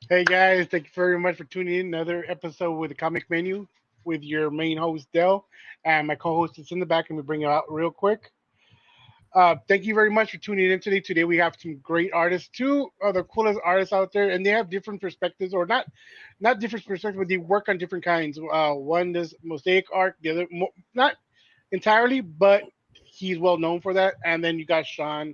Hey guys, thank you very much for tuning in. Another episode with the Comic Menu with your main host Dell and my co-host is in the back, and we bring it out real quick. Thank you very much for tuning in today. Today we have some great artists, two of the coolest artists out there, and they have different perspectives, or not different perspectives, but they work on different kinds. One does mosaic art, the other not entirely, but he's well known for that. And then you got Sean.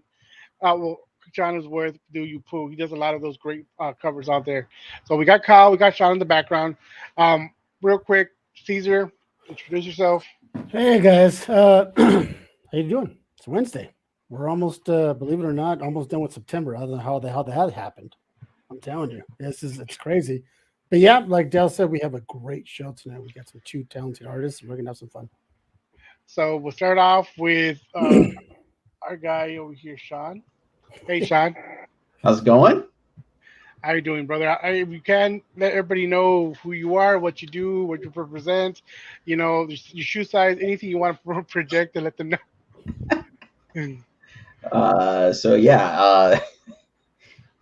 Well, John is worth Do You Poo. He does a lot of those great covers out there. So we got Kyle, we got Sean in the background. Um, Real quick, Caesar, introduce yourself. Hey guys, how you doing? It's Wednesday. We're almost, believe it or not, almost done with September. I don't know how the hell that happened. I'm telling you, it's crazy. But yeah, like Dale said, we have a great show tonight. We got some two talented artists. And we're gonna have some fun. So we'll start off with our guy over here, Sean. Hey, Sean. How's it going? How you doing, brother? If you can, let everybody know who you are, what you do, what you represent, your shoe size, anything you want to project, and let them know. So yeah,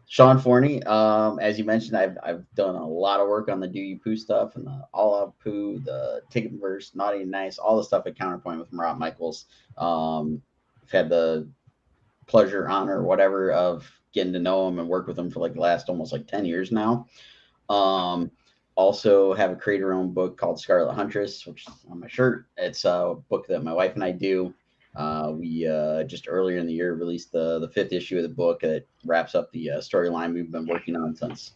Sean Forney. As you mentioned, I've done a lot of work on the Do You Poo stuff and the All Out Poo, the Ticket Verse, Naughty and Nice, all the stuff at Counterpoint with Marat Michaels. I've had the pleasure, honor, whatever, of getting to know him and work with him for like the last almost like 10 years now. Also have a creator-owned book called Scarlet Huntress, which is on my shirt. It's a book that my wife and I do. We just earlier in the year released the fifth issue of the book that wraps up the storyline we've been working on since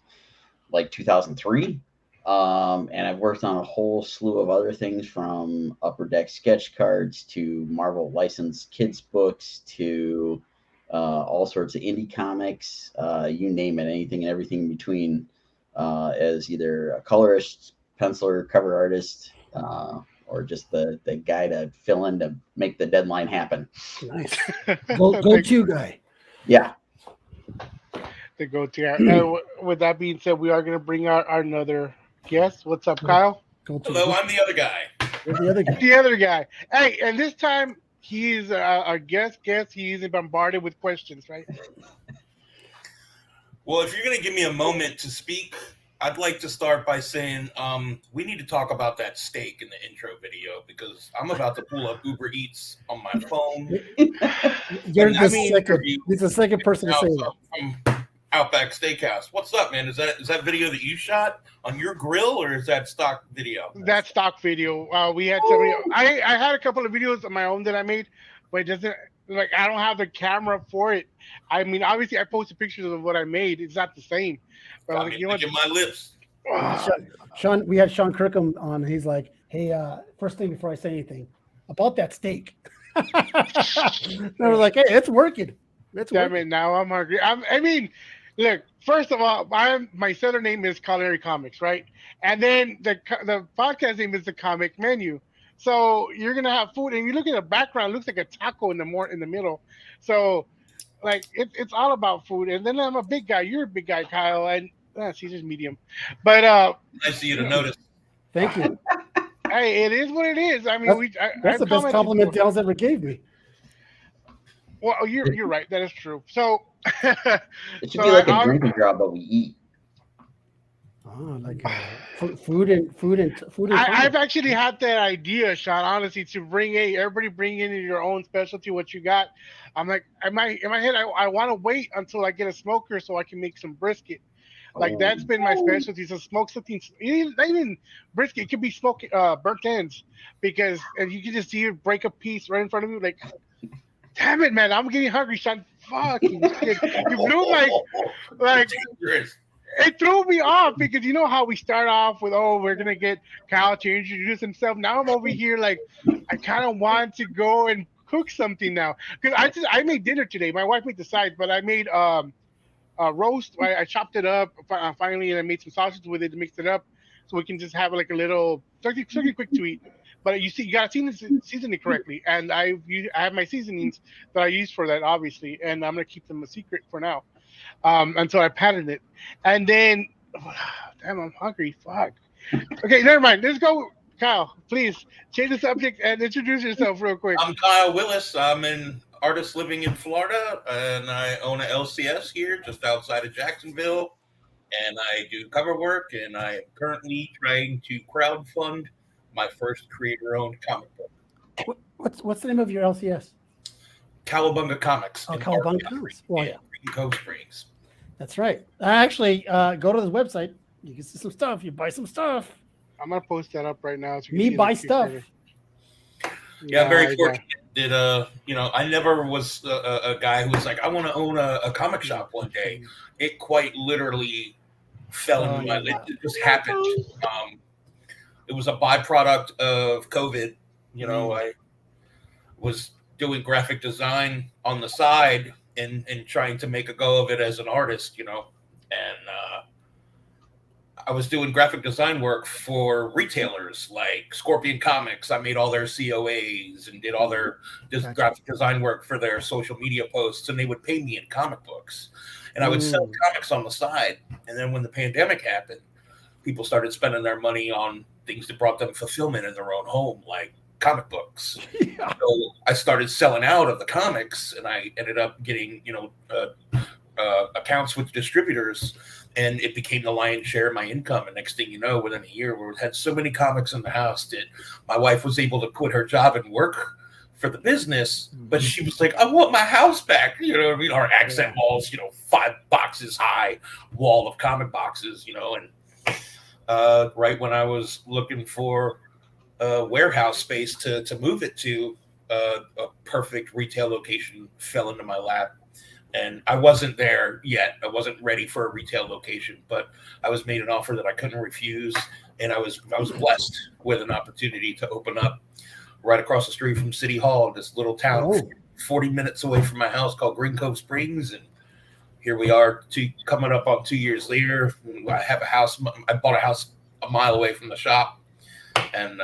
like 2003. And I've worked on a whole slew of other things, from Upper Deck sketch cards to Marvel licensed kids books to all sorts of indie comics, you name it, anything and everything in between, as either a colorist, penciler, cover artist, or just the guy to fill in to make the deadline happen. Nice. Go to guy. Yeah. The go-to. With that being said, we are going to bring out our another guest. What's up, Kyle? Hello, I'm the other guy. You're the other guy. The other guy. Hey, and this time he's our guest. He's bombarded with questions, right? Well, if you're going to give me a moment to speak, I'd like to start by saying we need to talk about that steak in the intro video, because I'm about to pull up Uber Eats on my phone. You're the second person to say that. From Outback Steakhouse. What's up, man? Is that video that you shot on your grill, or is that stock video? That's stock video. We had somebody. I had a couple of videos of my own that I made, but it doesn't, like, I don't have the camera for it. I mean, obviously, I posted pictures of what I made. It's not the same. But Got me licking my lips. Sean, we had Sean Kirkham on. He's like, "Hey, first thing before I say anything about that steak," I was like, "Hey, it's working. It's working." Damn it! Now I'm hungry. I mean, look. First of all, my seller name is Culinary Comics, right? And then the podcast name is the Comic Menu. So you're gonna have food, and you look at the background, it looks like a taco in the middle. So, like, it's all about food. And then I'm a big guy. You're a big guy, Kyle, and Caesar's medium. But Nice of you to notice. Thank you. hey, it is what it is. I mean, that's the best compliment Dale's ever gave me. Well, you're right. That is true. So it should be like a drinking job, but we eat. Oh, like food and. I've actually had that idea, Sean. Honestly, to everybody bring in your own specialty, what you got. I'm like, in my head, I want to wait until I get a smoker so I can make some brisket. Like, that's been my specialty. So smoke something, not even brisket. It could be smoked burnt ends, because and you can just see it break a piece right in front of you. Like, damn it, man! I'm getting hungry, Sean. Fucking shit! You blew like. It threw me off, because you know how we start off with, we're gonna get Kyle to introduce himself. Now I'm over here like, I kind of want to go and cook something now, because I made dinner today. My wife made the sides, but I made roast. I chopped it up finally, and I made some sausage with it to mix it up, so we can just have like a little something quick to eat. But you gotta season it correctly, and I have my seasonings that I use for that, obviously, and I'm gonna keep them a secret for now, until I patent it. And then, damn, I'm hungry. Fuck. Okay, never mind. Let's go, Kyle. Please change the subject and introduce yourself real quick. I'm Kyle Willis. I'm an artist living in Florida, and I own a LCS here just outside of Jacksonville. and I do cover work, and I am currently trying to crowdfund my first creator-owned comic book. What's the name of your LCS? Cowabunga Comics. Oh, in Cowabunga Arkansas, Comics. Well, in yeah, Green Cove Springs. that's right. Actually, go to this website. You can see some stuff. You buy some stuff. I'm gonna post that up right now. So you Me can see buy the stuff. Kickstarter. Yeah, I'm very Nah, fortunate that I never was a guy who was like, I want to own a comic shop one day. It quite literally fell into my lap. It just happened. It was a byproduct of COVID. I was doing graphic design on the side and trying to make a go of it as an artist, and I was doing graphic design work for retailers like Scorpion Comics. I made all their COAs and did all their graphic design work for their social media posts, and they would pay me in comic books. And I would sell comics on the side. And then when the pandemic happened, people started spending their money on things that brought them fulfillment in their own home, like comic books. Yeah. So I started selling out of the comics, and I ended up getting, accounts with distributors, and it became the lion's share of my income. And next thing you know, within a year, we had so many comics in the house that my wife was able to quit her job and work for the business, but she was like, I want my house back. You know what I mean? Our accent walls, 5 boxes high wall of comic boxes, and right when I was looking for a warehouse space to move it to, a perfect retail location fell into my lap. And I wasn't there yet. I wasn't ready for a retail location, but I was made an offer that I couldn't refuse. And I was blessed with an opportunity to open up right across the street from City Hall in this little town, 40 minutes away from my house, called Green Cove Springs. And here we are, coming up on 2 years later. I have a house. I bought a house a mile away from the shop, and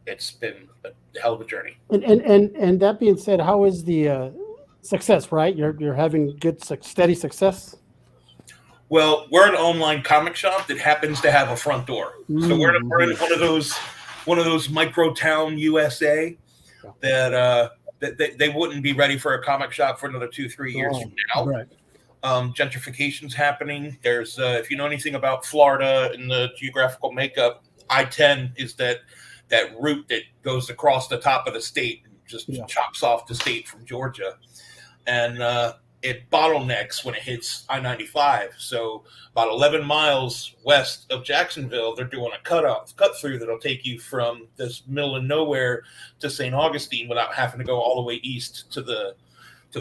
it's been a hell of a journey. And that being said, how is the success? Right, you're having good, steady success. Well, we're an online comic shop that happens to have a front door, so we're in one of those micro town USA that they wouldn't be ready for a comic shop for another 2-3 years from now. Right. Gentrification's happening. There's if you know anything about Florida and the geographical makeup, I-10 is that route that goes across the top of the state and just chops off the state from Georgia. And it bottlenecks when it hits I-95. So about 11 miles west of Jacksonville, they're doing a cut through that'll take you from this middle of nowhere to St. Augustine without having to go all the way east to the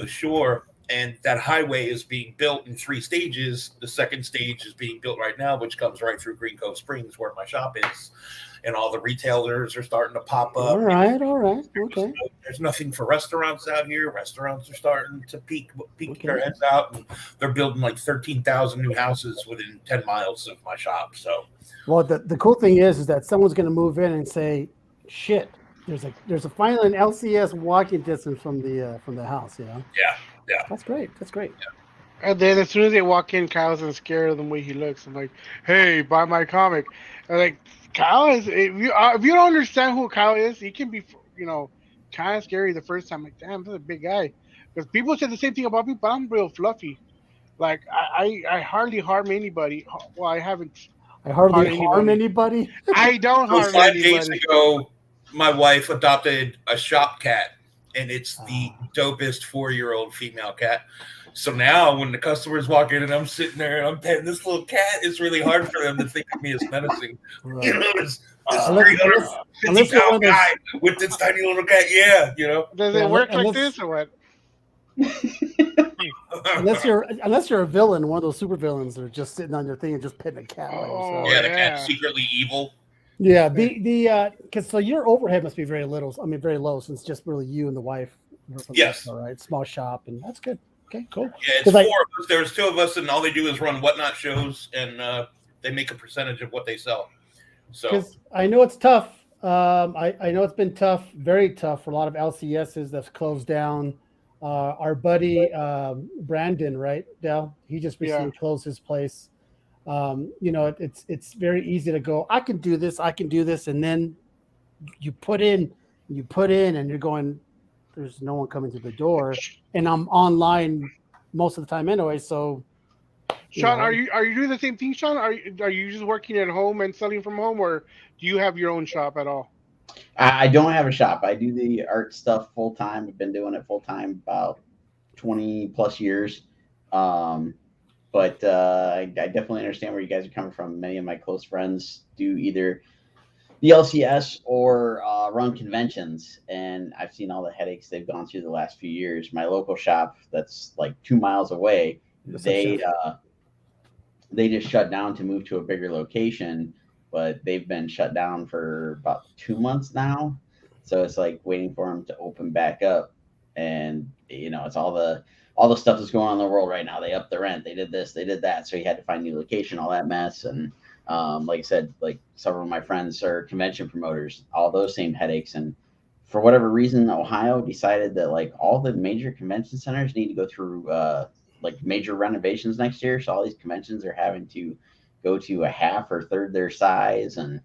shore. And that highway is being built in 3 stages. The second stage is being built right now, which comes right through Green Cove Springs, where my shop is. And all the retailers are starting to pop up. All right. Okay. There's nothing for restaurants out here. Restaurants are starting to peek their heads out, and they're building like 13,000 new houses within 10 miles of my shop. So, well, the cool thing is that someone's going to move in and say, "Shit, there's a finally an LCS walking distance from the house." Yeah. That's great. Yeah. And then as soon as they walk in, Kyle's scared of the way he looks. I'm like, "Hey, buy my comic." I'm like, Kyle is. If you don't understand who Kyle is, he can be, kind of scary the first time. Like, damn, this is a big guy. Because people said the same thing about me, but I'm real fluffy. Like, I hardly harm anybody. Well, I haven't. I hardly harm anybody. I don't harm 5 anybody. 5 days ago, my wife adopted a shop cat, and it's the dopest 4-year-old female cat. So now when the customers walk in and I'm sitting there and I'm petting this little cat, it's really hard for them to think of me as menacing. Right. This 350-pound guy with this tiny little cat. Yeah, Does it work like this or what? unless you're a villain, one of those super villains that are just sitting on your thing and just petting a cat. The cat's secretly evil. Yeah, because so your overhead must be very little. I mean, very low, since just really you and the wife. Yes. All right, small shop, and that's good. Okay, cool. Yeah, it's 4 of us. There's 2 of us, and all they do is run Whatnot shows, and they make a percentage of what they sell. So, because I know it's tough. I know it's been tough, very tough for a lot of LCSs that's closed down. Our buddy Brandon, right, Dal? He just recently closed his place. It's very easy to go, I can do this, and then you put in, and you're going, there's no one coming to the door, and I'm online most of the time anyway, so Sean, know, are you doing the same thing, Sean? Are you just working at home and selling from home, or do you have your own shop at all? I don't have a shop. I do the art stuff full time. I've been doing it full time about 20 plus years. Um, but I definitely understand where you guys are coming from. Many of my close friends do either the LCS or run conventions, and I've seen all the headaches they've gone through the last few years. My local shop, that's like 2 miles away, they just shut down to move to a bigger location, but they've been shut down for about 2 months now. So it's like waiting for them to open back up, and it's all the stuff that's going on in the world right now. They upped the rent, they did this, they did that, so he had to find a new location, all that mess. And like I said, like several of my friends are convention promoters, all those same headaches. And for whatever reason, Ohio decided that like all the major convention centers need to go through like major renovations next year. So all these conventions are having to go to a half or third their size and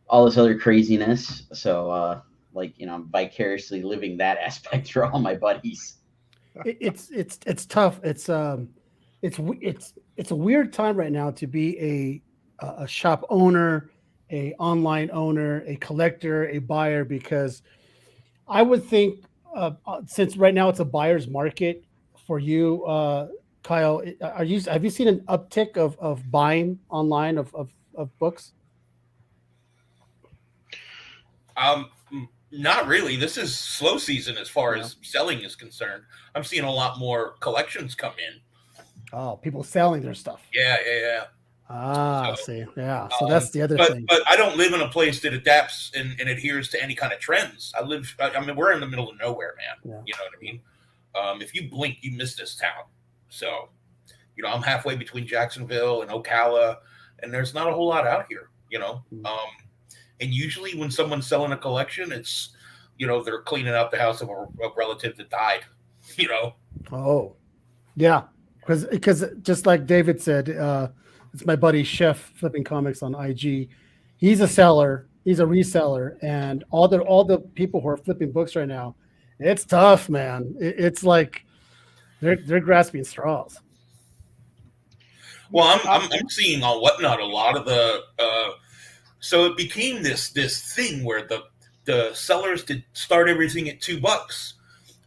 all this other craziness. So I'm vicariously living that aspect through all my buddies. It's tough. It's a weird time right now to be a shop owner, a online owner, a collector, a buyer, because I would think since right now it's a buyer's market for you, Kyle, have you seen an uptick of buying online of books? Not really. This is slow season as far as selling is concerned. I'm seeing a lot more collections come in. Oh, people selling their stuff. Yeah. See. Yeah. So that's the other thing. But I don't live in a place that adapts and adheres to any kind of trends. We're in the middle of nowhere, man. Yeah. You know what I mean? If you blink, you miss this town. So, I'm halfway between Jacksonville and Ocala, and there's not a whole lot out here, and usually when someone's selling a collection, it's, they're cleaning out the house of a relative that died, Oh, yeah. Because just like David said, it's my buddy Chef Flipping Comics on IG. He's a seller. He's a reseller. And all the people who are flipping books right now, it's tough, man. It's like they're grasping straws. Well, I'm seeing on Whatnot a lot of the so it became this thing where the sellers that start everything at $2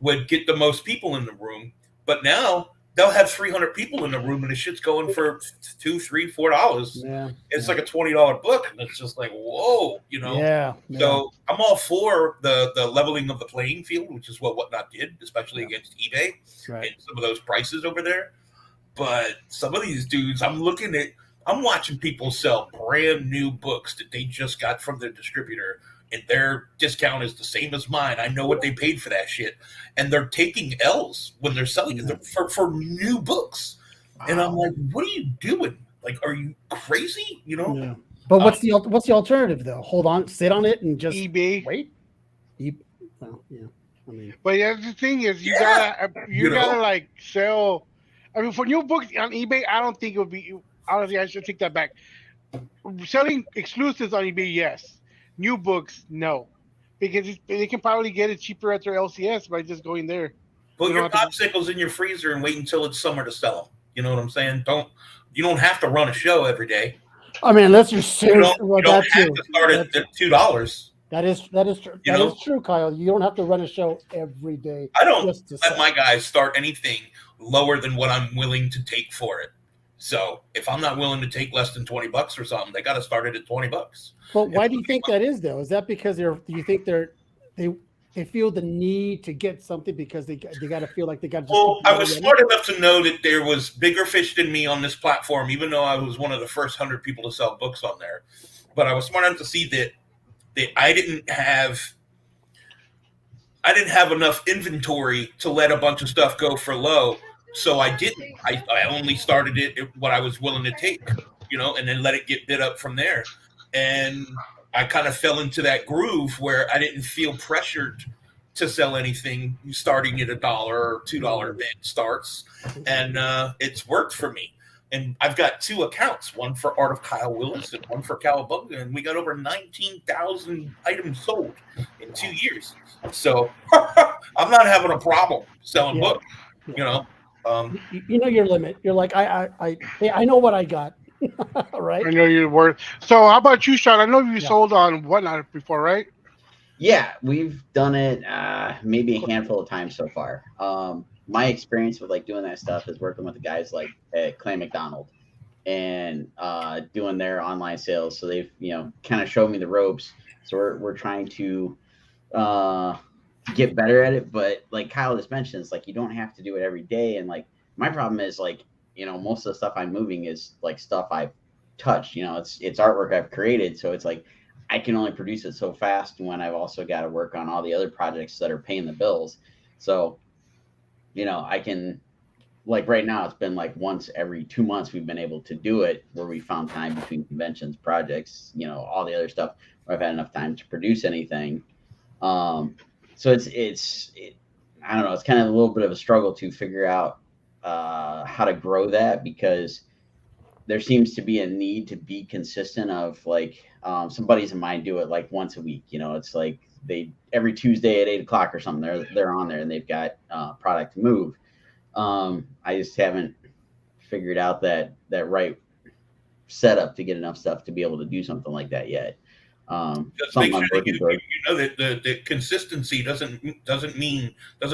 would get the most people in the room, but now they'll have 300 people in the room and the shit's going for $2, $3, $4. Yeah, it's like a $20 book, and it's just like, whoa, Yeah. So I'm all for the leveling of the playing field, which is what Whatnot did, especially against eBay and some of those prices over there. But some of these dudes, I'm watching people sell brand new books that they just got from their distributor, and their discount is the same as mine. I know what they paid for that shit, and they're taking L's when they're selling it for new books. Wow. And I'm like, what are you doing? Like, are you crazy? Yeah. But what's the alternative though? Hold on, sit on it, and just eBay. Wait. Well, yeah. I mean, but the thing is, you gotta like sell. I mean, for new books on eBay, I don't think it would be. Honestly, I should take that back. Selling exclusives on eBay, yes. New books, no, because they can probably get it cheaper at their LCS by just going there. Put your popsicles in your freezer and wait until it's summer to sell them. You know what I'm saying? You don't have to run a show every day. I mean, unless you're serious. You don't have to start at $2. That is true. That is true, Kyle. You don't have to run a show every day. I don't let my guys start anything lower than what I'm willing to take for it. So if I'm not willing to take less than $20 or something, they got to start it at $20. But why do you think that is, though? Is that because you think they feel the need to get something because they got to feel like they got to? Well, I was smart enough to know that there was bigger fish than me on this platform, even though I was one of the first 100 people to sell books on there. But I was smart enough to see that I didn't have enough inventory to let a bunch of stuff go for low. So I didn't. I only started it at what I was willing to take, and then let it get bid up from there. And I kind of fell into that groove where I didn't feel pressured to sell anything starting at $1 or $2 bid starts. And it's worked for me. And I've got 2 accounts, one for Art of Kyle Willis and one for Cowabunga. And we got over 19,000 items sold in 2 years. So I'm not having a problem selling books, You know your limit. You're like, hey, I know what I got. Right? I know your word. So how about you, Sean? I know you Yeah. sold on Whatnot before, right? Yeah, we've done it maybe a handful of times so far. My experience with like doing that stuff is working with the guys like at Clay McDonald and doing their online sales. So they've kind of showed me the ropes. So we're trying to uh, get better at it. But like Kyle just mentioned, it's like you don't have to do it every day. And like my problem is like most of the stuff I'm moving is like stuff I've touched. It's artwork I've created. So it's like I can only produce it so fast when I've also got to work on all the other projects that are paying the bills. So I can, like right now it's been like once every 2 months we've been able to do it where we found time between conventions, projects, all the other stuff where I've had enough time to produce anything. So I don't know, it's kind of a little bit of a struggle to figure out how to grow that, because there seems to be a need to be consistent of like some buddies of mine do it like once a week. It's like they every Tuesday at 8 o'clock or something they're on there and they've got product to move. I just haven't figured out that right setup to get enough stuff to be able to do something like that yet. Just make sure that towards. you know that the consistency doesn't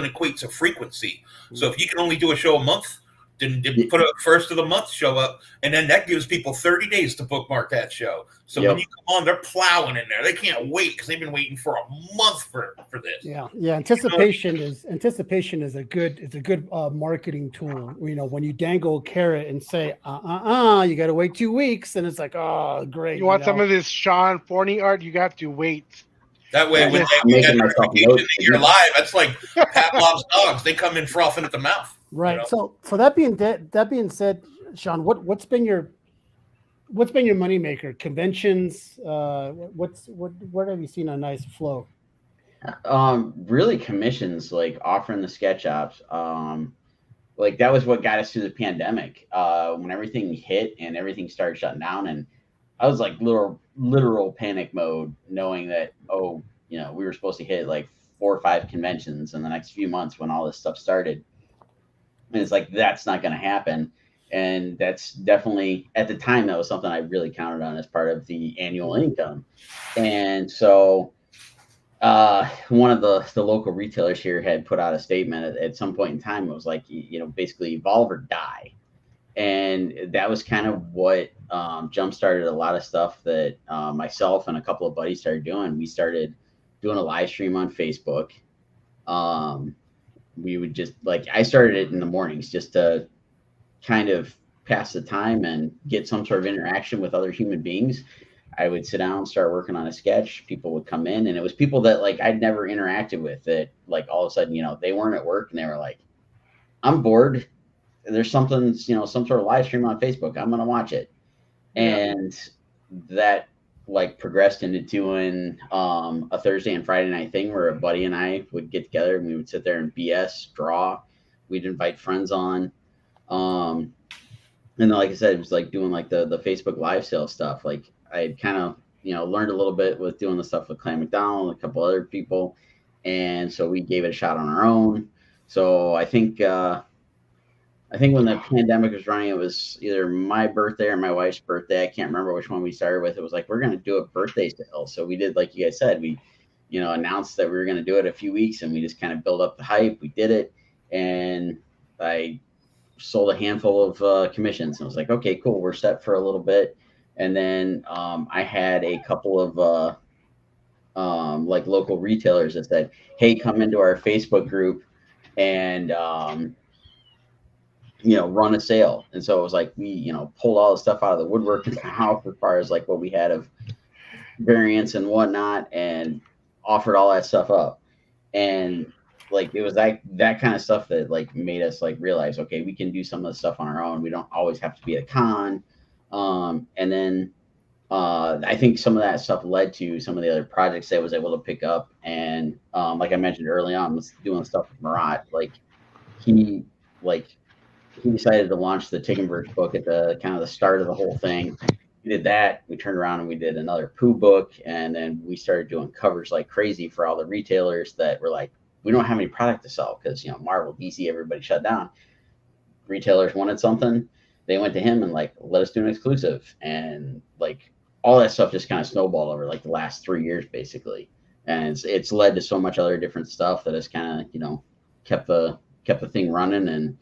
equate to frequency. So if you can only do a show a month, then put a first of the month show up, and then that gives people 30 days to bookmark that show. So when you come on, they're plowing in there. They can't wait because they've been waiting for a month for this. Yeah. Anticipation is a good marketing tool. When you dangle a carrot and say, you got to wait 2 weeks, and it's like, oh, great. You want some of this Sean Forney art? You got to wait. That way, when they get notification that you're live, that's like Pavlov's dogs. They come in frothing at the mouth. Right. So that being said, Sean, what's been your moneymaker? Conventions? Where have you seen a nice flow? Really commissions, like offering the sketch ops. Like that was what got us through the pandemic. When everything hit and everything started shutting down, and I was like literal panic mode, knowing that we were supposed to hit like 4 or 5 conventions in the next few months when all this stuff started. And it's like, that's not going to happen. And that's definitely, at the time, that was something I really counted on as part of the annual income. And so one of the local retailers here had put out a statement at some point in time. It was like, basically evolve or die. And that was kind of what jump-started a lot of stuff that myself and a couple of buddies started doing. We started doing a live stream on Facebook. We would just I started it in the mornings just to kind of pass the time and get some sort of interaction with other human beings. I would sit down, start working on a sketch. People would come in, and it was people that I'd never interacted with that all of a sudden, they weren't at work and they were like, I'm bored. There's something, some sort of live stream on Facebook. I'm going to watch it. And that progressed into doing a Thursday and Friday night thing where a buddy and I would get together and we would sit there and BS, draw. We'd invite friends on. And then, like I said, it was doing the Facebook live sale stuff. I kind of, learned a little bit with doing the stuff with Clay McDonald and a couple other people. And so we gave it a shot on our own. So I think when the pandemic was running, it was either my birthday or my wife's birthday. I can't remember which one we started with. It was we're going to do a birthday sale. So we did, like you guys said, we, announced that we were going to do it a few weeks, and we just kind of built up the hype. We did it, and I sold a handful of commissions. And I was like, okay, cool. We're set for a little bit. And then I had a couple of local retailers that said, hey, come into our Facebook group and run a sale. And so it was we, pulled all the stuff out of the woodwork in the house as far as what we had of variants and whatnot, and offered all that stuff up. And it was that kind of stuff that made us realize, okay, we can do some of the stuff on our own. We don't always have to be at a con. And then I think some of that stuff led to some of the other projects that I was able to pick up. And like I mentioned early on, was doing stuff with Marat. He decided to launch the Tickenverse book at the kind of the start of the whole thing. We did that. We turned around and we did another Pooh book, and then we started doing covers like crazy for all the retailers that were we don't have any product to sell because Marvel, DC, everybody shut down. retailers wanted something, they went to him and like, let us do an exclusive, and like all that stuff just kind of snowballed over like the last 3 years basically, and it's led to so much other different stuff that has kind of kept the thing running. And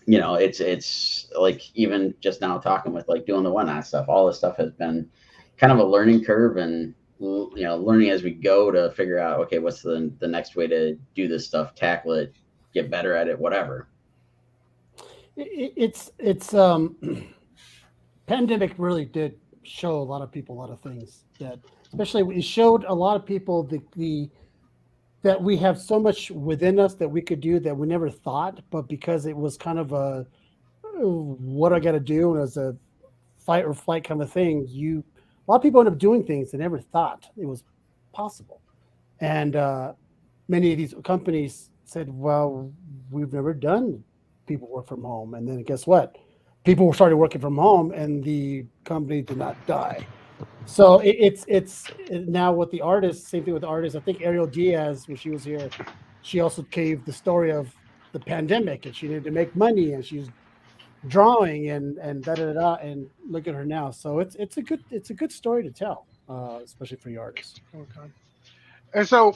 it's like, even just now talking with like doing the whatnot stuff, all this stuff has been kind of a learning curve, and learning as we go to figure out, okay, what's the next way to do this stuff, tackle it, get better at it, whatever. It's pandemic really did show a lot of people a lot of things, that especially it showed a lot of people the that we have so much within us that we could do that we never thought, but because it was kind of a what I got to do, and as a fight or flight kind of thing, a lot of people end up doing things they never thought it was possible. And many of these companies said, well, we've never done people work from home. And then guess what? People started working from home and the company did not die. So it's now with the artists, same thing with the artists. I think Ariel Diaz, when she was here, she also gave the story of the pandemic, and she needed to make money, and she's drawing and da da da, and look at her now. So it's a good story to tell, especially for the artists. Okay. And so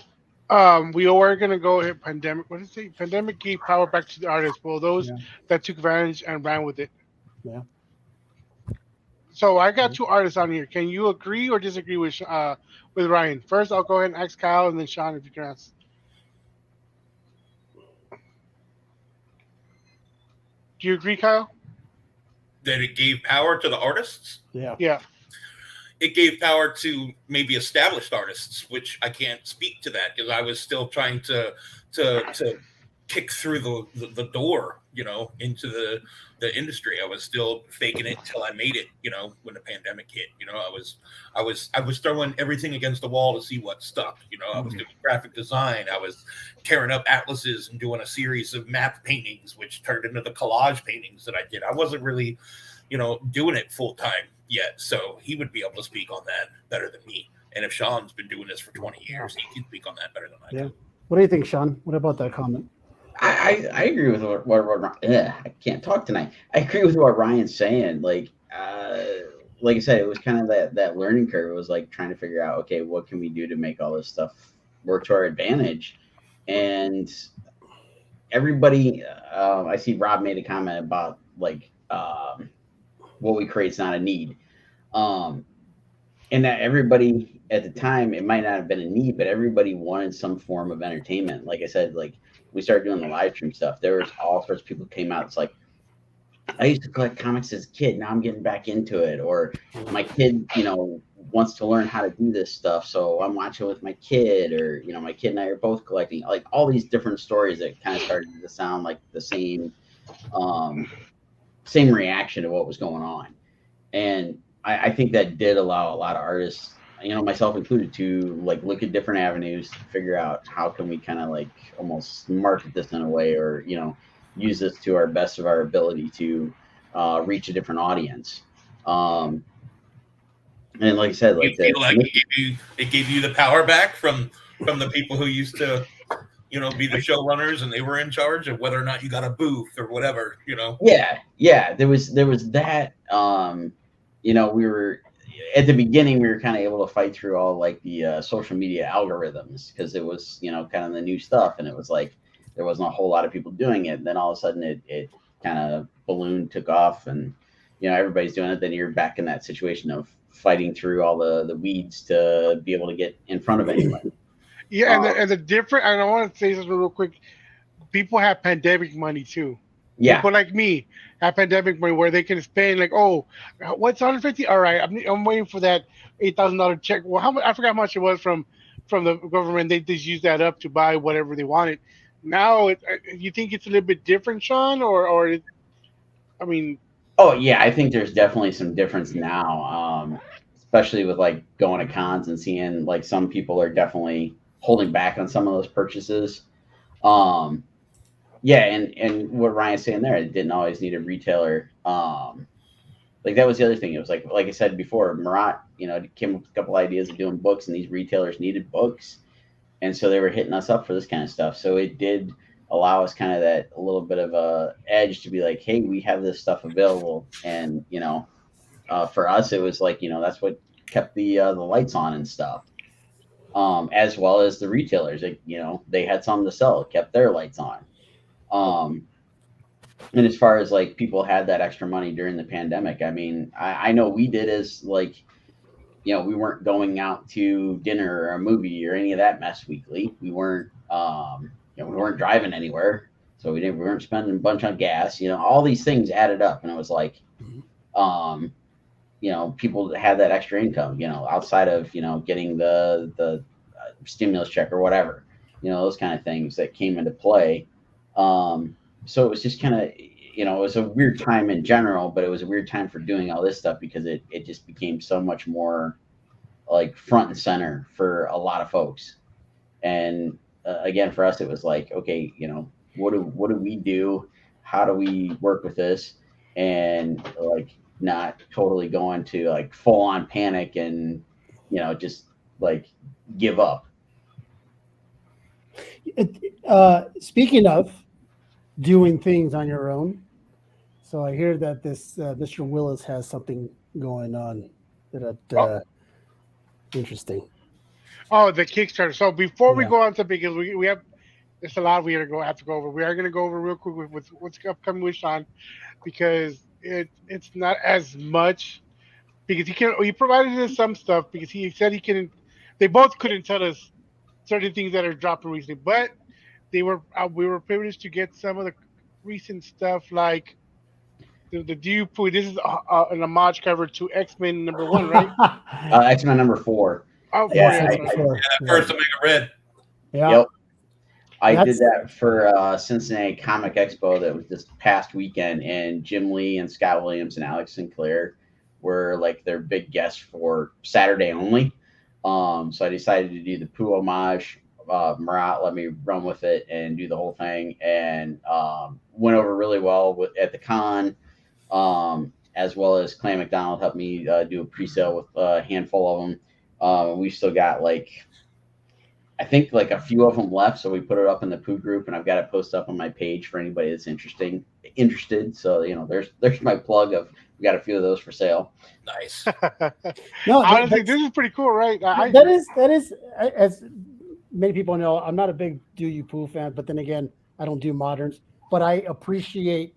we are going to go hit pandemic. What is it? Pandemic gave power back to the artists. Well, those that took advantage and ran with it. Yeah. So I got two artists on here. Can you agree or disagree with Ryan? First, I'll go ahead and ask Kyle, and then Sean, if you can ask. Do you agree, Kyle? That it gave power to the artists? Yeah. Yeah. It gave power to maybe established artists, which I can't speak to that because I was still trying to kick through the door, into the industry. I was still faking it till I made it, when the pandemic hit. I was throwing everything against the wall to see what stuck. I was doing graphic design. I was tearing up atlases and doing a series of map paintings, which turned into the collage paintings that I did. I wasn't really, doing it full time yet. So he would be able to speak on that better than me. And if Sean's been doing this for 20 years, he can speak on that better than I can. What do you think, Sean? What about that comment? I agree with what I can't talk tonight. I agree with what Ryan's saying. Like I said, it was kind of that learning curve. It was like trying to figure out, okay, what can we do to make all this stuff work to our advantage? And everybody, I see Rob made a comment about like what we create is not a need. And that everybody at the time, it might not have been a need, but everybody wanted some form of entertainment. Like I said, like we started doing the live stream stuff. There was all sorts of people came out. It's like, I used to collect comics as a kid. Now I'm getting back into it. Or my kid, wants to learn how to do this stuff. So I'm watching with my kid, or, my kid and I are both collecting, like all these different stories that kind of started to sound like the same reaction to what was going on. And I think that did allow a lot of artists, myself included, to like look at different avenues, figure out how can we kind of like almost market this in a way, or use this to our best of our ability to reach a different audience. And like I said, like it gave you the power back from the people who used to be the showrunners, and they were in charge of whether or not you got a booth or whatever. Yeah, there was that. We were at the beginning, we were kind of able to fight through all like the social media algorithms, because it was kind of the new stuff, and it was like there wasn't a whole lot of people doing it. And then all of a sudden it kind of ballooned, took off, and everybody's doing it. Then you're back in that situation of fighting through all the weeds to be able to get in front of anybody. Yeah, and the different, and I want to say something real quick. People have pandemic money too. Yeah. People like me have pandemic money where they can spend like, oh, what's 150? All right, I'm waiting for that $8,000 check. Well, I forgot how much it was from the government. They just used that up to buy whatever they wanted. Now, you think it's a little bit different, Sean, or I mean? Oh yeah, I think there's definitely some difference now, especially with like going to cons and seeing like some people are definitely holding back on some of those purchases. Yeah, and what Ryan's saying there, it didn't always need a retailer. Like that was the other thing. It was like I said before, Marat, came up with a couple ideas of doing books, and these retailers needed books, and so they were hitting us up for this kind of stuff. So it did allow us kind of that a little bit of a edge to be like, hey, we have this stuff available. And, for us, it was like, that's what kept the lights on and stuff. As well as the retailers, they had something to sell, kept their lights on. And as far as like people had that extra money during the pandemic, I mean, I know we did as like, we weren't going out to dinner or a movie or any of that mess weekly. We weren't, we weren't driving anywhere, so we weren't spending a bunch on gas. All these things added up, and it was like, people had that extra income, outside of getting the stimulus check or whatever, those kind of things that came into play. So it was just kind of, it was a weird time in general, but it was a weird time for doing all this stuff because it just became so much more like front and center for a lot of folks. And again, for us, it was like, okay, what do we do? How do we work with this? And like not totally go into like full on panic and, just like give up. Speaking of doing things on your own, so I hear that this Mr. Willis has something going on that interesting. Oh, the Kickstarter. So before we go on to, because we have, there's a lot we have to go over. We are going to go over real quick with what's upcoming with Sean, because it's not as much, because he provided us some stuff because he said they both couldn't tell us certain things that are dropping recently, but we were privileged to get some of the recent stuff, like the Dew. This is an homage cover to X-Men #1, right? X-Men #4. Oh, Yeah, First Omega Red. Yeah. Yep. I did that for Cincinnati Comic Expo that was this past weekend, and Jim Lee and Scott Williams and Alex Sinclair were like their big guests for Saturday only. So I decided to do the Pooh homage. Marat let me run with it and do the whole thing, and went over really well at the con, as well as Clan McDonald helped me do a pre-sale with a handful of them. We still got I think like a few of them left, so we put it up in the Pooh group, and I've got it posted up on my page for anybody that's interested. So there's my plug of, we got a few of those for sale. Nice. No, honestly, this is pretty cool, right? That is, as many people know, I'm not a big Do You Pooh fan, but then again, I don't do moderns. But I appreciate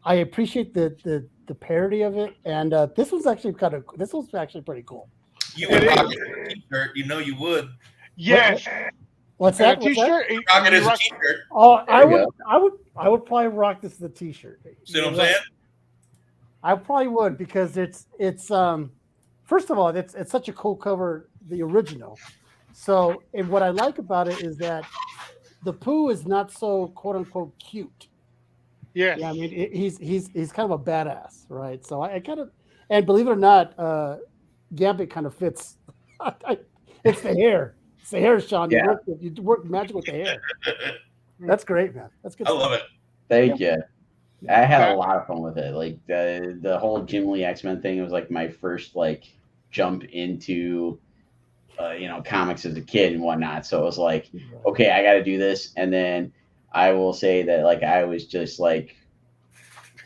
the parody of it, and this was actually pretty cool. You would rock it as a t-shirt. You would. Yes. What's that? T-shirt. Rock it as a t-shirt. Oh, I would probably rock this as a t-shirt. See what I'm saying? I probably would, because it's first of all, it's such a cool cover, the original. So, and what I like about it is that the Pooh is not so quote unquote cute. Yes. Yeah, I mean he's kind of a badass, right? So I kind of, and believe it or not, Gambit kind of fits. It's the hair. It's the hair, Sean. Yeah. You work magic with the hair. That's great, man. That's good. I love it. Thank you. I had a lot of fun with it. Like the whole Jim Lee X-Men thing was like my first jump into comics as a kid and whatnot. So it was like, okay, I got to do this. And then I will say that I was just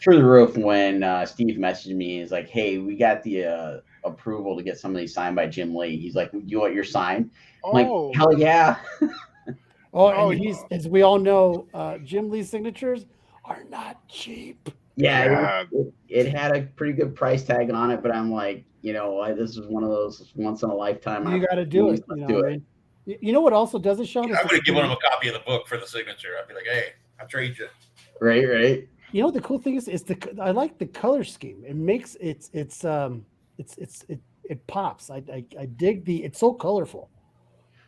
through the roof when Steve messaged me. He's like, hey, we got the approval to get some of these signed by Jim Lee. He's like, you want your sign? I'm like, hell yeah. And he's, as we all know, Jim Lee's signatures are not cheap. Yeah, it had a pretty good price tag on it, but I'm like, this is one of those once in a lifetime. You got to do it. Do it. You know what also does it, Sean? I would have given him a copy of the book for the signature. I'd be like, hey, I'll trade you. Right. You know, the cool thing is I like the color scheme. It makes it pops. I dig it's so colorful.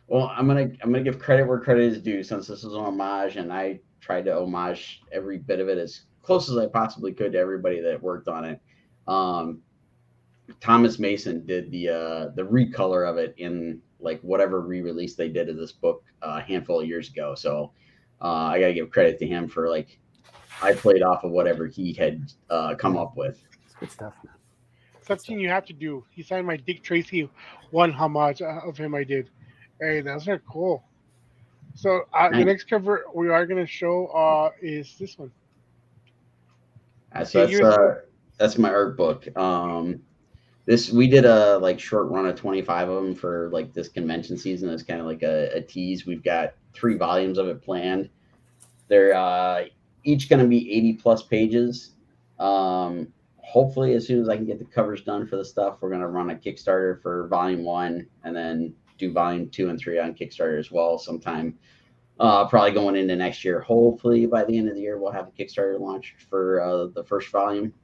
Well, I'm gonna give credit where credit is due, since this is an homage, and I tried to homage every bit of it as close as I possibly could to everybody that worked on it. Thomas Mason did the recolor of it in whatever re-release they did of this book a handful of years ago. So I gotta give credit to him for I played off of whatever he had come up with. It's good stuff, man. Something you have to do. He signed my Dick Tracy one homage of him. I did. Hey, those are cool. So the Nice. next cover we are gonna show is this one. So Okay, yours. that's my art book. This we did a like short run of 25 of them for like this convention season. It's kind of like a tease. We've got 3 volumes of it planned. They're each going to be 80 plus pages. Hopefully, as soon as I can get the covers done for the stuff, we're going to run a Kickstarter for volume 1 and then do volume 2 and 3 on Kickstarter as well sometime. Probably going into next year. Hopefully, by the end of the year, we'll have a Kickstarter launched for the first volume.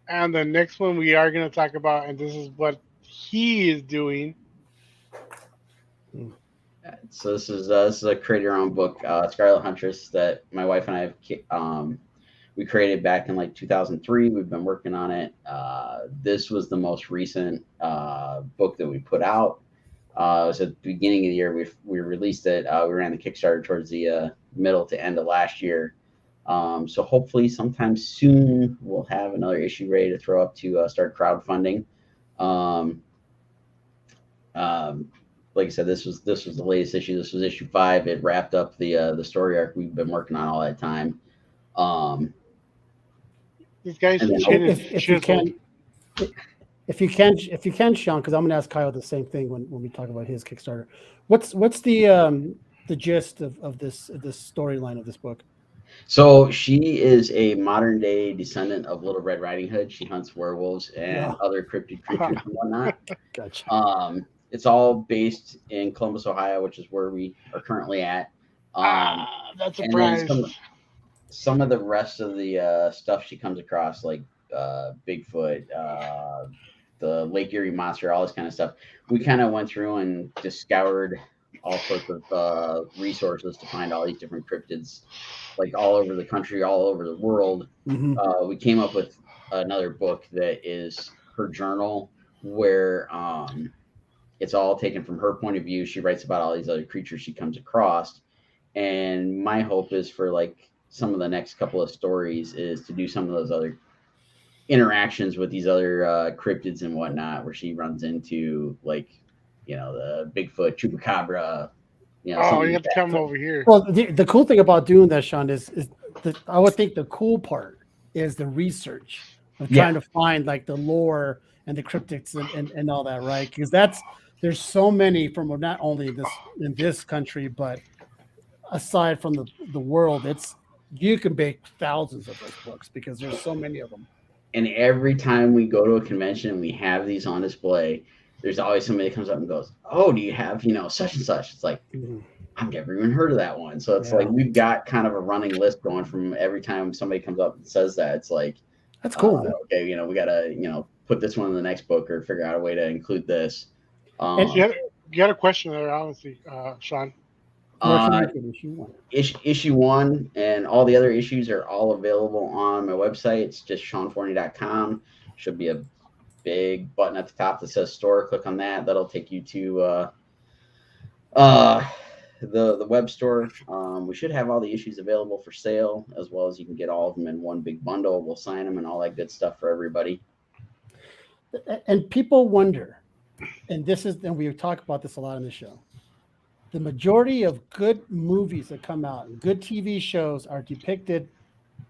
And the next one we are gonna talk about, and this is what he is doing. So this is a create your own book, Scarlet Huntress, that my wife and I have we created back in like 2003. We've been working on it. This was the most recent book that we put out. It was at the beginning of the year. We released it. We ran the Kickstarter towards the middle to end of last year. So hopefully sometime soon we'll have another issue ready to throw up to start crowdfunding. Like I said, this was the latest issue. This was issue 5. It wrapped up the story arc we've been working on all that time. This guy's And then chin is If you chiseled. can, Sean, because I'm going to ask Kyle the same thing when we talk about his Kickstarter. What's the gist of this storyline of this book? So she is a modern day descendant of Little Red Riding Hood. She hunts werewolves and other cryptid creatures and whatnot. Gotcha. It's all based in Columbus, Ohio, which is where we are currently at. That's a and then surprise. some of the rest of the stuff she comes across, like Bigfoot, the Lake Erie monster, all this kind of stuff. We kind of went through and just scoured all sorts of resources to find all these different cryptids, like all over the country, all over the world. Mm-hmm. We came up with another book that is her journal, where it's all taken from her point of view. She writes about all these other creatures she comes across. And my hope is for like some of the next couple of stories is to do some of those other interactions with these other cryptids and whatnot, where she runs into like, the Bigfoot, Chupacabra, Oh, you have to come over here. Well, the cool thing about doing that, Sean, is I would think the cool part is the research of trying to find like the lore and the cryptids and all that, right? Because there's so many from not only in this country, but aside from the world, you can make thousands of those books because there's so many of them. And every time we go to a convention and we have these on display, there's always somebody that comes up and goes, "Oh, do you have, such and such?" It's like, I've never even heard of that one. So it's like we've got kind of a running list going from every time somebody comes up and says that. It's like, that's cool. Okay, we got to, put this one in the next book or figure out a way to include this. You had a question there, honestly, Sean. Issue 1 and all the other issues are all available on my website. It's just SeanForney.com. Should be a big button at the top that says store. Click on that. That'll take you to the web store. We should have all the issues available for sale, as well as you can get all of them in one big bundle. We'll sign them and all that good stuff for everybody. And people wonder, and we talk about this a lot on the show. The majority of good movies that come out and good TV shows are depicted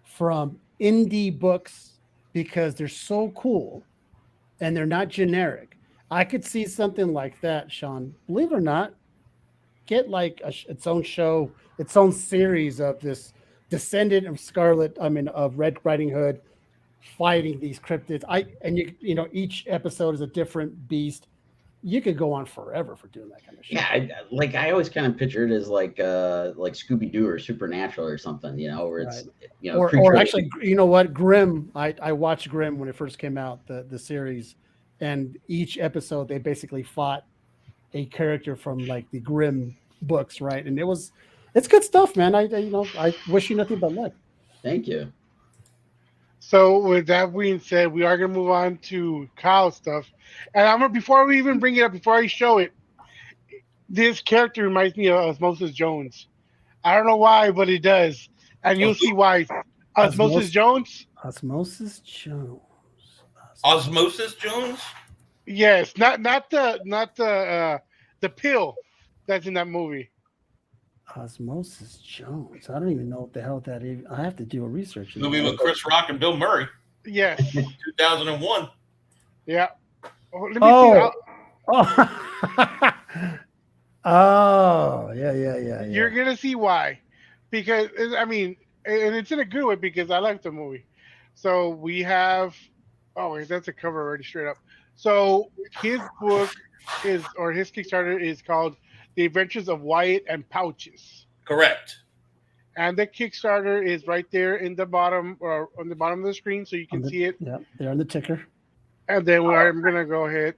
from indie books because they're so cool and they're not generic. I could see something like that, Sean. Believe it or not, get like its own show, its own series of this descendant of Red Riding Hood fighting these cryptids. Each episode is a different beast. You could go on forever for doing that kind of shit. Yeah, I always kind of picture it as like Scooby Doo or Supernatural or something, where it's or actually, you know what, Grimm. I watched Grimm when it first came out, the series, and each episode they basically fought a character from like the Grimm books, right? And it's good stuff, man. I wish you nothing but luck. Thank you. So with that being said, we are gonna move on to Kyle stuff. And before we even bring it up, before I show it, this character reminds me of Osmosis Jones. I don't know why, but it does, and you'll see why. Osmosis Jones. Osmosis Jones. Osmosis Jones. Yes, not the pill that's in that movie. Osmosis Jones. I don't even know what the hell that is. I have to do a research. Movie with Chris Rock and Bill Murray, Yes. 2001. Yeah. Oh, let me see. Oh. Oh, yeah. You're gonna see why, because I mean, and it's in a good way because I like the movie. So we have, oh, wait, that's a cover already straight up. So his book his Kickstarter is called The Adventures of Wyatt and Pouches, Correct. and the Kickstarter is right there in the bottom or on the bottom of the screen, so you can see it. Yeah, they're on the ticker. And then I'm gonna go ahead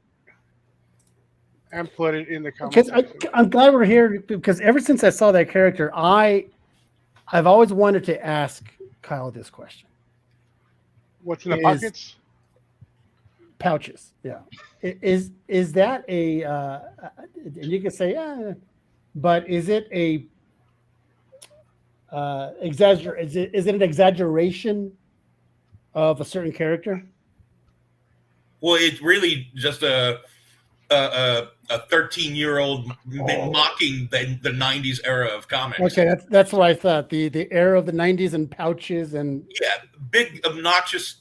and put it in the Because comments. I'm glad we're here because ever since I saw that character, I've always wanted to ask Kyle this question. What's in the pockets? Pouches, yeah. Is that a? And you can say, yeah, but is it a Is it an exaggeration of a certain character? Well, it's really just a 13-year-old mocking the 90s era of comics. Okay, that's what I thought. The era of the 90s and pouches and big, obnoxious,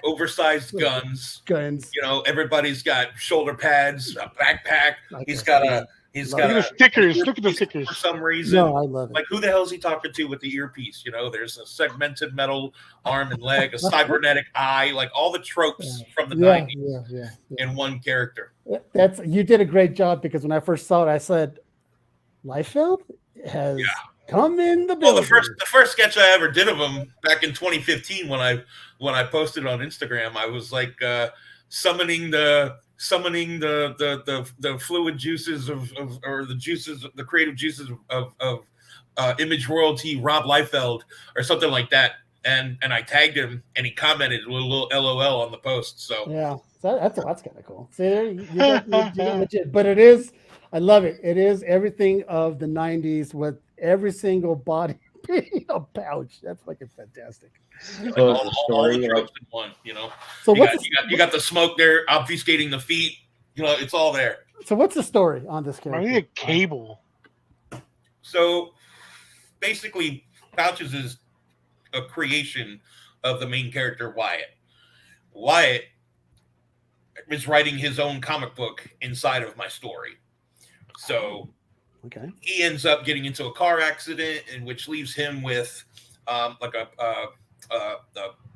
oversized guns. You know, everybody's got shoulder pads, a backpack. He's got Look at the stickers. Look at the stickers. For some reason. No, I love it. Like, who the hell is he talking to with the earpiece? You know, there's a segmented metal arm and leg, a cybernetic eye, like all the tropes from the 90s in one character. You did a great job because when I first saw it, I said, Liefeld has come in the building. Well, the first sketch I ever did of him back in 2015 when I posted on Instagram, I was like summoning the fluid juices or the creative juices of Image Royalty Rob Liefeld or something like that, and I tagged him and he commented with a little LOL on the post. So that's kind of cool. See, you got legit, but it is. I love it. It is everything of the 90s with every single body being a pouch. That's fucking fantastic. Like all the tropes in one, you know. So you got the smoke there obfuscating the feet. You know, it's all there. So what's the story on this character? I need a cable. So basically, Pouches is a creation of the main character Wyatt. Wyatt is writing his own comic book inside of my story. So he ends up getting into a car accident, which leaves him with like a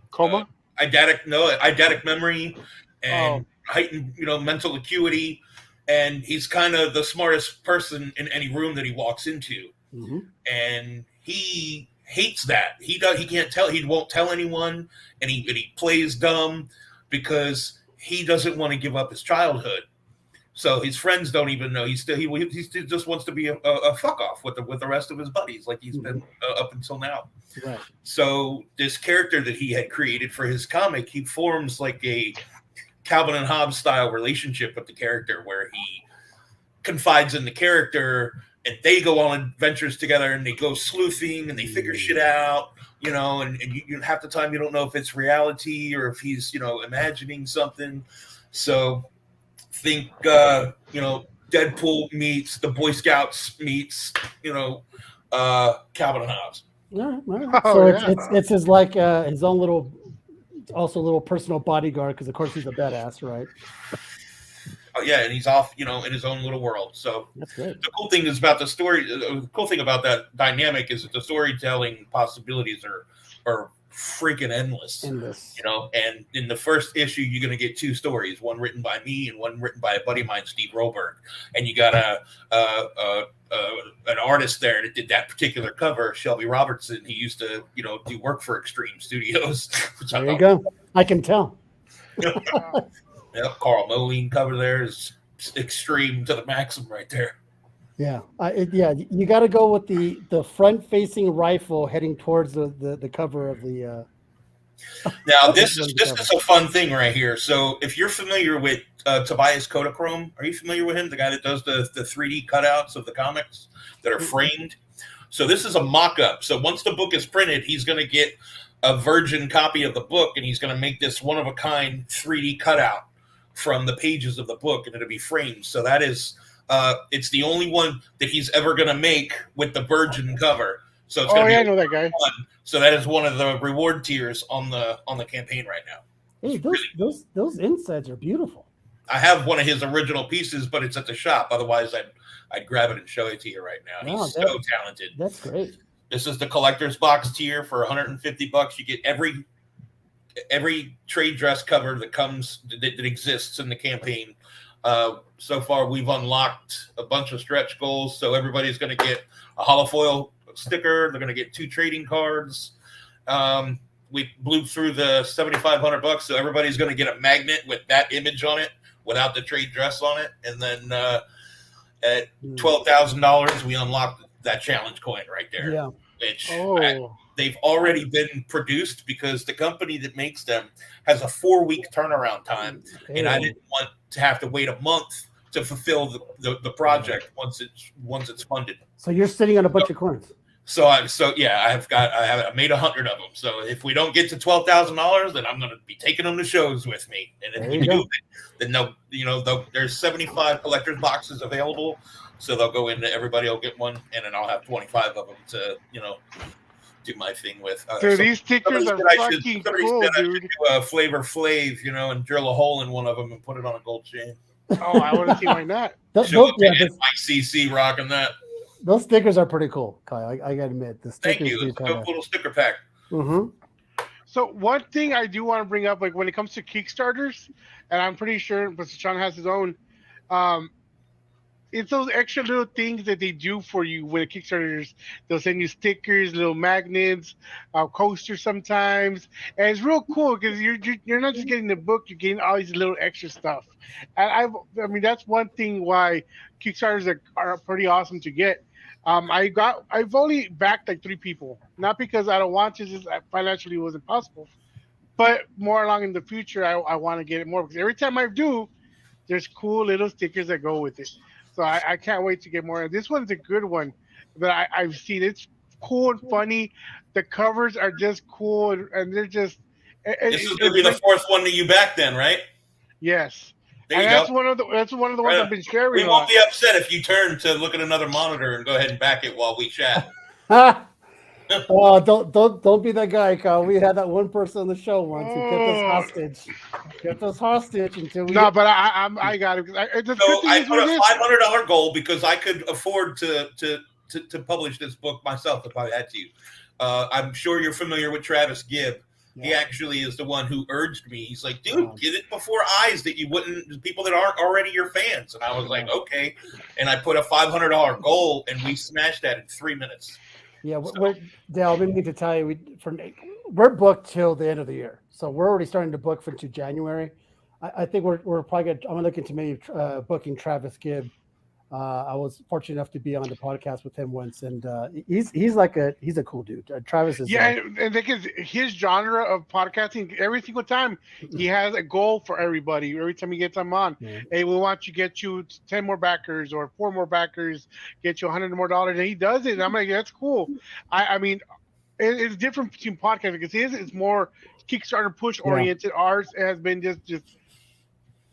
coma, eidetic memory, and heightened, mental acuity, and he's kind of the smartest person in any room that he walks into, and he hates that. He can't tell. He won't tell anyone, and he plays dumb because he doesn't want to give up his childhood. So his friends don't even know. He just wants to be a fuck off with the rest of his buddies, like he's been up until now. Right. So this character that he had created for his comic, he forms like a Calvin and Hobbes style relationship with the character, where he confides in the character, and they go on adventures together, and they go sleuthing, and they figure shit out. And you half the time you don't know if it's reality or if he's imagining something. So. Think Deadpool meets the Boy Scouts meets Calvin and Hobbes. It's his like his own little personal bodyguard, because of course he's a badass, right? Oh yeah, and he's off in his own little world. So that's great. The cool thing is about the story. The cool thing about that dynamic is that the storytelling possibilities are freaking endless. And in the first issue you're going to get two stories, one written by me and one written by a buddy of mine, Steve Roberg, and you got an artist there that did that particular cover, Shelby Robertson. He used to do work for Extreme Studios. There you go. I can tell. Carl Moline cover there is extreme to the maximum right there. Yeah, you got to go with the front-facing rifle heading towards the cover of the. Now this is a fun thing right here. So if you're familiar with Tobias Kodachrome, are you familiar with him? The guy that does the 3D cutouts of the comics that are framed. So this is a mock-up. So once the book is printed, he's going to get a virgin copy of the book, and he's going to make this one-of-a-kind 3D cutout from the pages of the book, and it'll be framed. So that is It's the only one that he's ever going to make with the Virgin cover. So it's Oh going to yeah, I be know that guy. fun. So that is one of the reward tiers on the campaign right now. Hey, those insides are beautiful. I have one of his original pieces, but it's at the shop. Otherwise, I'd grab it and show it to you right now. Wow, He's so talented. That's great. This is the collector's box tier for $150. You get every trade dress cover that exists in the campaign. So far, we've unlocked a bunch of stretch goals. So everybody's going to get a holofoil sticker. They're going to get 2 trading cards. We blew through the $7,500, so everybody's going to get a magnet with that image on it without the trade dress on it. And then at $12,000, we unlocked that challenge coin right there. Yeah. Which Oh. they've already been produced because the company that makes them has a 4-week turnaround time, and I didn't want to have to wait a month to fulfill the project once it's funded. So you're sitting on a bunch of coins. So I made 100 of them. So if we don't get to $12,000, then I'm going to be taking them to shows with me. And if we do, then there's 75 collector's boxes available. So they'll go into, everybody will get one, and then I'll have 25 of them to, do my thing with. Dude, these stickers are fucking cool, dude. Do a Flavor Flav, and drill a hole in one of them and put it on a gold chain. Oh, I want to see why not. Show up in Mike CC rocking that. Those stickers are pretty cool, Kyle. I gotta admit, the stickers. Thank you. It's a good little sticker pack. Mm-hmm. So one thing I do want to bring up, like when it comes to Kickstarters, and I'm pretty sure Mr. Sean has his own, it's those extra little things that they do for you when Kickstarters. They'll send you stickers, little magnets, coasters sometimes, and it's real cool because you're not just getting the book, you're getting all these little extra stuff. And I mean that's one thing why Kickstarters are pretty awesome to get. I've only backed like 3 people, not because I don't want to, just financially it wasn't possible, but more along in the future I want to get it more because every time I do, there's cool little stickers that go with it. So I can't wait to get more. This one's a good one that I've seen. It's cool and funny. The covers are just cool, and they're just. This is going to be the 4th one that you back, then, right? Yes. There you go. That's one of the ones Right. I've been sharing. We won't be upset if you turn to look at another monitor and go ahead and back it while we chat. Oh, don't be that guy, Kyle. We had that one person on the show once who kept us hostage. Kept us hostage until we. No, but I got it. I put a $500 goal because I could afford to publish this book myself if I had to. I'm sure you're familiar with Travis Gibb. Yeah. He actually is the one who urged me. He's like, dude, get it before eyes that you wouldn't, people that aren't already your fans. And I was like, okay. And I put a $500 goal, and we smashed that in 3 minutes. Yeah, Dale, we need to tell you, we're booked till the end of the year, so we're already starting to book for to January. I think we're probably I'm looking to maybe booking Travis Gibb. I was fortunate enough to be on the podcast with him once, and he's a cool dude. Travis is and because his genre of podcasting, every single time he has a goal for everybody. Every time he gets them on, hey, we want to get you 10 more backers or 4 more backers, get you $100 more, and he does it. And I'm like, that's cool. I mean, it's different between podcasts because his is more Kickstarter push oriented. Ours has been just.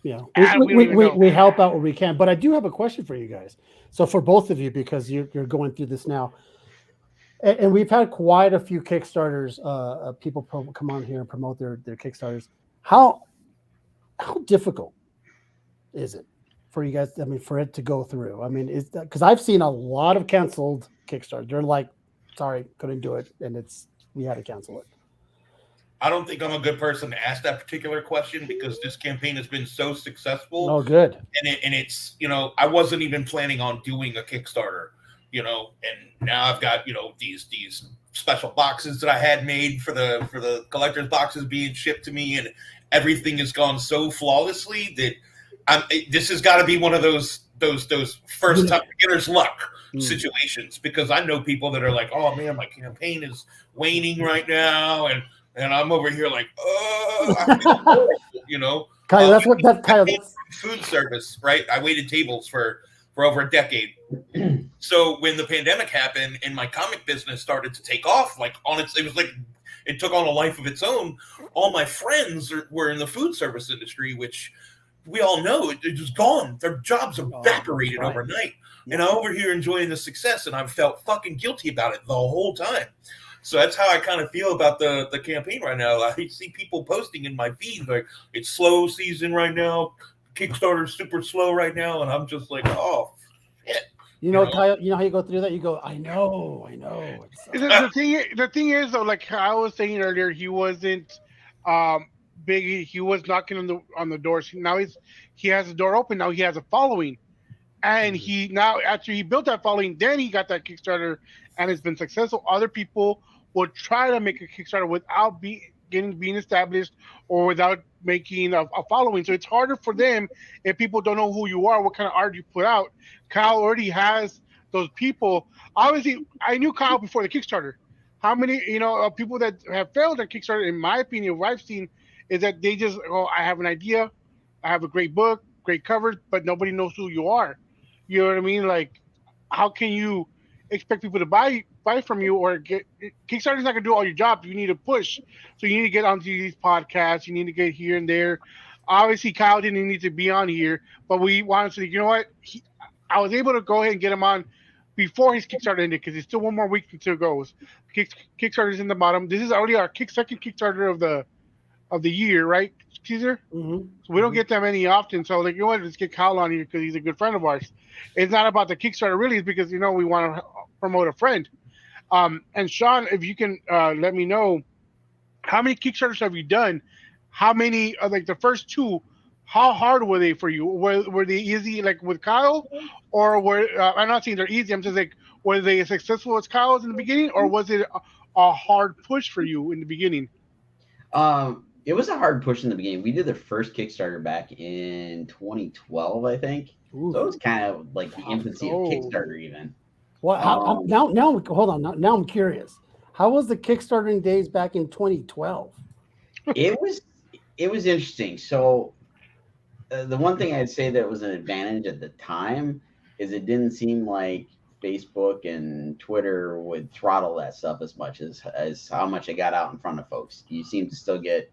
Yeah, we help out where we can. But I do have a question for you guys. So for both of you, because you're going through this now, and we've had quite a few Kickstarters. People come on here and promote their Kickstarters. How difficult is it for you guys? I mean, for it to go through. I mean, is because I've seen a lot of canceled Kickstarters. They're like, sorry, couldn't do it, and we had to cancel it. I don't think I'm a good person to ask that particular question because this campaign has been so successful. Oh, good. And it's, I wasn't even planning on doing a Kickstarter, and now I've got, these special boxes that I had made for the collector's boxes being shipped to me, and everything has gone so flawlessly that this has got to be one of those first time beginner's luck situations, because I know people that are like, oh man, my campaign is waning right now. And I'm over here like, I feel horrible, Kyle, that's Kyle. Food service, right? I waited tables for over a decade. So when the pandemic happened and my comic business started to take off, it was like it took on a life of its own. All my friends were in the food service industry, which we all know it's just gone. Their jobs evaporated overnight. And I'm over here enjoying the success, and I've felt fucking guilty about it the whole time. So that's how I kind of feel about the campaign right now. I see people posting in my feed like it's slow season right now. Kickstarter's super slow right now, and I'm just like, oh shit. Kyle, you know how you go through that? You go, I know. The thing is though, like I was saying earlier, he wasn't big. He was knocking on the doors. Now he has the door open. Now he has a following, and he now after he built that following, then he got that Kickstarter, and it's been successful. Other people will try to make a Kickstarter without being established or without making a following. So it's harder for them if people don't know who you are, what kind of art you put out. Kyle already has those people. Obviously, I knew Kyle before the Kickstarter. How many, people that have failed at Kickstarter, in my opinion, what I've seen is that they just, I have an idea, I have a great book, great covers, but nobody knows who you are. You know what I mean? Like, how can you expect people to buy from you or get Kickstarter's not gonna do all your job. You need to push. So you need to get onto these podcasts, you need to get here and there. Obviously Kyle didn't need to be on here, but we wanted to, you know what? I was able to go ahead and get him on before his Kickstarter ended because it's still one more week until it goes. Kickstarter's in the bottom. This is already our second Kickstarter of the year, right, Caesar? Mm-hmm. So we don't get that many often. So like, you know what? Let's get Kyle on here because he's a good friend of ours. It's not about the Kickstarter really, it's because we want to promote a friend. And Sean, if you can let me know, how many Kickstarters have you done? How many, like the first two, how hard were they for you? Were they easy like with Kyle? Or I'm not saying they're easy, I'm just like, were they as successful as Kyle's in the beginning? Or was it a hard push for you in the beginning? It was a hard push in the beginning. We did the first Kickstarter back in 2012, I think. Ooh. So it was kind of like the infancy of Kickstarter even. Well, now hold on. Now I'm curious. How was the Kickstarting days back in 2012? It was interesting. So the one thing I'd say that was an advantage at the time is it didn't seem like Facebook and Twitter would throttle that stuff as much as how much it got out in front of folks. You seem to still get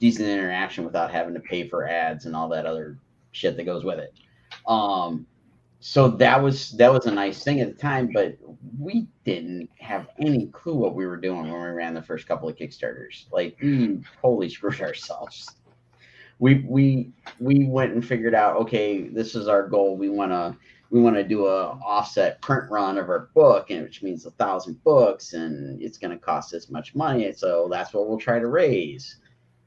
decent interaction without having to pay for ads and all that other shit that goes with it. So that was a nice thing at the time, but we didn't have any clue what we were doing when we ran the first couple of Kickstarters. Like we totally screwed ourselves. We went and figured out, okay, this is our goal. We want to do a offset print run of our book, and which means 1,000 books, and it's going to cost this much money. So that's what we'll try to raise.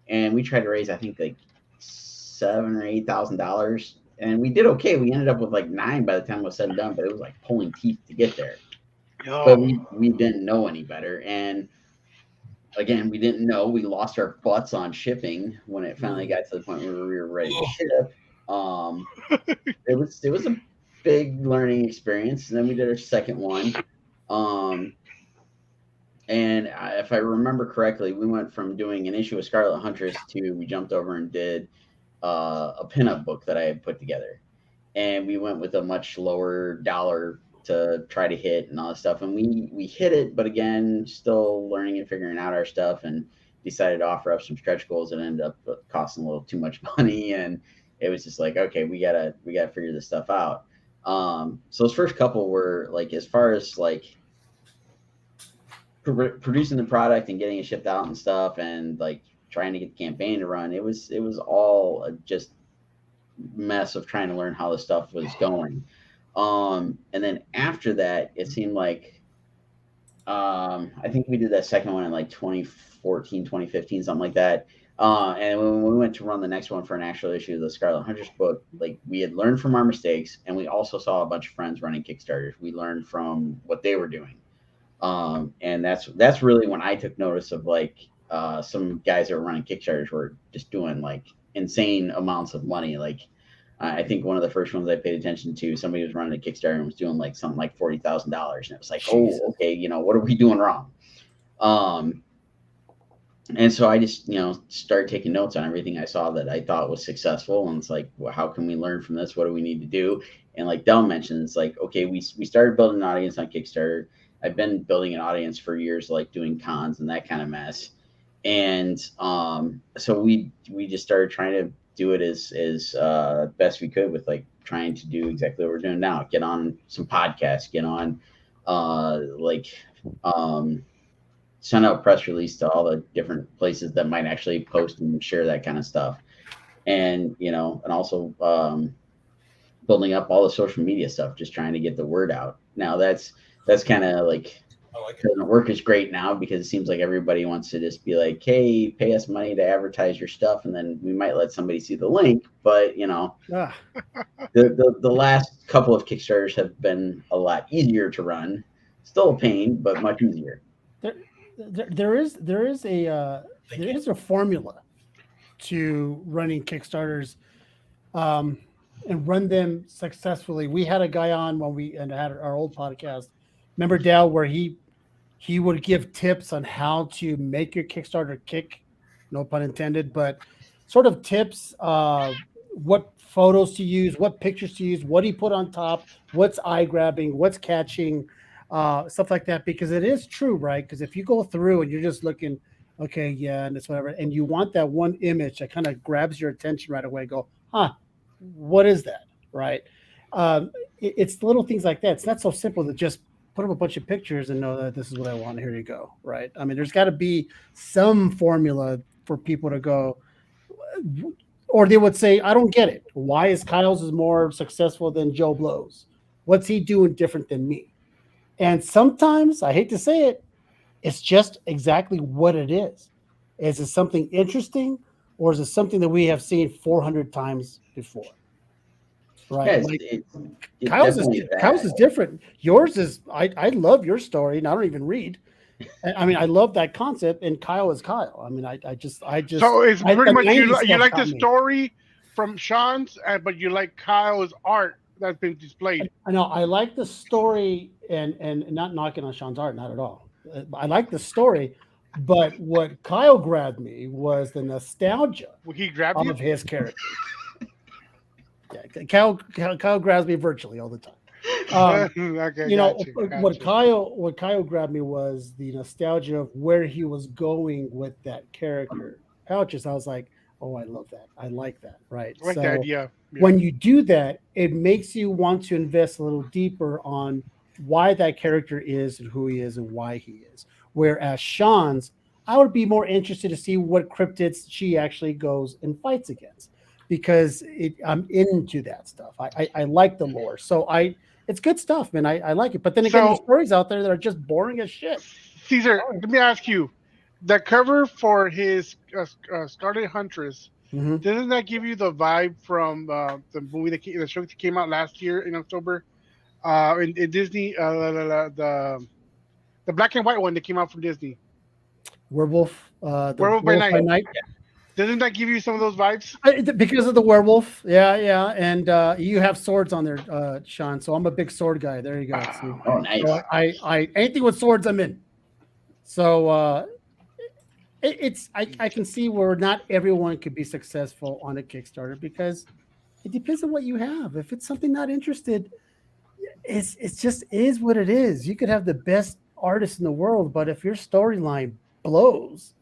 And we tried to raise, I think, like $7,000 or $8,000. And we did okay. We ended up with like 9 by the time it was said and done, but it was like pulling teeth to get there. But we didn't know any better. And again, we didn't know. We lost our butts on shipping when it finally got to the point where we were ready to ship. It was a big learning experience. And then we did our second one. And if I remember correctly, we went from doing an issue of Scarlet Huntress to we jumped over and did a pinup book that I had put together, and we went with a much lower dollar to try to hit and all that stuff. And we hit it, but again, still learning and figuring out our stuff, and decided to offer up some stretch goals that ended up costing a little too much money. And it was just like, okay, we gotta figure this stuff out. So those first couple were like, as far as like producing the product and getting it shipped out and stuff, and like trying to get the campaign to run, it was all just mess of trying to learn how the stuff was going. And then after that, it seemed like I think we did that second one in like 2014, 2015, something like that. And when we went to run the next one for an actual issue of the Scarlet Huntress book, like we had learned from our mistakes, and we also saw a bunch of friends running Kickstarters. We learned from what they were doing. And that's really when I took notice of like some guys that were running Kickstarters were just doing like insane amounts of money. Like I think one of the first ones I paid attention to, somebody was running a Kickstarter and was doing like something like $40,000, and it was like, Jesus. Oh, okay, what are we doing wrong? And so I just started taking notes on everything I saw that I thought was successful, and it's like, well, how can we learn from this? What do we need to do? And like Del mentioned, it's like, okay, we started building an audience on Kickstarter. I've been building an audience for years, like doing cons and that kind of mess. And so we just started trying to do it as best we could with like trying to do exactly what we're doing now. Get on some podcasts, get on send out a press release to all the different places that might actually post and share that kind of stuff. And, and also building up all the social media stuff, just trying to get the word out. Now that's kind of like, doesn't work as great now because it seems like everybody wants to just be like, hey, pay us money to advertise your stuff, and then we might let somebody see the link. But the last couple of Kickstarters have been a lot easier to run. Still a pain, but much easier. There is a formula to running Kickstarters, and run them successfully. We had a guy on when we had our old podcast. Remember Dal, where he would give tips on how to make your Kickstarter kick, no pun intended, but sort of tips, what photos to use, what pictures to use, what he put on top, what's eye grabbing, what's catching, stuff like that, because it is true, right? Because if you go through and you're just looking, okay, yeah, and it's whatever, and you want that one image that kind of grabs your attention right away, go, what is that, right? It's little things like that. It's not so simple to just put up a bunch of pictures and know that this is what I want. Here you go, right? I mean, there's got to be some formula for people to go, or they would say, I don't get it. Why is Kyle's is more successful than Joe Blow's? What's he doing different than me? And sometimes, I hate to say it, it's just exactly what it is. Is it something interesting, or is it something that we have seen 400 times before? Right. Kyle's is different. Yours is, I love your story, and I don't even read. I mean, I love that concept, and Kyle is Kyle. I mean, I just. So it's pretty much you like the story from Sean's, but you like Kyle's art that's been displayed. I know. I like the story, and not knocking on Sean's art, not at all. I like the story, but what Kyle grabbed me was the nostalgia of his character. Yeah, Kyle grabs me virtually all the time. What Kyle grabbed me was the nostalgia of where he was going with that character. Pouches, I was like, oh, I love that. I like that. Right. I like that idea. Yeah. When you do that, it makes you want to invest a little deeper on why that character is and who he is and why he is. Whereas Sean's, I would be more interested to see what cryptids she actually goes and fights against, because I'm into that stuff. I like the lore. So it's good stuff, man. I like it. But then again, there's stories out there that are just boring as shit. Caesar, let me ask you, the cover for his Scarlet Huntress, doesn't that give you the vibe from the movie the show that came out last year in October in Disney, the black and white one that came out from Disney? Werewolf by Night. Yeah. Doesn't that give you some of those vibes? Because of the werewolf, yeah, and you have swords on there, Sean. So I'm a big sword guy. There you go. Oh, nice. So I anything with swords, I'm in. So I can see where not everyone could be successful on a Kickstarter, because it depends on what you have. If it's something not interested, it's just is what it is. You could have the best artist in the world, but if your storyline blows,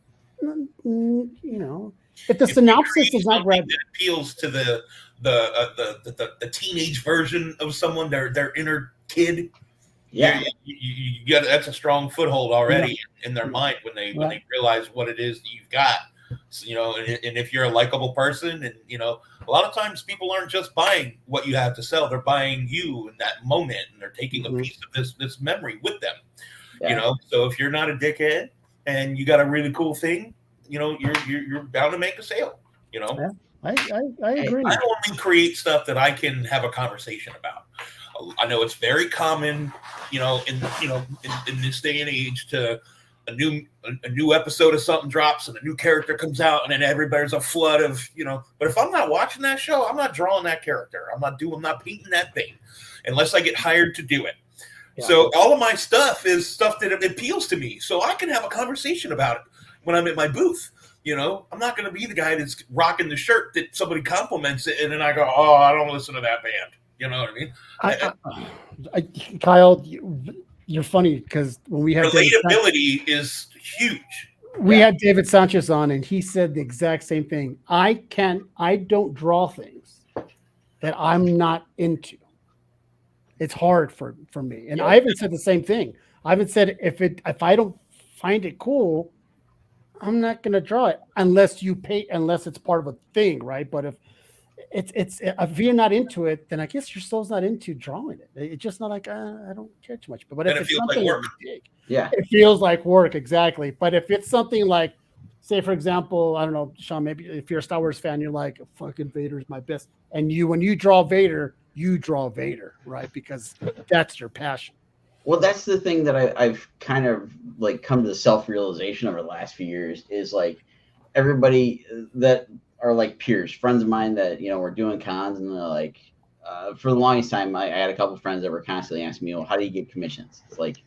if the synopsis is not right, that appeals to the teenage version of someone, their inner kid. Yeah, you got that's a strong foothold already in their mind when they realize what it is that you've got. So, and if you're a likable person, and a lot of times people aren't just buying what you have to sell; they're buying you in that moment, and they're taking a piece of this memory with them. Yeah. So if you're not a dickhead and you got a really cool thing, you're bound to make a sale. Yeah, I agree. I only create stuff that I can have a conversation about. I know it's very common, in this day and age, to a new episode of something drops and a new character comes out, and then there's a flood of, But if I'm not watching that show, I'm not drawing that character. I'm not painting that thing, unless I get hired to do it. Yeah. So all of my stuff is stuff that appeals to me, so I can have a conversation about it when I'm at my booth. I'm not going to be the guy that's rocking the shirt that somebody compliments it, and then I go, oh, I don't listen to that band. You know what I mean? Kyle, you're funny, because when we have relatability is huge. We had David Sanchez on, and he said the exact same thing. I don't draw things that I'm not into. It's hard for me. And I haven't said the same thing. I haven't said if I don't find it cool, I'm not going to draw it unless it's part of a thing, right? But if you're not into it, then I guess your soul's not into drawing it. It's just not like I don't care too much. But if it's something like work. It feels like work, exactly. But if it's something like, say for example, I don't know, Sean, maybe if you're a Star Wars fan, you're like, fucking Vader's my best, and when you draw Vader, right? Because that's your passion. Well, that's the thing that I've kind of like come to the self-realization over the last few years is like everybody that are like peers, friends of mine that, were doing cons, and they're like, for the longest time, I had a couple of friends that were constantly asking me, well, how do you get commissions? It's like,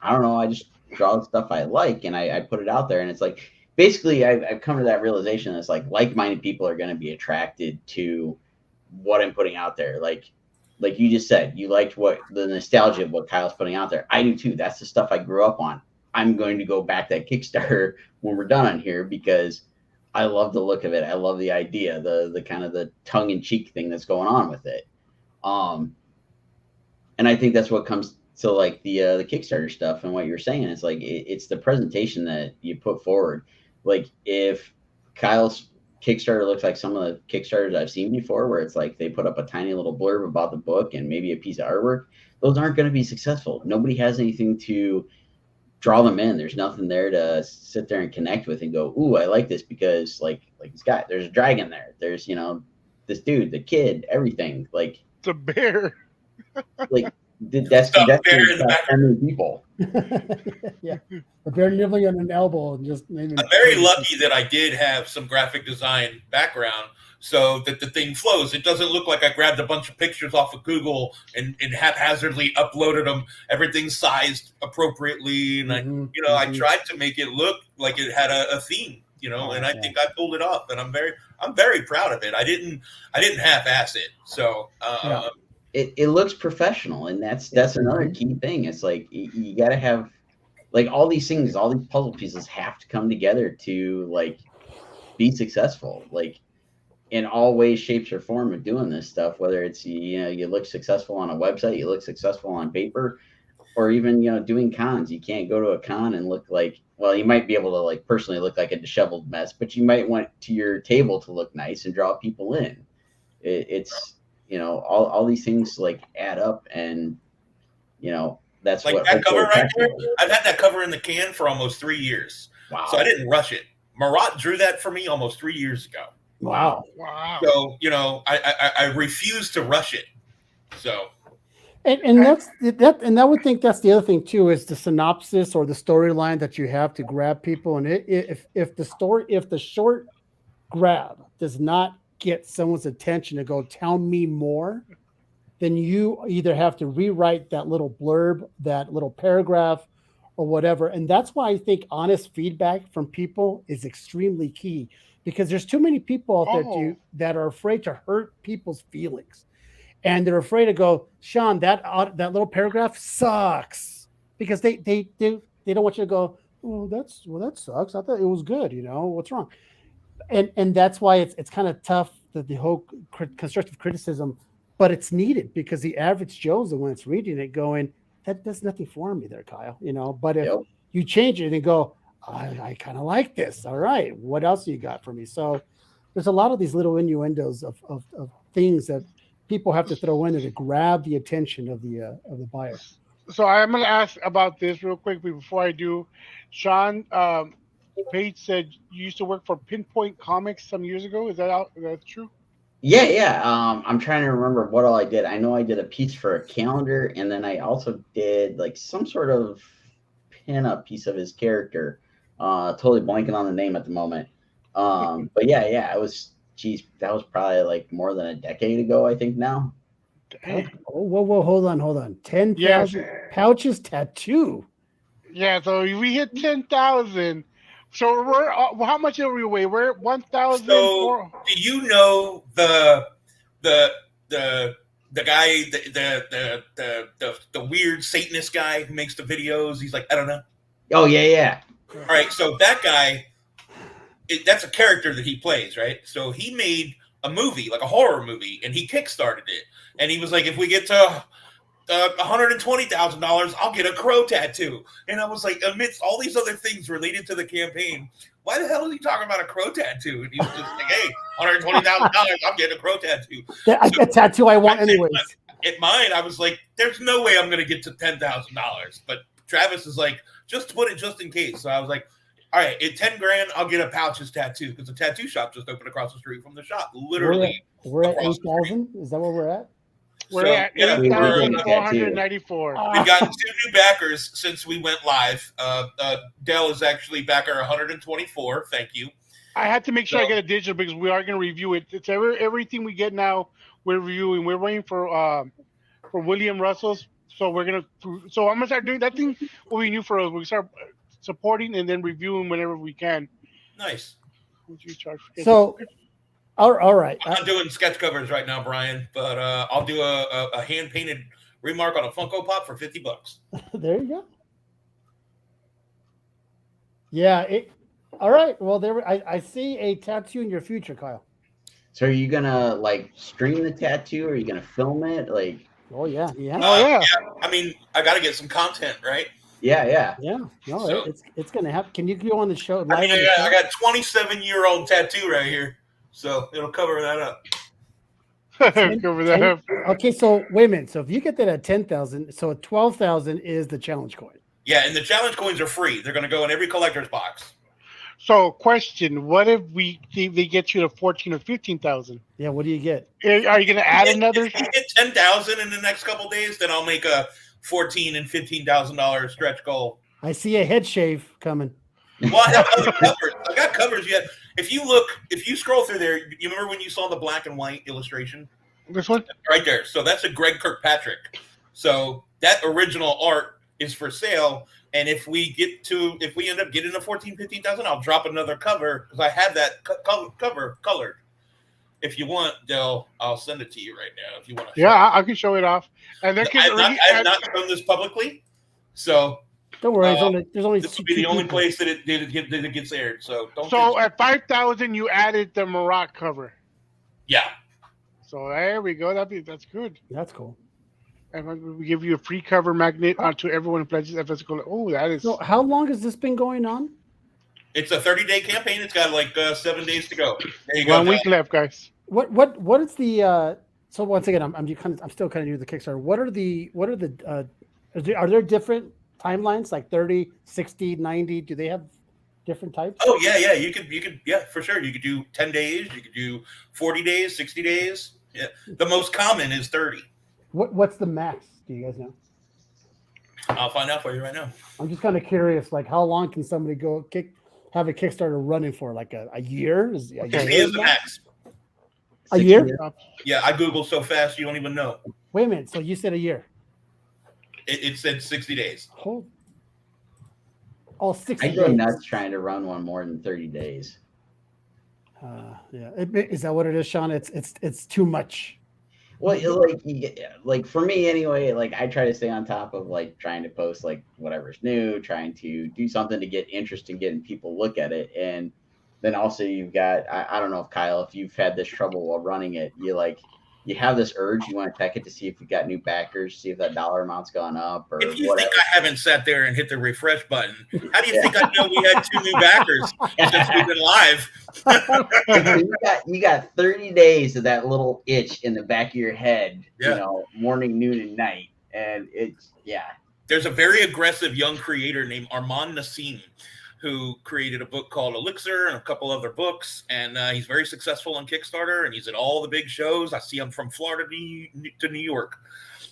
I don't know. I just draw the stuff I like and I put it out there. And it's like, basically I've come to that realization. It's like-minded people are going to be attracted to what I'm putting out there. Like you just said, you liked the nostalgia of what Kyle's putting out there. I do too. That's the stuff I grew up on. I'm going to go back that Kickstarter when we're done on here because I love the look of it. I love the idea, the kind of the tongue in cheek thing that's going on with it. And I think that's what comes to like the Kickstarter stuff and what you're saying. It's like, it's the presentation that you put forward. Like if Kyle's Kickstarter looks like some of the Kickstarters I've seen before, where it's like they put up a tiny little blurb about the book and maybe a piece of artwork, those aren't going to be successful. Nobody has anything to draw them in. There's nothing there to sit there and connect with and go, ooh, I like this because like this guy, there's a dragon there. There's, this dude, the kid, everything. Like it's a bear. Like that's bear in the back. People. Yeah, a bear nibbling on an elbow and just maybe. I'm very lucky that I did have some graphic design background so that the thing flows. It doesn't look like I grabbed a bunch of pictures off of Google and haphazardly uploaded them. Everything's sized appropriately, and I tried to make it look like it had a theme, and I think I pulled it off, and I'm very proud of it. I didn't half-ass it, so. It looks professional, and that's another key thing. It's like you got to have like all these things, all these puzzle pieces have to come together to like be successful, like in all ways, shapes, or form of doing this stuff. Whether it's you look successful on a website, you look successful on paper, or even doing cons. You can't go to a con and look like, well, you might be able to like personally look like a disheveled mess, but you might want to your table to look nice and draw people in. It's all these things like add up, and that's like what that cover right there. I've had that cover in the can for almost 3 years. Wow. So I didn't rush it. Marat drew that for me almost 3 years ago. Wow. So I refuse to rush it. So and that's that, and I would think that's the other thing too, is the synopsis or the storyline that you have to grab people. And if the short grab does not get someone's attention to go tell me more, then you either have to rewrite that little blurb, that little paragraph, or whatever. And that's why I think honest feedback from people is extremely key, because there's too many people out there that are afraid to hurt people's feelings, and they're afraid to go, Sean, that little paragraph sucks, because they don't want you to go, that sucks. I thought it was good. What's wrong? And that's why it's kind of tough, the whole constructive criticism, but it's needed, because the average Joe's the one that's reading it going, that does nothing for me there, Kyle. But if you change it and go, I kind of like this. All right, what else you got for me? So there's a lot of these little innuendos of things that people have to throw in there to grab the attention of the buyer. So I'm going to ask about this real quick before I do. Sean, Paige said you used to work for Pinpoint Comics some years ago. Is that true? Yeah. I'm trying to remember what all I did. I know I did a piece for a calendar, and then I also did like some sort of pin-up piece of his character. Totally blanking on the name at the moment. But yeah, it was. Geez, that was probably like more than a decade ago, I think now. Whoa, hold on. 10,000 pouches tattoo. Yeah, so we hit 10,000. So we're how much are we weigh? We're 1,000. So do you know the guy, the weird Satanist guy who makes the videos? He's like, I don't know. Oh yeah. All right, so that guy, that's a character that he plays, right? So he made a movie, like a horror movie, and he kickstarted it. And he was like, if we get to $120,000, I'll get a crow tattoo. And I was like, amidst all these other things related to the campaign, why the hell is he talking about a crow tattoo? And he was just like, hey, $120,000, I'm getting a crow tattoo. A tattoo I want anyways. At mine, I was like, there's no way I'm going to get to $10,000. But Travis is like, just put it just in case. So I was like, all right, at 10 grand, I'll get a pouches tattoo because the tattoo shop just opened across the street from the shop. Literally, we're at 8,000. Is that where we're at? We're at 8,494. We've gotten 2 new backers since we went live. Dell is actually backer 124. Thank you. I had to make sure I get a digital because we are going to review it. It's everything we get now. We're reviewing. We're waiting for William Russell's. So we're gonna. So I'm gonna start doing that thing. What we knew for us, we start supporting and then reviewing whenever we can. Nice. So, all right. I'm not doing sketch covers right now, Brian, but I'll do a hand painted remark on a Funko Pop for $50. There you go. Yeah. All right. Well, I see a tattoo in your future, Kyle. So are you gonna like stream the tattoo? Or are you gonna film it? Like, oh yeah. Yeah. I mean, I got to get some content, right? Yeah. No, So- it's gonna happen. Can you go on the show? I mean, I got 27-year-old tattoo right here, so it'll cover that up. Cover that up. Okay, so wait a minute. So if you get that at 10,000, so 12,000 is the challenge coin. Yeah, and the challenge coins are free. They're going to go in every collector's box. So, question: what if they get you to 14 or 15,000? Yeah, what do you get? Are you going to add another? If you get 10,000 in the next couple of days, then I'll make a $14,000 and $15,000 stretch goal. I see a head shave coming. Well, I have other covers. I got covers yet. If you scroll through there, you remember when you saw the black and white illustration? This one? Right there. So that's a Greg Kirkpatrick. So that original art is for sale. And if we end up getting a 14,000, 15,000, I'll drop another cover because I have that cover colored. If you want, Del, I'll send it to you right now. If you want to. Yeah, I can show it off. And I have not shown this publicly, so don't worry. There's only this will be the only place that it gets aired. So don't. So at 5,000, you added the Marat cover. Yeah. So there we go. That's good. That's cool. And we give you a free cover magnet onto everyone who pledges a physical. Oh, that is. So how long has this been going on? It's a 30-day campaign. It's got like 7 days to go. There you go. 1 week left, guys. What is the? So once again, I'm still kind of new to the Kickstarter. Are there different timelines like 30, 60, 90? Do they have different types? Oh yeah. You could for sure. You could do 10 days. You could do 40 days, 60 days. Yeah. The most common is 30. What's the max? Do you guys know? I'll find out for you right now. I'm just kind of curious, like how long can somebody have a Kickstarter running for? Like a year? Is a year is the max. A year? Yeah, I Googled so fast you don't even know. Wait a minute. So you said a year? It said 60 days. 60 I days. go nuts trying to run one more than 30 days. Yeah. Is that what it is, Sean? It's too much. Well, like for me anyway, like I try to stay on top of like trying to post like whatever's new, trying to do something to get interest in getting people look at it. And then also you've got, I don't know if Kyle, if you've had this trouble while running it, you have this urge, you want to check it to see if we got new backers, see if that dollar amount's gone up or if you whatever. think I haven't sat there and hit the refresh button, how do you think I know we had 2 new backers since we've been live? you got 30 days of that little itch in the back of your head, morning, noon, and night. And There's a very aggressive young creator named Armand Nassim who created a book called Elixir and a couple other books. And he's very successful on Kickstarter, and he's at all the big shows. I see him from Florida to New York.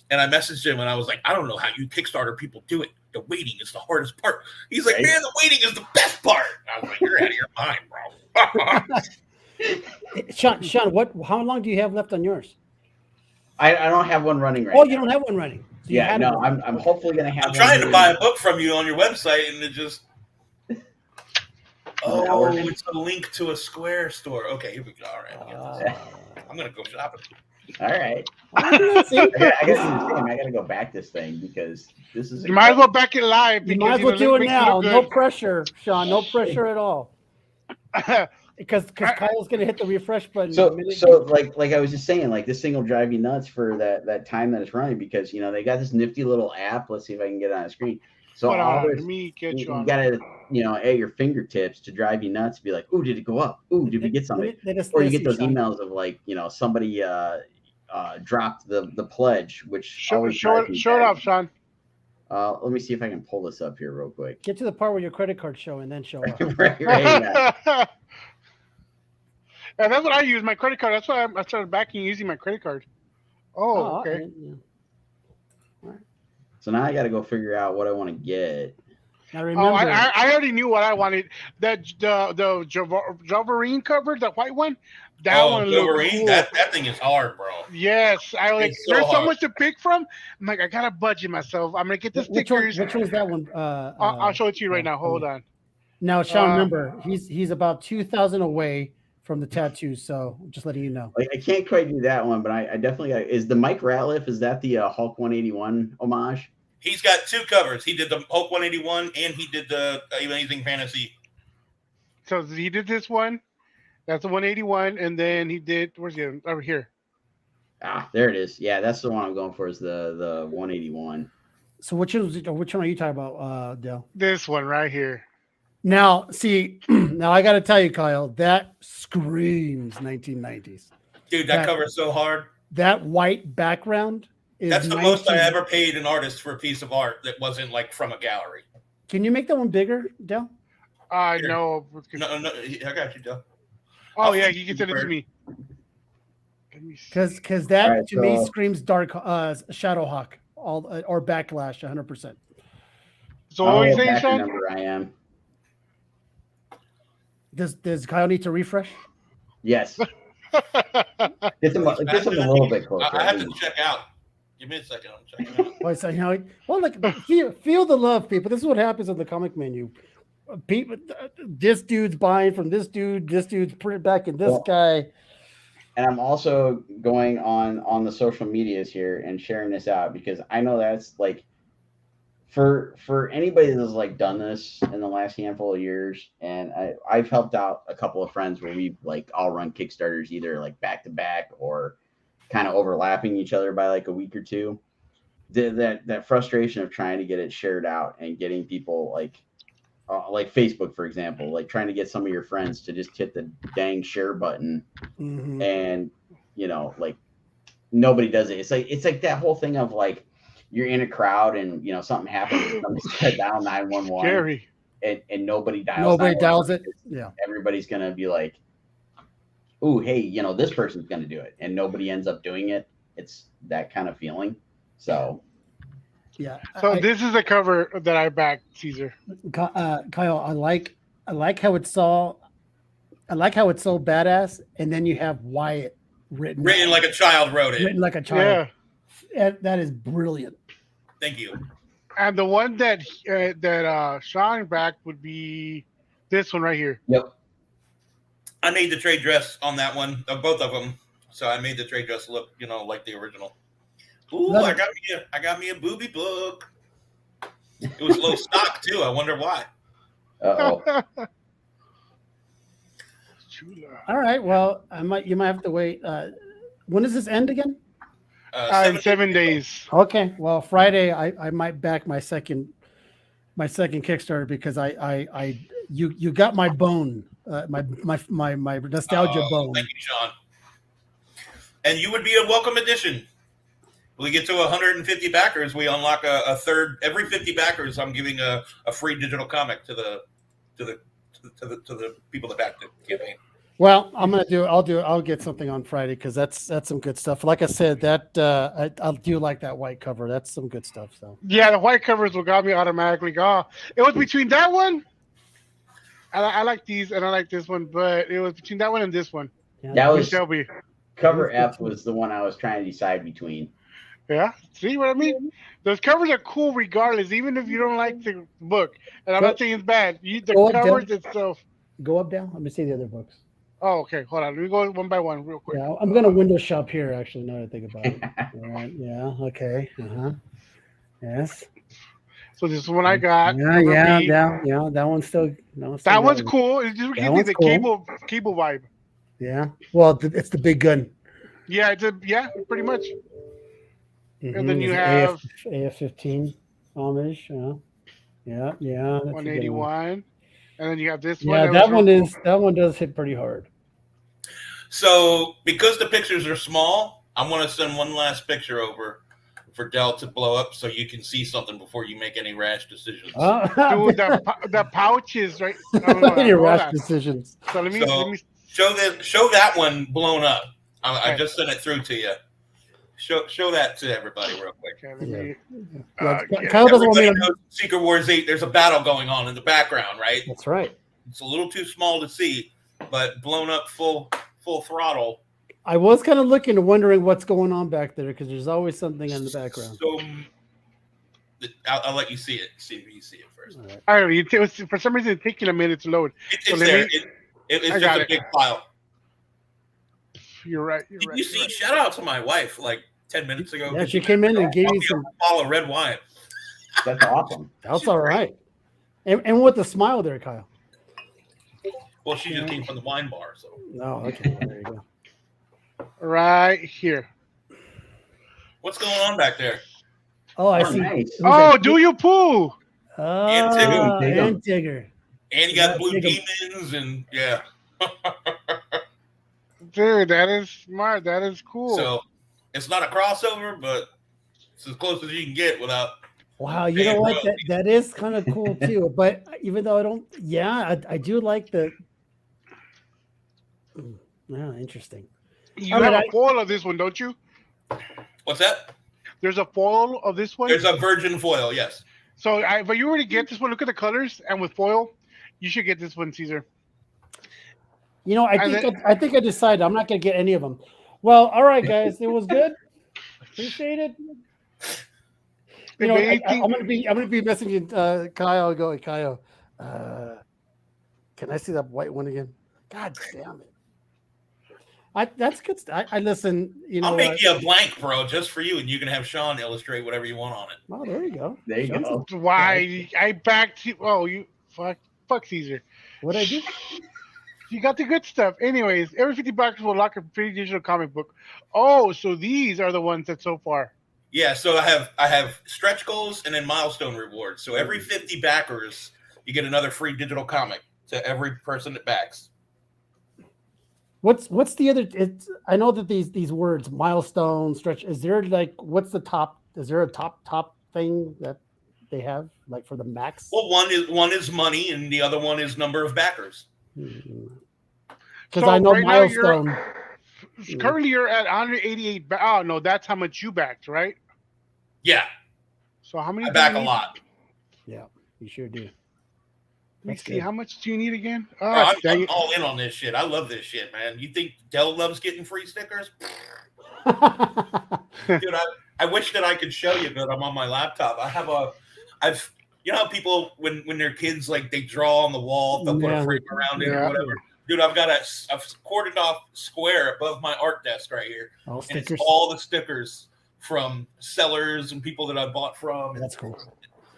And I messaged him, and I was like, I don't know how you Kickstarter people do it. The waiting is the hardest part. He's like, man, the waiting is the best part. I was like, you're out of your mind, bro. Sean, how long do you have left on yours? I don't have one running right now. Oh, you don't have one running. So I'm hopefully going to have I'm trying to buy a book from you on your website, and it just... it's a link to a Square store. Okay, here we go. All right, I'm going to go shopping. All right. See? I gotta go back this thing because this is. You might as well back it live. You Because, might as well do it makes now. look No good. pressure, Sean. No pressure at all. Because Kyle's gonna hit the refresh button. So like I was just saying, like this thing will drive you nuts for that time that it's running because they got this nifty little app. Let's see if I can get it on the screen. So Hold all on, this, let me get you you on. got to at your fingertips to drive you nuts. Be like, oh, did it go up? Oh, did we get something? Or you get those emails of like somebody dropped the pledge, which show it off, Sean. Let me see if I can pull this up here real quick. Get to the part where your credit card's showing, and then show up. right, yeah. And that's what I use, my credit card. That's why I started backing using my credit card. Oh, okay. Yeah. So now I got to go figure out what I want to get. Now remember, I already knew what I wanted. That the Javarine cover, the white one. That one looked cool. That thing is hard, bro. Yes, there's so much to pick from. I'm like, I gotta budget myself. I'm gonna get the stickers. Which one is that one? I'll show it to you right now. Hold on. Now, Sean, remember, he's about 2,000 away from the tattoo, so just letting you know. Like I can't quite do that one, but I definitely got. Is the Mike Ratliff? Is that the Hulk 181 homage? He's got two covers. He did the Hulk 181 and he did the Amazing Fantasy. So he did this one. That's the 181, and then he did. Where's the other? Over here. Ah, there it is. Yeah, that's the one I'm going for. Is the 181. So which one are you talking about, Dale? This one right here. Now, see, now I got to tell you, Kyle, that screams 1990s. Dude, that cover is so hard. That white background is that's the most I ever paid an artist for a piece of art that wasn't like from a gallery. Can you make that one bigger, Dale? No. No, I got you, Dale. Oh yeah, you can send it to me. Because that to me screams dark Shadowhawk or Backlash 100%. So what are you saying, Sean? Number I am. Does Kyle need to refresh? Yes. Get them a little bit closer. I have to check out. Give me a second. I'm checking out. Feel the love, people. This is what happens in the comic menu. People, this dude's buying from this dude. This dude's putting back in this guy. And I'm also going on the social medias here and sharing this out because I know that's like for anybody that's like done this in the last handful of years, and I've helped out a couple of friends where we've like all run Kickstarters either like back to back or kind of overlapping each other by like a week or two. That frustration of trying to get it shared out and getting people like Facebook, for example, like trying to get some of your friends to just hit the dang share button, and like nobody does it. It's like that whole thing of like you're in a crowd and something happens, somebody's dial 911, and nobody dials it. Yeah, everybody's gonna be like, "Ooh, hey, this person's gonna do it," and nobody ends up doing it. It's that kind of feeling. So. Yeah. So this is the cover that I backed, Caesar. Kyle, I like how it's so badass, and then you have Wyatt written like a child wrote it. Written like a child. Yeah. That is brilliant. Thank you. And the one that Sean backed would be this one right here. Yep. I made the trade dress on that one, both of them. So I made the trade dress look, like the original. Ooh, I got me a booby book. It was low stock too. I wonder why. Uh-oh. All right. Well, you might have to wait. When does this end again? In 7 days. Okay. Well, Friday I might back my second Kickstarter because you got my bone, my nostalgia bone. Thank you, Sean. And you would be a welcome addition. We get to 150 backers, we unlock a third. Every 50 backers, I'm giving a free digital comic to the people that back the campaign. Well, I'll get something on Friday because that's some good stuff. Like I said, that I do like that white cover. That's some good stuff. So yeah, the white covers will got me automatically. It was between that one. I like these and I like this one, but it was between that one and this one. Yeah, that was Shelby. Cover F was the one I was trying to decide between. Yeah, see what I mean? Those covers are cool regardless, even if you don't like the book. And I'm not saying it's bad. The covers itself. Go up, down. Let me see the other books. Oh, okay. Hold on. Let me go one by one real quick. Yeah, I'm gonna window shop here. Actually, now that I think about it. All right. Yeah. Okay. Yes. So this is one I got. Yeah. Number Yeah. B. Yeah. That one's still. That one's relevant. cool. It just gives me one's the cool. cable vibe. Yeah. Well, it's the big gun. Yeah, pretty much. Mm-hmm. And then you There's have AF-15 homage. Yeah. That's a good one. 181, and then you have this one. Yeah, that one does hit pretty hard. So because the pictures are small, I'm going to send one last picture over for Dell to blow up so you can see something before you make any rash decisions. Dude, the pouches, right? Any rash decisions. So let me show that one blown up. I just sent it through to you. Show that to everybody real quick. Okay, Kyle doesn't want me to. Secret Wars 8. There's a battle going on in the background, right? That's right. It's a little too small to see, but blown up full throttle. I was kind of looking and wondering what's going on back there because there's always something in the background. So I'll let you see it. See if you see it first. All right. For some reason, it's taking a minute to load. It's there. It's just a big file. You're right. Did you see? Right. Shout out to my wife like 10 minutes ago. Yeah, she came in and gave me some bottle of red wine. That's awesome. That's all right. And with the smile there, Kyle. Well, she just came from the wine bar, so. Oh, okay. There you go. Right here. What's going on back there? Oh, I see. Nice. Oh, do you poo? And Tigger. And you got blue demons and yeah. Dude, that is smart. That is cool. So it's not a crossover, but it's as close as you can get without. Wow, you know what? That is kind of cool too. But even though I don't, I do like the. Yeah, interesting. You have a foil of this one, don't you? What's that? There's a foil of this one. There's a virgin foil, yes. So, but you already get this one. Look at the colors, and with foil, you should get this one, Caesar. You know, I think I decided I'm not going to get any of them. Well, all right, guys, it was good. Appreciate it. You know, I'm going to be messaging Kyle. Go, Kyle. Can I see that white one again? God damn it. That's good stuff. I listen. You know, I'll make you a blank, bro, just for you, and you can have Sean illustrate whatever you want on it. Oh, there you go. There you go. Why I backed you? Oh, you fuck Caesar. What'd I do? You got the good stuff. Anyways, every 50 bucks will lock a free digital comic book. Oh, so these are the ones that so far. Yeah, so I have stretch goals and then milestone rewards. So every 50 backers, you get another free digital comic to every person that backs. What's the other? I know that these words milestone stretch. Is there what's the top? Is there a top thing that they have like for the max? Well, one is money and the other one is number of backers. Because I know right milestone. Currently, you're at 188. Oh no, that's how much you backed, right? Yeah. So how many? I back a lot. Yeah, you sure do. Let me see. How much do you need again? I'm all in on this shit. I love this shit, man. You think Dell loves getting free stickers? Dude, I wish that I could show you, but I'm on my laptop. I've you know how people when they're kids like they draw on the wall, they'll put a frame around it or whatever. Dude, I've got a cordoned off square above my art desk right here. And it's all the stickers from sellers and people that I bought from. That's cool.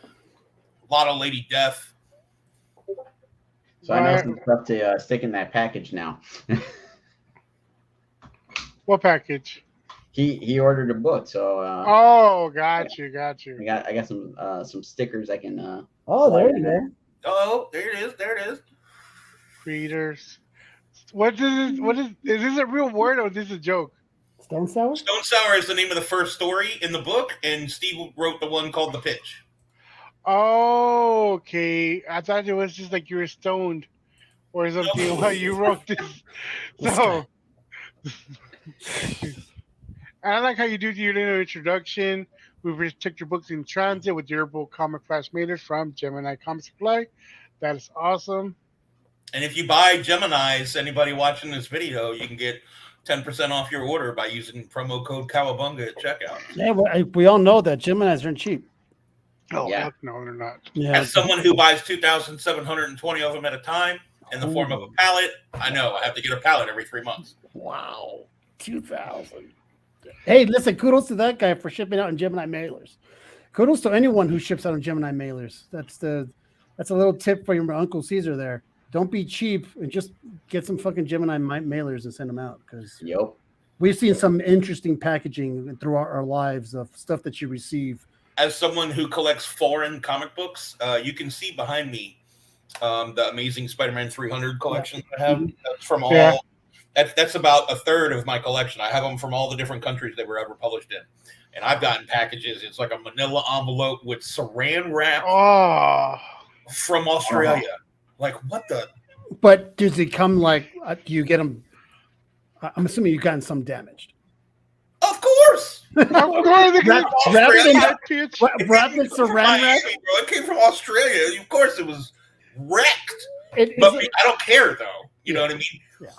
A lot of Lady Death. So I know some stuff to stick in that package now. What package? He ordered a book, so. Oh, got you. I got some stickers I can. Oh, there you go. Oh, there it is. Readers. What is this a real word or is this a joke? Stone Sour? Stone Sour is the name of the first story in the book, and Steve wrote the one called The Pitch. Oh, okay. I thought it was just like you were stoned or something while you wrote this. So, I like how you do your little introduction. We checked your books in transit with durable comic flash mailers from Gemini Comic Supply. That is awesome. And if you buy Geminis, anybody watching this video, you can get 10% off your order by using promo code Cowabunga at checkout. Yeah, we all know that Geminis aren't cheap. Oh, yeah. No, they're not. Yeah, as someone who buys 2,720 of them at a time, in the form of a pallet. I know I have to get a pallet every 3 months. Wow, 2,000. Hey, listen, kudos to that guy for shipping out in Gemini mailers. Kudos to anyone who ships out in Gemini mailers. That's a little tip for your Uncle Caesar there. Don't be cheap and just get some fucking Gemini mailers and send them out, because we've seen some interesting packaging throughout our lives of stuff that you receive. As someone who collects foreign comic books, you can see behind me the Amazing Spider-Man 300 collection I have. That's from all. Yeah. That's about a third of my collection. I have them from all the different countries they were ever published in. And I've gotten packages. It's like a manila envelope with saran wrap from Australia. Like, what the? But does it come like, do you get them? I'm assuming you've gotten some damaged. Of course. Wrapped in saran wrap? It came from Australia. Of course it was wrecked. But I don't care, though. You know what I mean? Yeah.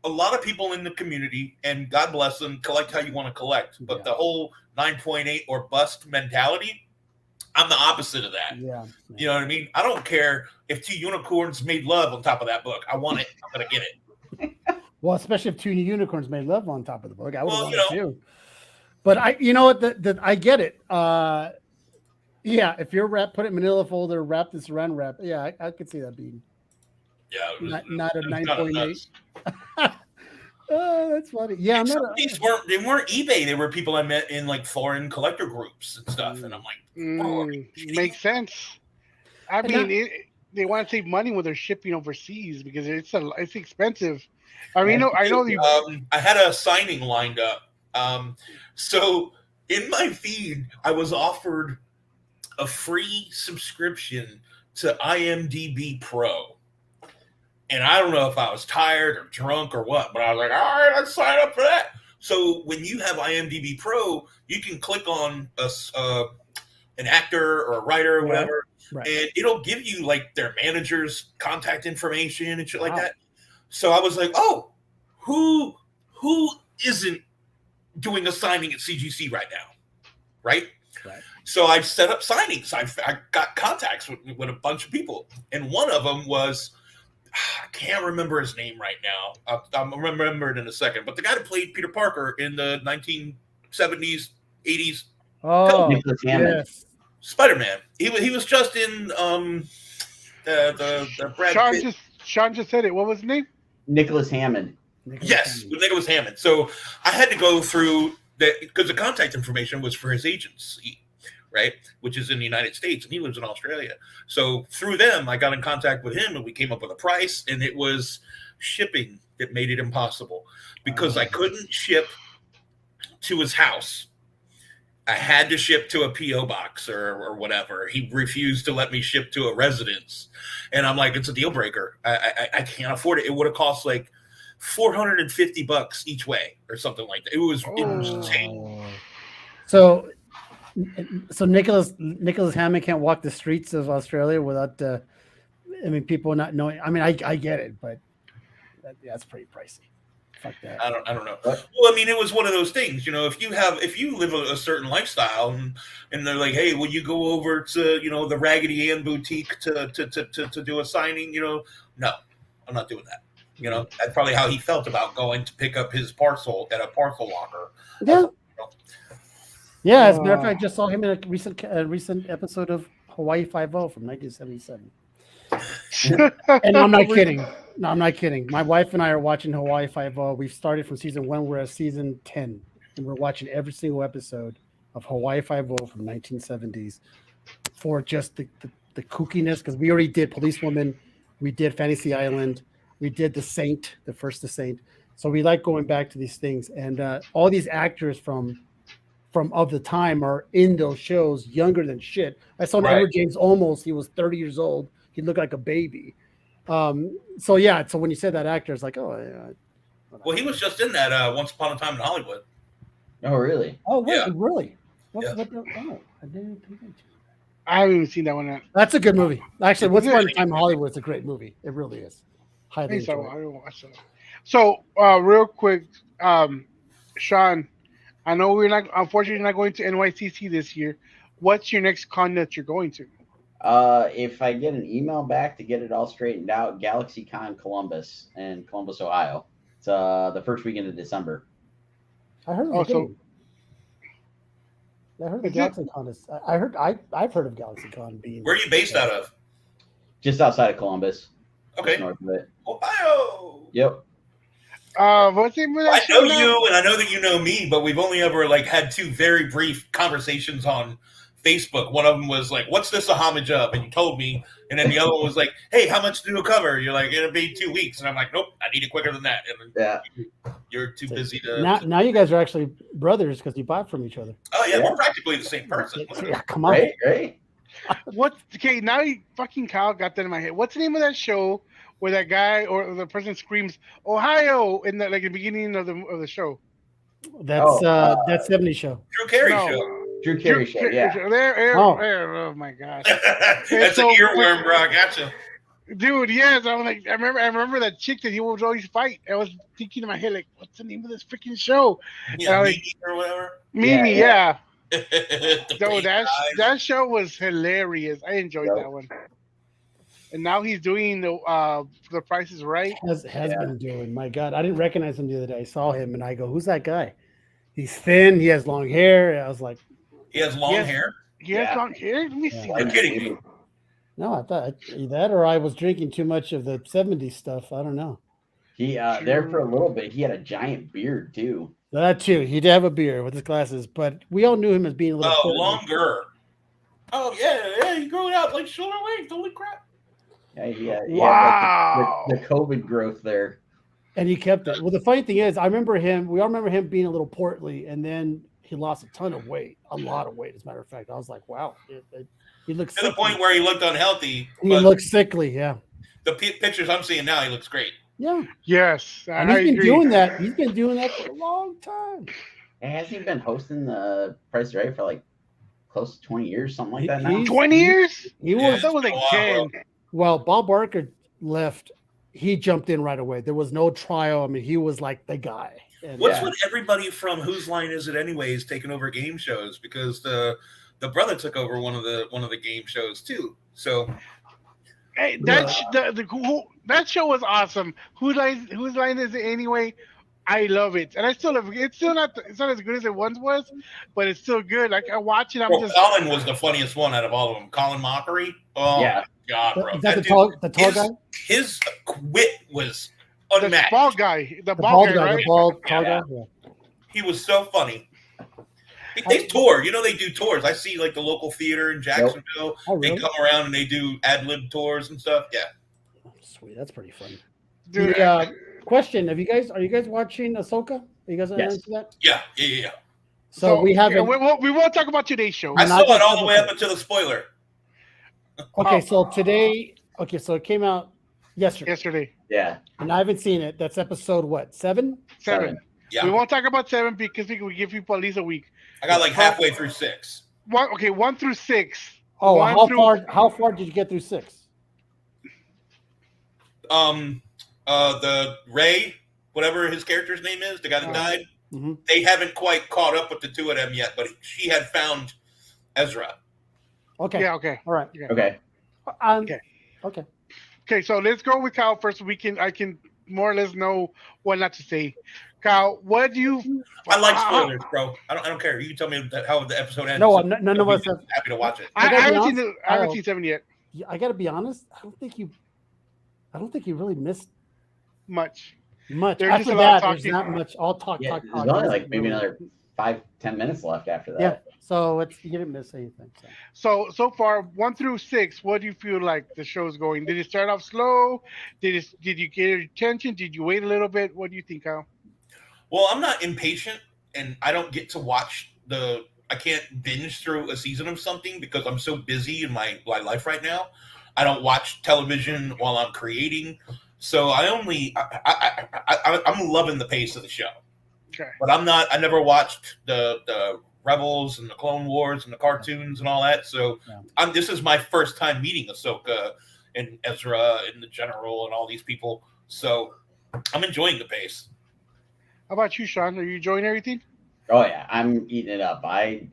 A lot of people in the community, and God bless them, collect how you want to collect. But the whole 9.8 or bust mentality, I'm the opposite of that. Yeah. You know what I mean? I don't care if 2 unicorns made love on top of that book. I want it. I'm going to get it. Well, especially if 2 unicorns made love on top of the book. I would want it too. But I get it. Yeah, if you're put it in manila folder, wrapped in saran wrap. Yeah, I could see that being. Yeah, not a 9.8. Oh, that's funny. Yeah, these weren't eBay. They were people I met in like foreign collector groups and stuff, and I'm like, makes sense. I mean, they want to save money when they're shipping overseas because it's expensive. I mean, I know. I had a signing lined up. So in my feed, I was offered a free subscription to IMDb Pro. And I don't know if I was tired or drunk or what, but I was like, all right, let's sign up for that. So when you have IMDb Pro, you can click on an actor or a writer or whatever, and it'll give you like their manager's contact information and shit like that. So I was like, oh, who isn't doing a signing at CGC right now? Right? So I set up signings. I got contacts with a bunch of people. And one of them was, I can't remember his name right now. I'll remember it in a second. But the guy that played Peter Parker in the 1970s, 80s. Oh, yes. Spider-Man. He was just in the Brad Pitt. Sean just said it. What was his name? Nicholas Hammond. Nicholas Hammond. So I had to go through that because the contact information was for his agency, right? Which is in the United States, and he lives in Australia. So through them, I got in contact with him, and we came up with a price, and it was shipping that made it impossible because I couldn't ship to his house. I had to ship to a P.O. box or whatever. He refused to let me ship to a residence. And I'm like, it's a deal breaker. I can't afford it. It would have cost like $450 each way or something like that. It was insane. So Nicholas Hammond can't walk the streets of Australia without people not knowing. I mean, I get it, but that's pretty pricey. Fuck that. I don't know. Well, I mean, it was one of those things, if you live a certain lifestyle and they're like, hey, will you go over to, the Raggedy Ann boutique to do a signing? No, I'm not doing that. That's probably how he felt about going to pick up his parcel at a parcel locker. Yeah. Yeah, as a matter of fact, I just saw him in a recent episode of Hawaii Five-0 from 1977. And I'm not kidding. No, I'm not kidding. My wife and I are watching Hawaii Five-0. We've started from season 1. We're at season 10. And we're watching every single episode of Hawaii Five-0 from 1970s for just the kookiness. Because we already did Policewoman. We did Fantasy Island. We did The Saint, the first The Saint. So we like going back to these things. And all these actors from of the time are in those shows younger than shit. I saw Edward James Olmos. He was 30 years old. He looked like a baby. So when you said that actor, it's like, oh, yeah. Well, he was just in that Once Upon a Time in Hollywood. Oh, really? Oh, wait, yeah. Really? I didn't pay attention. I haven't even seen that one yet. That's a good movie. Actually, Once Upon a Time in Hollywood is a great movie. It really is. Highly enjoyed. So, real quick, Sean, I know unfortunately not going to NYCC this year. What's your next con that you're going to? If I get an email back to get it all straightened out, GalaxyCon Columbus in Columbus, Ohio. It's the first weekend of December. I heard of Oh, the so game. I heard the Is it- GalaxyCon is. I've heard of GalaxyCon being. Where are you based out of? Just outside of Columbus. Okay. Just north of it. Ohio. Yep. what's the name of I that show know now? you, and I know that you know me, but we've only ever had two very brief conversations on Facebook. One of them was like, "What's this a homage of?" And you told me, and then the other one was like, "Hey, how much do a cover?" You're like, "It'll be 2 weeks," and I'm like, "Nope, I need it quicker than that." And Yeah. you're too busy to. Now you guys are actually brothers because you buy from each other. Oh yeah, Yeah. we're practically the same person. Yeah, come on. Right. Okay, now you fucking Kyle got that in my head. What's the name of that show where that guy or the person screams Ohio in the the beginning of the show? That's that 70s show. Drew Carey No. show. Drew Carey show. Yeah. There, oh my gosh. That's so an earworm, bro. I gotcha. Dude, yes, I'm like, I remember that chick that he would always fight. I was thinking in my head, like, what's the name of this freaking show? Yeah, like, Mimi or whatever. Mimi, Yeah. The So pink eyes. that show was hilarious. I enjoyed Yep. that one. And now he's doing the Price is Right. Has been doing. My God, I didn't recognize him the other day. I saw him and I go, "Who's that guy?" He's thin. He has long hair. I was like, He has long Yes. hair. He has Yeah. long hair. Let me see. You're kidding me. "No, I thought that, or I was drinking too much of the '70s stuff. I don't know." He there for a little bit. He had a giant beard too. That too. He did have a beard with his glasses, but we all knew him as being a little. Oh, portly. longer. Oh yeah, he grew it out like shoulder length. Holy crap! Yeah, he had Wow. the COVID growth there. And he kept it. Well, the funny thing is, I remember him. We all remember him being a little portly, and then he lost a ton of weight, a lot of weight, as a matter of fact. I was like, wow, he looks To the point where he looked unhealthy. he But looks sickly. Yeah, the pictures I'm seeing now, he looks great. yeah. Yes, And I he's been agree. doing that. He's been doing that for a long time. And hasn't he been hosting the Price is Right for like close to 20 years, something like He- that now? he's- 20 years? He Yeah. was That was like Wow, 10. well. Bob Barker left. He jumped in right away. There was no trial. I mean, he was like the guy. And What's Yeah. with everybody from Whose Line Is It Anyways taking over game shows? Because the brother took over one of the game shows too. So Hey, that show was awesome. Whose line is it anyway? I love it, and I still love it. It's not as good as it once was, but it's still good. Like I watch it, I'm well, just Colin was the funniest one out of all of them. Colin Mockery. Oh Yeah. my god, bro! is that the dude, tall guy? His wit was the unmatched. bald guy, the The bald guy, guy, right? the bald tall Yeah. guy. Yeah. He was so funny. They tour. You know, they do tours. I see like the local theater in Jacksonville. Oh, They really? come around and they do ad lib tours and stuff. Yeah. Sweet, that's pretty fun. Dude, Question: are you guys watching Ahsoka? Are you guys Yes. into that? Yeah. So we have. we won't talk about today's show. I And saw I got it all the way up something. until the spoiler. Okay, so today. Okay, so it came out yesterday, Yeah. and I haven't seen it. That's episode what 7? 7. Yeah. We won't talk about 7 because we can give people at least a week. I got like halfway through 6. 1 through 6. Oh, One how through- far did you get through 6? The Ray, whatever his character's name is, the guy that died, Mhm. they haven't quite caught up with the two of them yet, but she had found Ezra. Okay. Yeah, okay. All right. Okay. Okay. Okay. Okay, so let's go with Kyle first. I can more or less know what not to say. Kyle, what do you? I like spoilers, bro. I don't care. You can tell me how the episode ends. No, none of us have. Happy to watch it. I gotta be haven't honest, seen I haven't Kyle. seen 7 yet. I got to be honest. I don't think you really missed Much. much. There's just After a lot of that, there's talking. not much. All talk. Yeah, talk. there's talk. only There's like maybe really- another 5-10 minutes left after that. Yeah. So you didn't miss anything. So. So far, 1 through 6, what do you feel like the show's going? Did it start off slow? Did you get your attention? Did you wait a little bit? What do you think, Kyle? Well, I'm not impatient, and I don't get to watch I can't binge through a season of something because I'm so busy in my life right now. I don't watch television while I'm creating, so I'm loving the pace of the show. Okay. But I never watched the Rebels and the Clone Wars and the cartoons and all that. So Yeah. this is my first time meeting Ahsoka and Ezra and the General and all these people. So I'm enjoying the pace. How about you, Sean? Are you enjoying everything? Oh yeah, I'm eating it up. I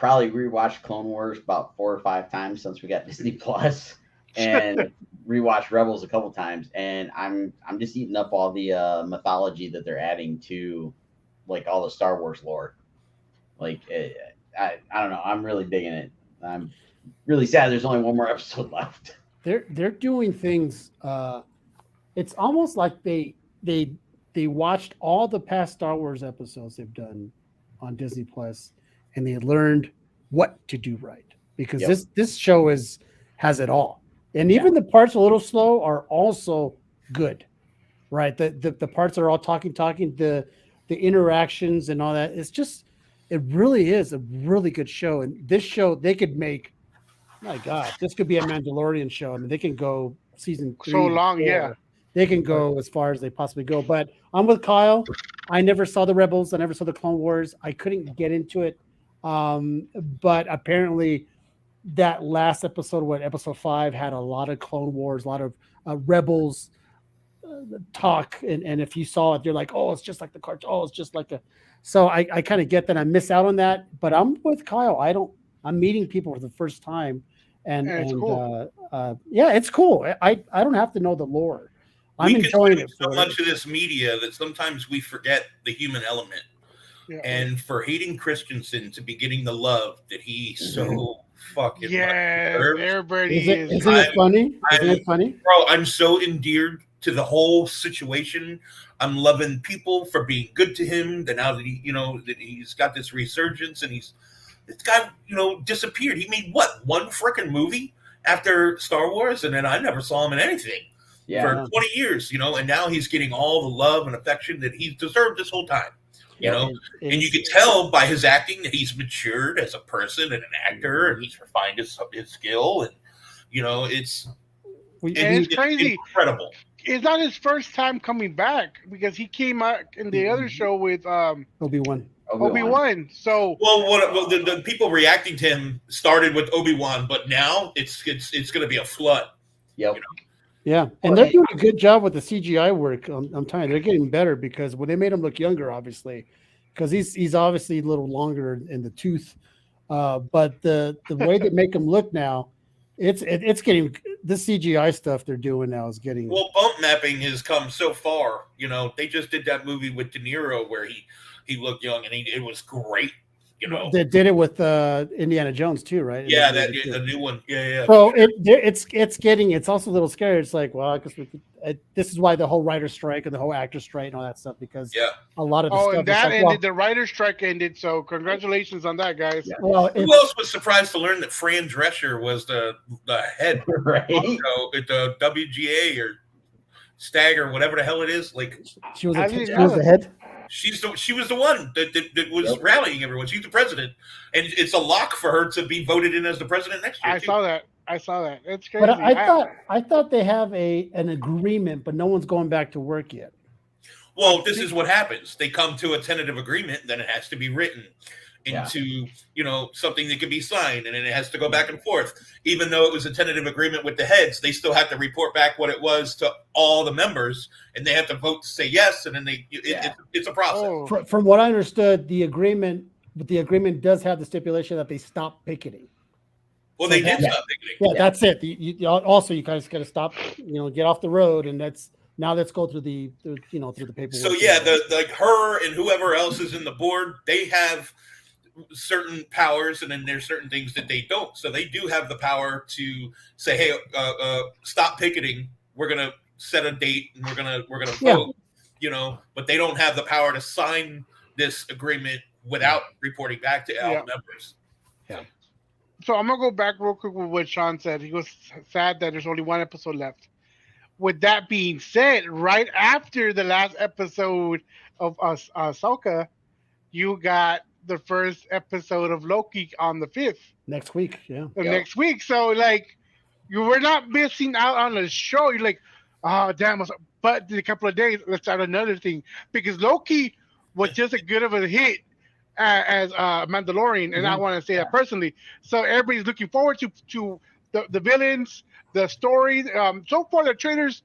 probably rewatched Clone Wars about 4 or 5 times since we got Disney Plus, and rewatched Rebels a couple times. And I'm just eating up all the mythology that they're adding to like all the Star Wars lore. Like I don't know. I'm really digging it. I'm really sad there's only one more episode left. They're doing things. It's almost like they watched all the past Star Wars episodes they've done on Disney Plus, and they learned what to do right, because this show has it all, and even the parts a little slow are also good, right? The parts that are all talking, the interactions and all that. It really is a really good show, and this show they could make. My God, this could be a Mandalorian show. I mean, they can go season 3. So long, 4. yeah. They can go as far as they possibly go. But I'm with Kyle. I never saw the Rebels. I never saw the Clone Wars. I couldn't get into it. But apparently that last episode, episode 5, had a lot of Clone Wars, a lot of Rebels talk. And if you saw it, you're like, oh, it's just like the cartoon. Oh, it's just like So I kind of get that. I miss out on that. But I'm with Kyle. I'm meeting people for the first time. And it's cool. It's cool. I don't have to know the lore. I'm enjoying it. So much of this media that sometimes we forget the human element. Yeah. And for Hayden Christensen to be getting the love that he so fucking everybody Isn't it funny? Isn't it funny? Bro, I'm so endeared to the whole situation. I'm loving people for being good to him. That now that that he's got this resurgence, and this guy, disappeared. He made one freaking movie after Star Wars, and then I never saw him in anything for 20 years, and now he's getting all the love and affection that he's deserved this whole time, and you can tell by his acting that he's matured as a person and an actor, and he's refined his skill, and it's crazy, incredible. It's not his first time coming back, because he came out in the other show with Obi-Wan. So the people reacting to him started with Obi-Wan, but now it's going to be a flood. Yep. Yeah, and they're doing a good job with the CGI work. I'm telling you, they're getting better, because when they made him look younger, obviously, because he's obviously a little longer in the tooth, but the way they make him look now, it's getting, the CGI stuff they're doing now is getting. Well, bump mapping has come so far. They just did that movie with De Niro where he looked young, and it was great. They did it with Indiana Jones too, right? Yeah, the new one. Yeah. So it's also a little scary. It's like, well, I guess this is why the whole writer strike and the whole actor strike and all that stuff, because a lot of the stuff. And that ended. The writer strike ended. So congratulations on that, guys. Yeah. Well, who else was surprised to learn that Fran Drescher was the head right at the WGA or STAG or whatever the hell it is? Like she was the head. She was the one that was rallying everyone. She's the president, and it's a lock for her to be voted in as the president next year. I saw that. It's crazy. But I thought they have an agreement, but no one's going back to work yet. Well, this is what happens. They come to a tentative agreement, then it has to be written into something that can be signed, and then it has to go back and forth. Even though it was a tentative agreement with the heads, they still have to report back what it was to all the members, and they have to vote to say yes, and then it's a process. From what I understood, the agreement does have the stipulation that they stop picketing. Well, they did stop picketing. Yeah, that's it. You guys got to stop. Get off the road, and let's go through the paperwork. So her and whoever else is in the board, they have certain powers, and then there's certain things that they don't. So they do have the power to say, hey, stop picketing. We're gonna set a date, and we're gonna vote. But they don't have the power to sign this agreement without reporting back to all members. Yeah. So I'm gonna go back real quick with what Sean said. He was sad that there's only one episode left. With that being said, right after the last episode of Ahsoka, you got the first episode of Loki on the 5th. Next week, Next week. So, you were not missing out on the show. You're like, oh, damn. But in a couple of days, let's start another thing. Because Loki was just as good of a hit as Mandalorian, and I want to say that personally. So everybody's looking forward to the villains, the story. So far, the trailers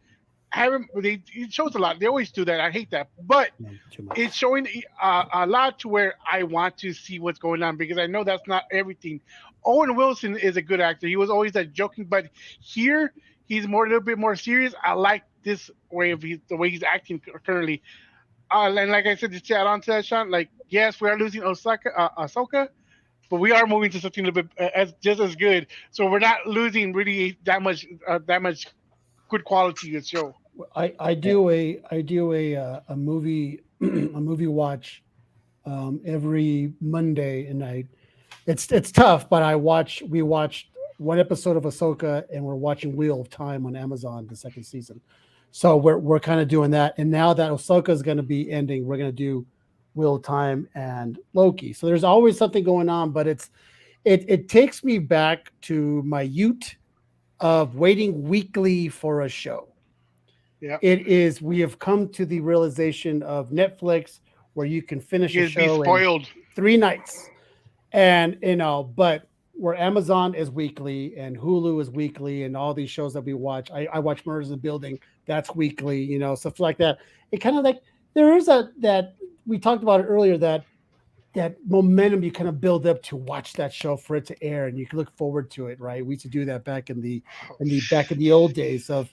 haven't. It shows a lot. They always do that. I hate that, but Yeah, too much. it's showing a lot to where I want to see what's going on because I know that's not everything. Owen Wilson is a good actor. He was always that joking, but here he's more a little bit more serious. I like this way of the way he's acting currently. And like I said, to add on to that, Sean, like yes, we are losing Ahsoka, but we are moving to something a little bit as just as good. So we're not losing really that much good quality of show. I do a movie a movie watch every Monday night. It's tough, but we watched one episode of Ahsoka and we're watching Wheel of Time on Amazon, the second season. So we're kind of doing that. And now that Ahsoka is going to be ending, we're going to do Wheel of Time and Loki. So there's always something going on, but it takes me back to my youth of waiting weekly for a show. Yeah, We have come to the realization of Netflix where you can finish a you be show in spoiled. 3 nights. And but where Amazon is weekly and Hulu is weekly and all these shows that we watch, I watch Murders in the Building, that's weekly, stuff like that. It kind of like there is that we talked about it earlier, that momentum you kind of build up to watch that show for it to air and you can look forward to it, right? We used to do that back in the old days of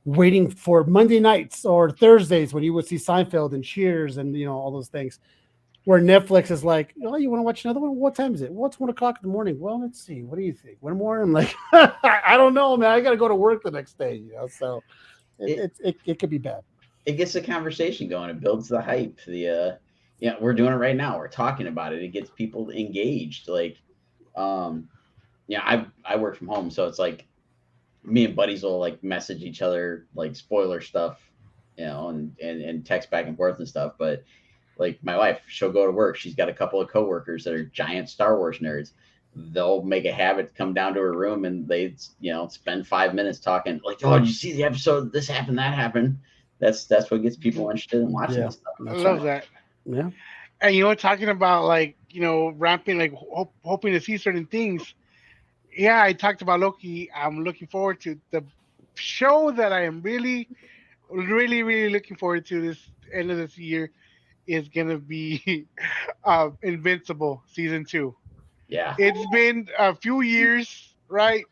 waiting for Monday nights or Thursdays when you would see Seinfeld and Cheers and all those things. Where Netflix is like, oh, you want to watch another one? What time is it? Well, it's 1:00 in the morning. Well, let's see. What do you think? One more? I'm like, I don't know, man. I got to go to work the next day. So it could be bad. It gets the conversation going. It builds the hype. We're doing it right now. We're talking about it. It gets people engaged. Like, I work from home, so it's like me and buddies will like message each other like spoiler stuff, and text back and forth and stuff. But like my wife, she'll go to work. She's got a couple of coworkers that are giant Star Wars nerds. They'll make a habit to come down to her room and they, spend 5 minutes talking like, oh, did you see the episode? This happened, that happened. That's what gets people interested in watching this stuff. I love that. Yeah. And talking about like ramping, like hoping to see certain things. Yeah, I talked about Loki. I'm looking forward to the show that I am really, really, really looking forward to this end of this year is gonna be Invincible season 2. Yeah. It's been a few years, right?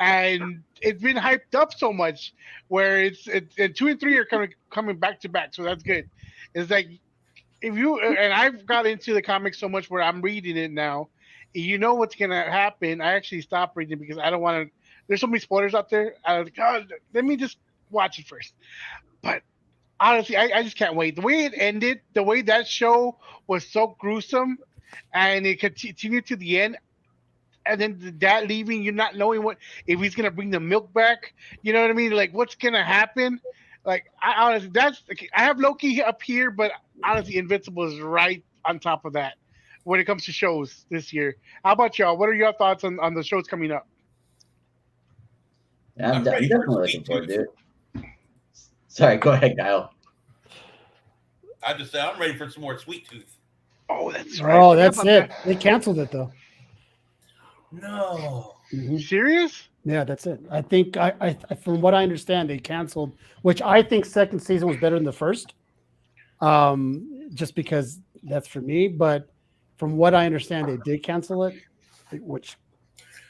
And it's been hyped up so much where it's 2 and 3 are coming back to back, so that's good. It's like and I've got into the comics so much where I'm reading it now. You know what's gonna happen. I actually stopped reading because I don't want to. There's so many spoilers out there. I was like, oh, let me just watch it first. But honestly, I just can't wait. The way it ended, the way that show was so gruesome, and it continued to the end, and then the dad leaving, you're not knowing if he's gonna bring the milk back. You know what I mean? Like, what's gonna happen? Like, I honestly, I have Loki up here, but honestly, Invincible is right on top of that when it comes to shows this year. How about y'all? What are your thoughts on the shows coming up? Yeah, I'm definitely looking forward to it. Sorry, go ahead, Kyle. I just said I'm ready for some more Sweet Tooth. Oh, that's right. Oh, that's it. They canceled it though. No. Mm-hmm. Serious? Yeah, that's it. I think I from what I understand, they canceled, which I think second season was better than the first. Just because that's for me, but from what I understand, they did cancel it.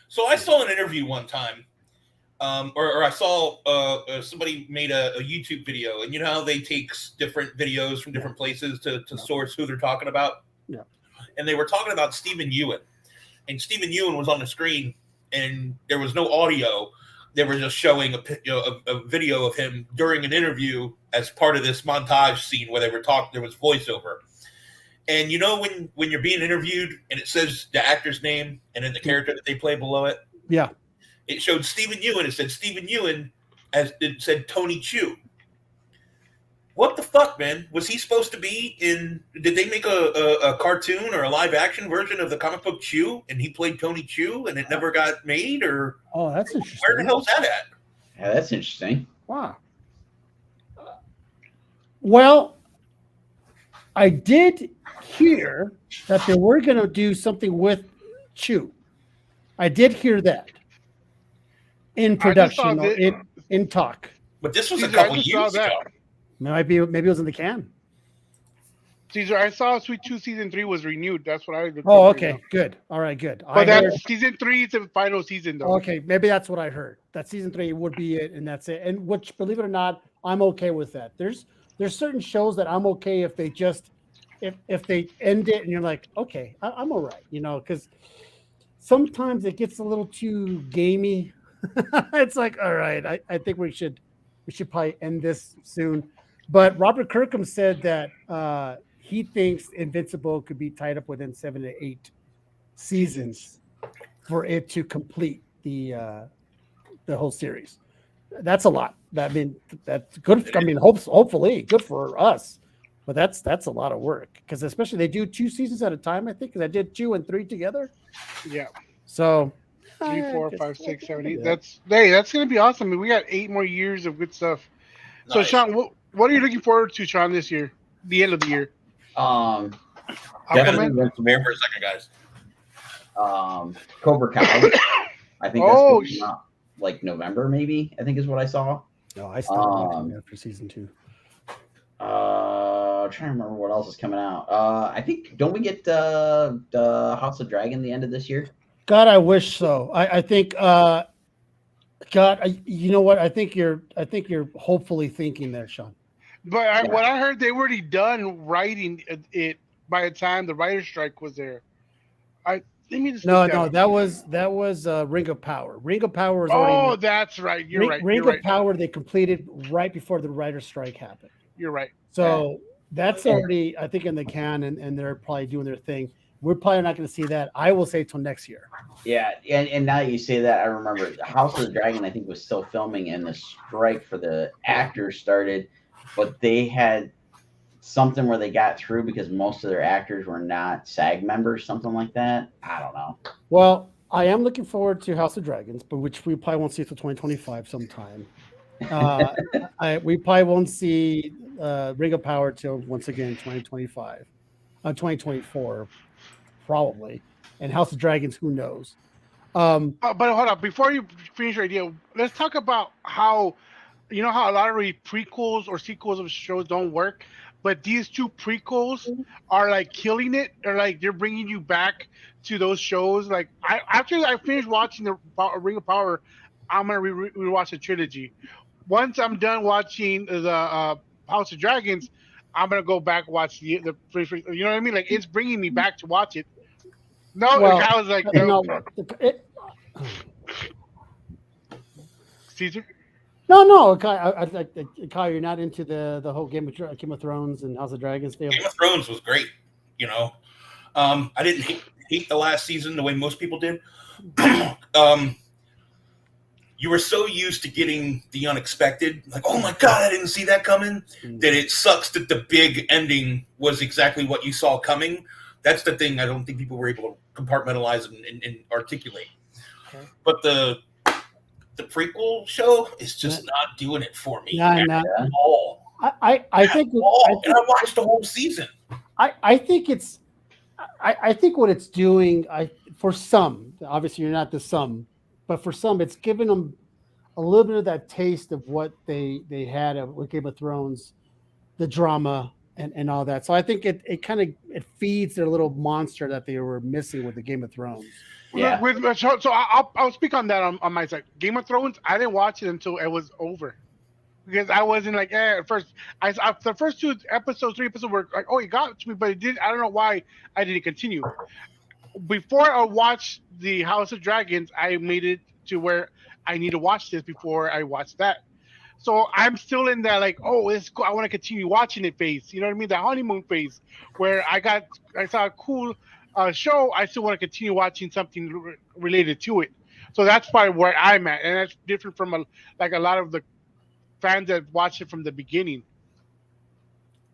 So I saw an interview one time, or I saw somebody made a YouTube video, and you know how they take different videos from different places to source who they're talking about. Yeah. And they were talking about Stephen Ewan, and Stephen Ewan was on the screen, and there was no audio. They were just showing a video of him during an interview as part of this montage scene where they were talking. There was voiceover. And when you're being interviewed and it says the actor's name and then the character that they play below it? Yeah. It showed Stephen Ewan. It said Stephen Ewan as it said Tony Chu. What the fuck, man? Was he supposed to be in? Did they make a cartoon or a live action version of the comic book Chu and he played Tony Chu and it never got made? Or oh, that's interesting. Where the hell's that at? Yeah, that's interesting. Wow. Well, I did hear that they were going to do something with Chu. I did hear that in production, in talk. But this was a Caesar, I couple just saw years that. ago. Maybe it was in the can. Caesar, I saw Sweet Tooth season 3 was renewed. That's what I looked Oh, up right okay, now. good. All right, good. But I heard, that's season 3 is the final season though. okay, maybe that's what I heard. That season 3 would be it, and that's it. And which, believe it or not, I'm okay with that. There's certain shows that I'm okay if they just if they end it and you're like, okay, I'm all right, because sometimes it gets a little too gamey. It's like, all right, I think we should probably end this soon. But Robert Kirkham said that he thinks Invincible could be tied up within 7 to 8 seasons for it to complete the whole series. That's a lot. I mean, that's good. I mean, hopefully good for us, but that's a lot of work because especially they do 2 seasons at a time. I think because I did 2 and 3 together. Yeah. So 3, 4, I 5, guess 6, we'll 7, do 8. that. That's gonna be awesome. I mean, we got 8 more years of good stuff. So Nice. Sean, what are you looking forward to, Sean, this year? The end of the year. Definitely Aquaman? Invincible. Bear for a second, guys. Cobra Kai. I think that's Oh, going to come out like November, maybe. I think is what I saw. No, I stopped watching after season 2. Trying to remember what else is coming out. I think don't we get the House of Dragon the end of this year? God, I wish so. I think God, you know what? I think you're hopefully thinking there, Sean. But what I heard, they were already done writing it by the time the writer's strike was there. Let me just No, look no, up. that was Ring of Power. Ring of Power was Oh, already that's right. You're right. Ring You're of right. Power they completed right before the writer's strike happened. You're right. So that's already, I think, in the can, and they're probably doing their thing. We're probably not going to see that. I will say till next year. Yeah, and now that you say that, I remember House of the Dragon, I think, was still filming, and the strike for the actors started, but they had something where they got through because most of their actors were not SAG members, something like that. I don't know. Well, I am looking forward to House of Dragons, but which we probably won't see until 2025 sometime. We probably won't see Ring of Power till once again 2025, 2024, probably. And House of Dragons, who knows? But hold on, before you finish your idea, let's talk about how how a lot of prequels or sequels of shows don't work, but these 2 prequels are like killing it, or like they're bringing you back to those shows. Like after I finished watching the Ring of Power, I'm gonna rewatch the trilogy. Once I'm done watching the House of Dragons, I'm gonna go back and watch the first. You know what I mean? Like it's bringing me back to watch it. No, Well, I was like, no. Caesar. No, Kyle, you're not into the whole Game of Thrones and House of Dragons deal. Game of Thrones was great. I didn't hate the last season the way most people did. You were so used to getting the unexpected, like, oh my God, I didn't see that coming, that it sucks that the big ending was exactly what you saw coming. That's the thing I don't think people were able to compartmentalize and articulate. Okay. But the prequel show is just not doing it for me at all. I think and I watched the whole season. I think it's I think what it's doing, for some, obviously you're not the sum, but for some, it's given them a little bit of that taste of what they had with Game of Thrones, the drama and all that. So I think it kind of feeds their little monster that they were missing with the Game of Thrones. Yeah. So I'll speak on that on my side. Game of Thrones, I didn't watch it until it was over. Because I wasn't like, at first. The first 3 episodes were like, oh, it got to me, but it didn't. I don't know why I didn't continue. Before I watched the House of Dragons, I made it to where I need to watch this before I watch that. So I'm still in that like, oh, it's cool. I want to continue watching it phase. You know what I mean? The honeymoon phase, where I saw a cool show. I still want to continue watching something related to it. So that's probably where I'm at, and that's different from a lot of the fans that watch it from the beginning.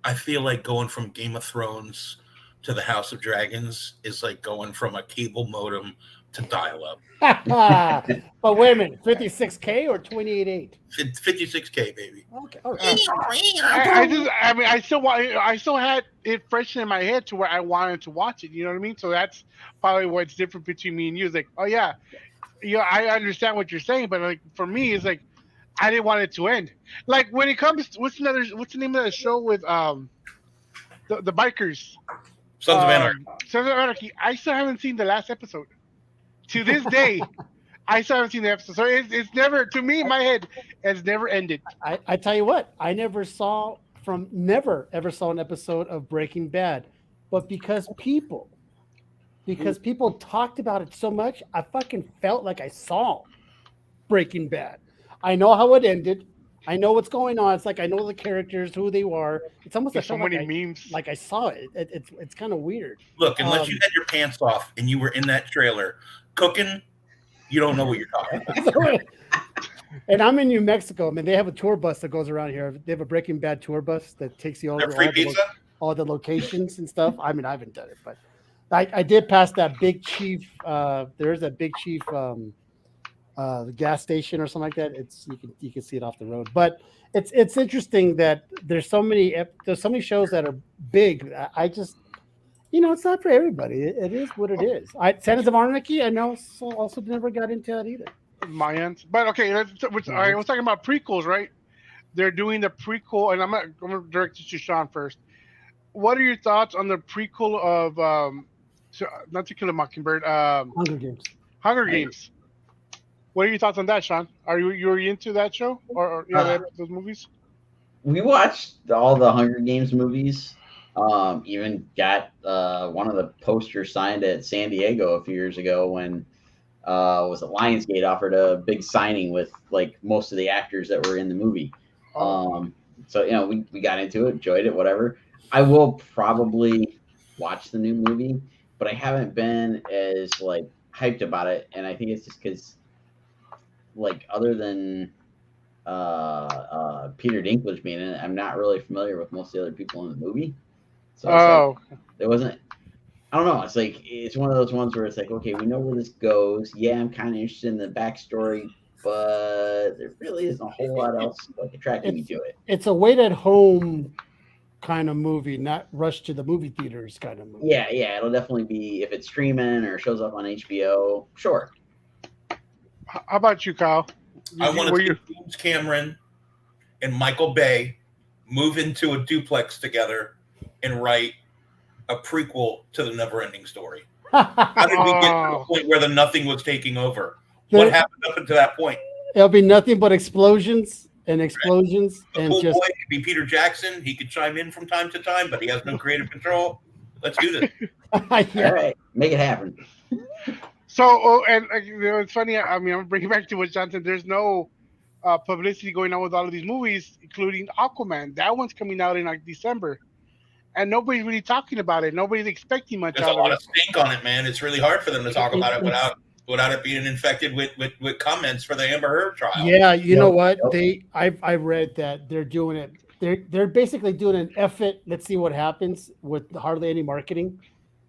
I feel like going from Game of Thrones to the House of Dragons is like going from a cable modem to dial-up. But wait a minute, 56K or 28.8? 56K, baby. Okay. All right. I still had it fresh in my head to where I wanted to watch it. You know what I mean? So that's probably what's different between me and you. It's like, oh yeah, I understand what you're saying, but like for me, it's like I didn't want it to end. Like when it comes, what's the name of that show with the bikers? Sons of Anarchy. Sons of Anarchy. I still haven't seen the last episode. To this day, I still haven't seen the episode. So it's never, to me in my head, it's never ended. I tell you what, I never ever saw an episode of Breaking Bad, but because people talked about it so much, I fucking felt like I saw Breaking Bad. I know how it ended. I know what's going on. It's like I know the characters, who they are. It's almost There's so like many memes. like I saw it. It's kind of weird. Look, unless you had your pants off and you were in that trailer cooking, you don't know what you're talking about. And I'm in New Mexico. I mean, they have a tour bus that goes around here. They have a Breaking Bad tour bus that takes you over all the locations and stuff. I mean, I haven't done it, but I did pass that Big Chief. There's that Big Chief the gas station or something like that. You can see it off the road. But it's interesting that there's so many shows that are big. I just it's not for everybody. It is what it is. Sons of Anarchy, I know, also never got into that either. My end. But okay, I was talking about prequels, right? They're doing the prequel, and I'm going to direct it to Sean first. What are your thoughts on the prequel of not To Kill a Mockingbird? Hunger Games. What are your thoughts on that, Sean? Are you into that show or those movies? We watched all the Hunger Games movies. Even got one of the posters signed at San Diego a few years ago when was it Lionsgate offered a big signing with like most of the actors that were in the movie. So we got into it, enjoyed it, whatever. I will probably watch the new movie, but I haven't been as like hyped about it, and I think it's just because like other than Peter Dinklage being in it, I'm not really familiar with most of the other people in the movie. So it wasn't. I don't know. It's like it's one of those ones where it's like, okay, we know where this goes. Yeah, I'm kind of interested in the backstory, but there really isn't a whole lot else like attracting me to it. It's a wait at home kind of movie, not rush to the movie theaters kind of movie. Yeah, it'll definitely be if it's streaming or shows up on HBO. Sure. How about you, Kyle? I want to see James Cameron and Michael Bay move into a duplex together and write a prequel to the Never-Ending Story. How did we get to the point where the nothing was taking over? What happened up until that point? It'll be nothing but explosions and The cool boy could be Peter Jackson. He could chime in from time to time, but he has no creative control. Let's do this. All right, make it happen. So, and it's funny. I mean, I'm bringing back to what John said. There's no publicity going on with all of these movies, including Aquaman. That one's coming out in like December, and nobody's really talking about it. Nobody's expecting much. There's a lot of stink on it, man. It's really hard for them to talk about it without it being infected with comments for the Amber Heard trial. Yeah, you know what? I read that they're doing it. They're basically doing an effort. Let's see what happens with hardly any marketing.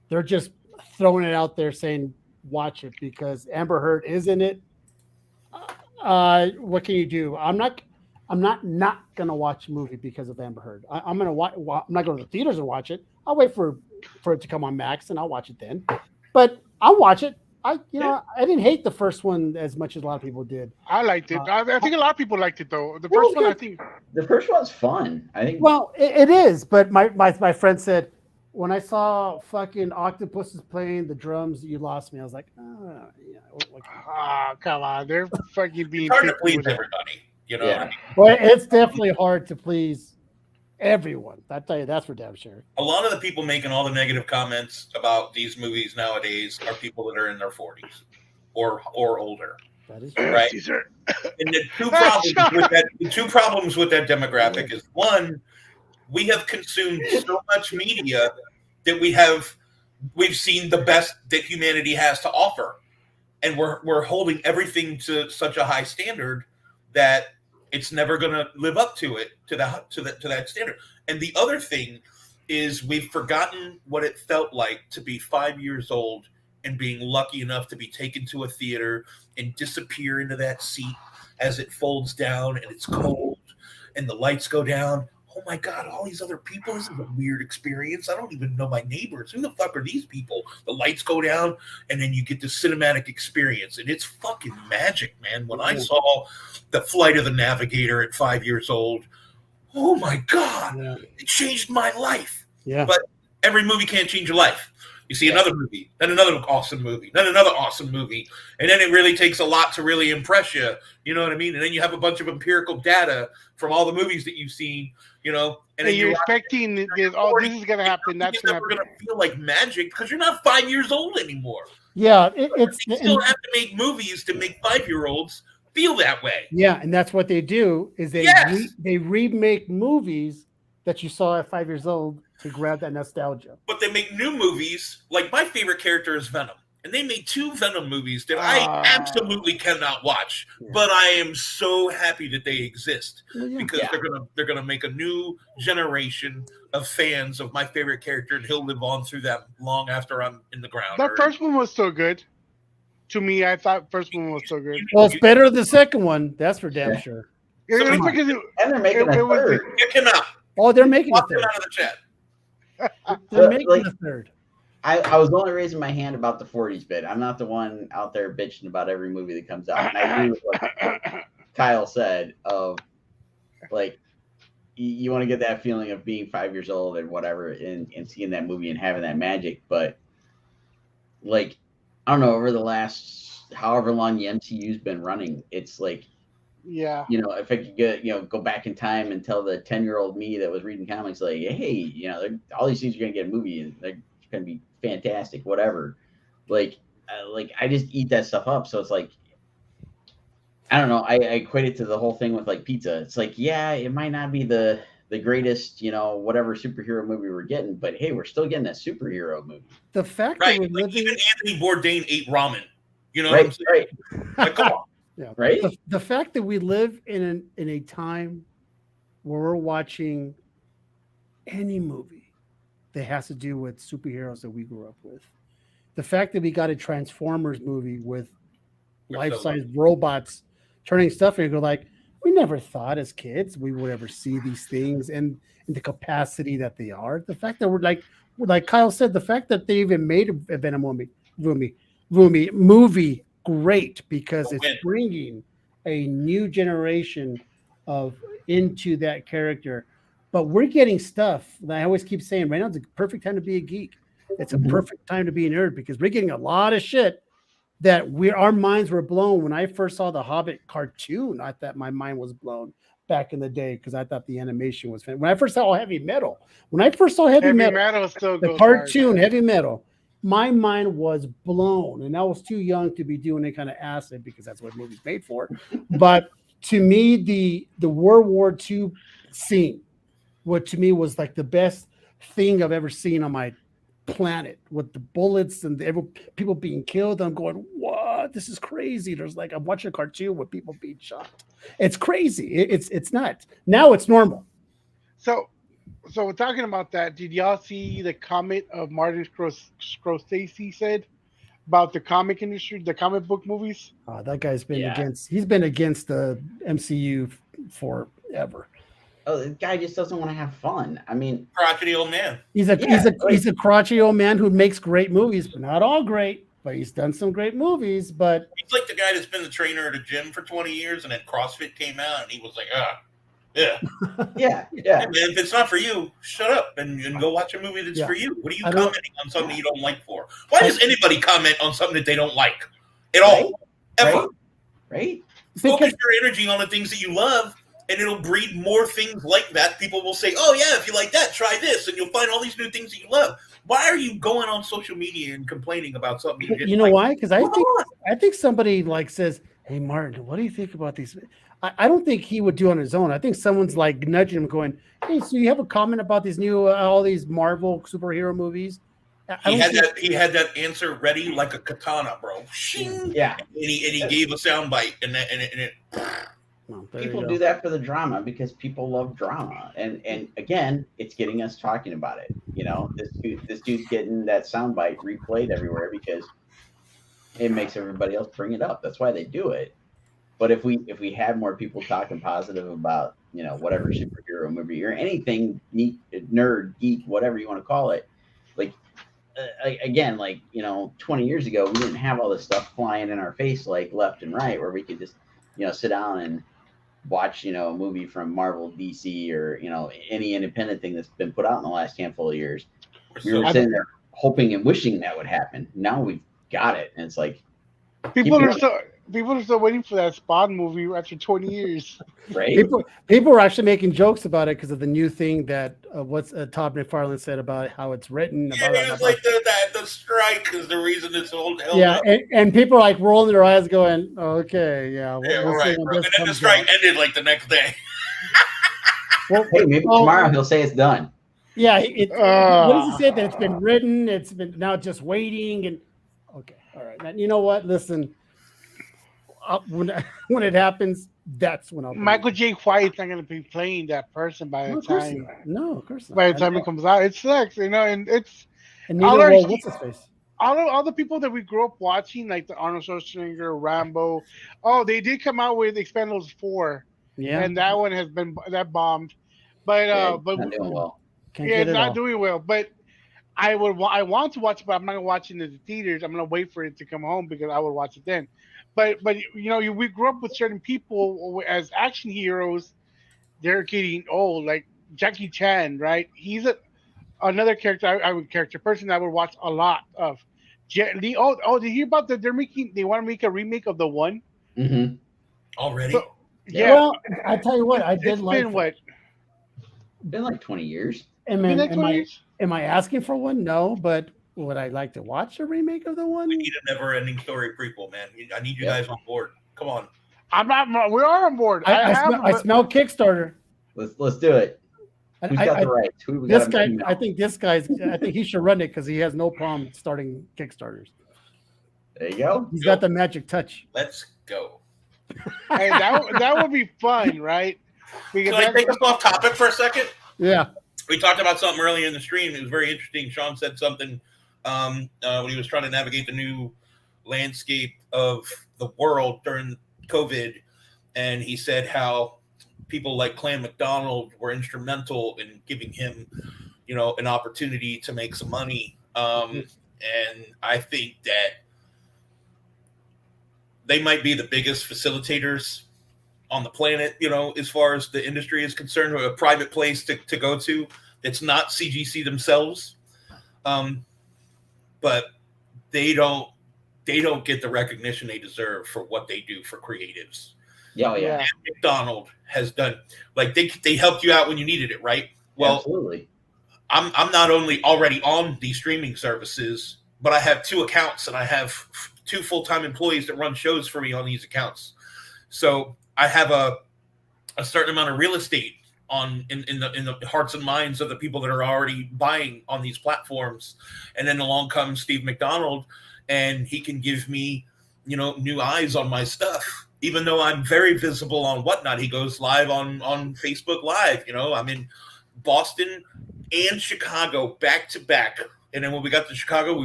They're just throwing it out there saying, watch it because Amber Heard is in it. What can you do? I'm not gonna watch a movie because of Amber Heard. I'm gonna watch. I'm not going to the theaters and watch it. I'll wait for it to come on Max and I'll watch it then. But I'll watch it. I didn't hate the first one as much as a lot of people did. I liked it. I think a lot of people liked it though. The first one, I think. The first one's fun. I think. Well, it is. But my friend said, when I saw fucking octopuses playing the drums, you lost me. I was like, come on, they're fucking being. It's hard to please everybody, Yeah. Well, it's definitely hard to please everyone. I tell you, that's for damn sure. A lot of the people making all the negative comments about these movies nowadays are people that are in their 40s or older. That is right. And the two problems with that demographic is one, we have consumed so much media that we've seen the best that humanity has to offer, and we're holding everything to such a high standard that it's never going to live up to that standard. And the other thing is we've forgotten what it felt like to be 5 years old and being lucky enough to be taken to a theater and disappear into that seat as it folds down and it's cold and the lights go down. oh my God, all these other people, this is a weird experience. I don't even know my neighbors. Who the fuck are these people? The lights go down, and then you get this cinematic experience, and it's fucking magic, man. When I saw The Flight of the Navigator at 5 years old, oh my God, it changed my life. Yeah. But every movie can't change your life. You see another movie, then another awesome movie, then another awesome movie. And then it really takes a lot to really impress you. You know what I mean? And then you have a bunch of empirical data from all the movies that you've seen, you know. And then you're expecting this, this is going to happen. That's going to feel like magic because you're not 5 years old anymore. Yeah. You still have to make movies to make 5-year-olds feel that way. Yeah. And that's what they do is they remake movies that you saw at 5 years old to grab that nostalgia. But they make new movies. Like my favorite character is Venom. And they made 2 Venom movies that I absolutely cannot watch. Yeah. But I am so happy that they exist because they're gonna make a new generation of fans of my favorite character, and he'll live on through that long after I'm in the ground. That first one was so good. To me, I thought first one was so good. Well, it's better than the second one. That's for damn sure. And they're making a third. It cannot. Oh, they're making a third. Out of the chat. They're making a third. I was only raising my hand about the 40s bit. I'm not the one out there bitching about every movie that comes out. And I agree with what Kyle said of like you want to get that feeling of being 5 years old and whatever and seeing that movie and having that magic. But like, I don't know, over the last however long the MCU's been running, it's like, yeah, you know, if I could get, you know, go back in time and tell the 10-year-old me that was reading comics, like, hey, you know, all these things are going to get a movie and they're going to be fantastic, whatever. Like I just eat that stuff up. So it's like, I don't know. I equate it to the whole thing with like pizza. It's like, yeah, it might not be the greatest, you know, whatever superhero movie we're getting, but hey, we're still getting that superhero movie. The fact that we're living, even Anthony Bourdain ate ramen. You know what I'm saying? Right. Like, come on. Yeah. Right. The fact that we live in a time where we're watching any movie that has to do with superheroes that we grew up with. The fact that we got a Transformers movie with life-size robots turning stuff and you go like, we never thought as kids we would ever see these things and in the capacity that they are. The fact that we're like Kyle said, the fact that they even made a Venom movie great because it's bringing a new generation of into that character. But we're getting stuff that I always keep saying right now, it's a perfect time to be a geek. It's a perfect time to be a nerd because we're getting a lot of shit that our minds were blown. When I first saw the Hobbit cartoon, I thought my mind was blown back in the day because I thought the animation was fantastic. When I first saw Heavy Metal, the cartoon Heavy Metal, my mind was blown, and I was too young to be doing any kind of acid because that's what movies made for. But to me, the World War II scene, what to me was like the best thing I've ever seen on my planet, with the bullets and people being killed. I'm going, what? This is crazy. There's like I'm watching a cartoon with people being shot. It's crazy. It's nuts. Now it's normal. So we're talking about that. Did y'all see the comment of Martin Scorsese said about the comic industry, the comic book movies? That guy's been against the MCU forever. Oh, the guy just doesn't want to have fun. I mean, crotchety old man. He's a crotchety old man who makes great movies, but not all great. But he's done some great movies. But he's like the guy that's been the trainer at a gym for 20 years, and then CrossFit came out, and he was like, yeah. Yeah. Hey, man, if it's not for you, shut up and go watch a movie that's for you. What are you commenting on something you don't like for? Why does anybody comment on something that they don't like at all? Ever. Right? Focus your energy on the things that you love, and it'll breed more things like that. People will say, oh, yeah, if you like that, try this, and you'll find all these new things that you love. Why are you going on social media and complaining about something you didn't know like? why? Because I think somebody like says, hey, Martin, what do you think about these? I don't think he would do on his own. I think someone's like nudging him going, hey, so you have a comment about these new, all these Marvel superhero movies? He had that answer ready like a katana, bro. Yeah. And he gave a soundbite, and it people do that for the drama because people love drama, and again, it's getting us talking about it. You know, this dude's getting that soundbite replayed everywhere because it makes everybody else bring it up. That's why they do it. But if we had more people talking positive about whatever superhero movie or anything, neat, nerd, geek, whatever you want to call it. Like, again, 20 years ago, we didn't have all this stuff flying in our face like left and right, where we could just, sit down and watch, a movie from Marvel, DC, or, any independent thing that's been put out in the last handful of years. We were sitting there hoping and wishing that would happen. Now we've got it. And it's like, people are still waiting for that Spawn movie after 20 years. Right? People were actually making jokes about it because of the new thing that Todd McFarlane said about how it's written. It's like the strike is the reason it's held yeah, up. and people are like rolling their eyes, going, "Okay, yeah, we'll right." And then the strike ended like the next day. Well, hey, maybe tomorrow he'll say it's done. Yeah, what does he say? That it's been written. It's been now just waiting. And okay, all right. Now, you know what? Listen, when it happens, that's when I'll. Michael J. White's not going to be playing that person by the time. No, of course not. By the time it comes out, it sucks, and it's. And what's his face? All the people that we grew up watching, like the Arnold Schwarzenegger, Rambo. Oh, they did come out with Expendables 4. Yeah, and that one has been bombed, but not doing well. It's not doing well. But I want to watch it, but I'm not gonna watch it in the theaters. I'm gonna wait for it to come home because I would watch it then. But we grew up with certain people as action heroes. They're getting old, like Jackie Chan, right? He's another character person I would watch a lot of. Jet Li. Oh, did you hear about that? They want to make a remake of The One. Mm-hmm. Already. So, yeah. Well, I tell you what, it's been like 20 years. Am I asking for one? No, but would I like to watch a remake of The One? We need a never-ending story prequel, man. I need you guys on board. Come on. I'm not. We are on board. I smell Kickstarter. Let's do it. Who's got the rights? This guy. I think he should run it because he has no problem starting Kickstarters. There you go. He's got the magic touch. Let's go. Hey, that would be fun, right? Can I take us off topic for a second? Yeah. We talked about something earlier in the stream. It was very interesting. Sean said something when he was trying to navigate the new landscape of the world during COVID. And he said how people like Clan McDonald were instrumental in giving him, an opportunity to make some money. And I think that they might be the biggest facilitators on the planet, as far as the industry is concerned, or a private place to go to. It's not CGC themselves. But they don't get the recognition they deserve for what they do for creatives. Yeah. And McDonald has done, like, they helped you out when you needed it, right? Well, absolutely. I'm not only already on these streaming services, but I have 2 accounts and I have 2 full-time employees that run shows for me on these accounts. So I have a certain amount of real estate in the hearts and minds of the people that are already buying on these platforms. And then along comes Steve McDonald, and he can give me, new eyes on my stuff. Even though I'm very visible on Whatnot, he goes live on Facebook Live. I'm in Boston and Chicago back to back. And then when we got to Chicago,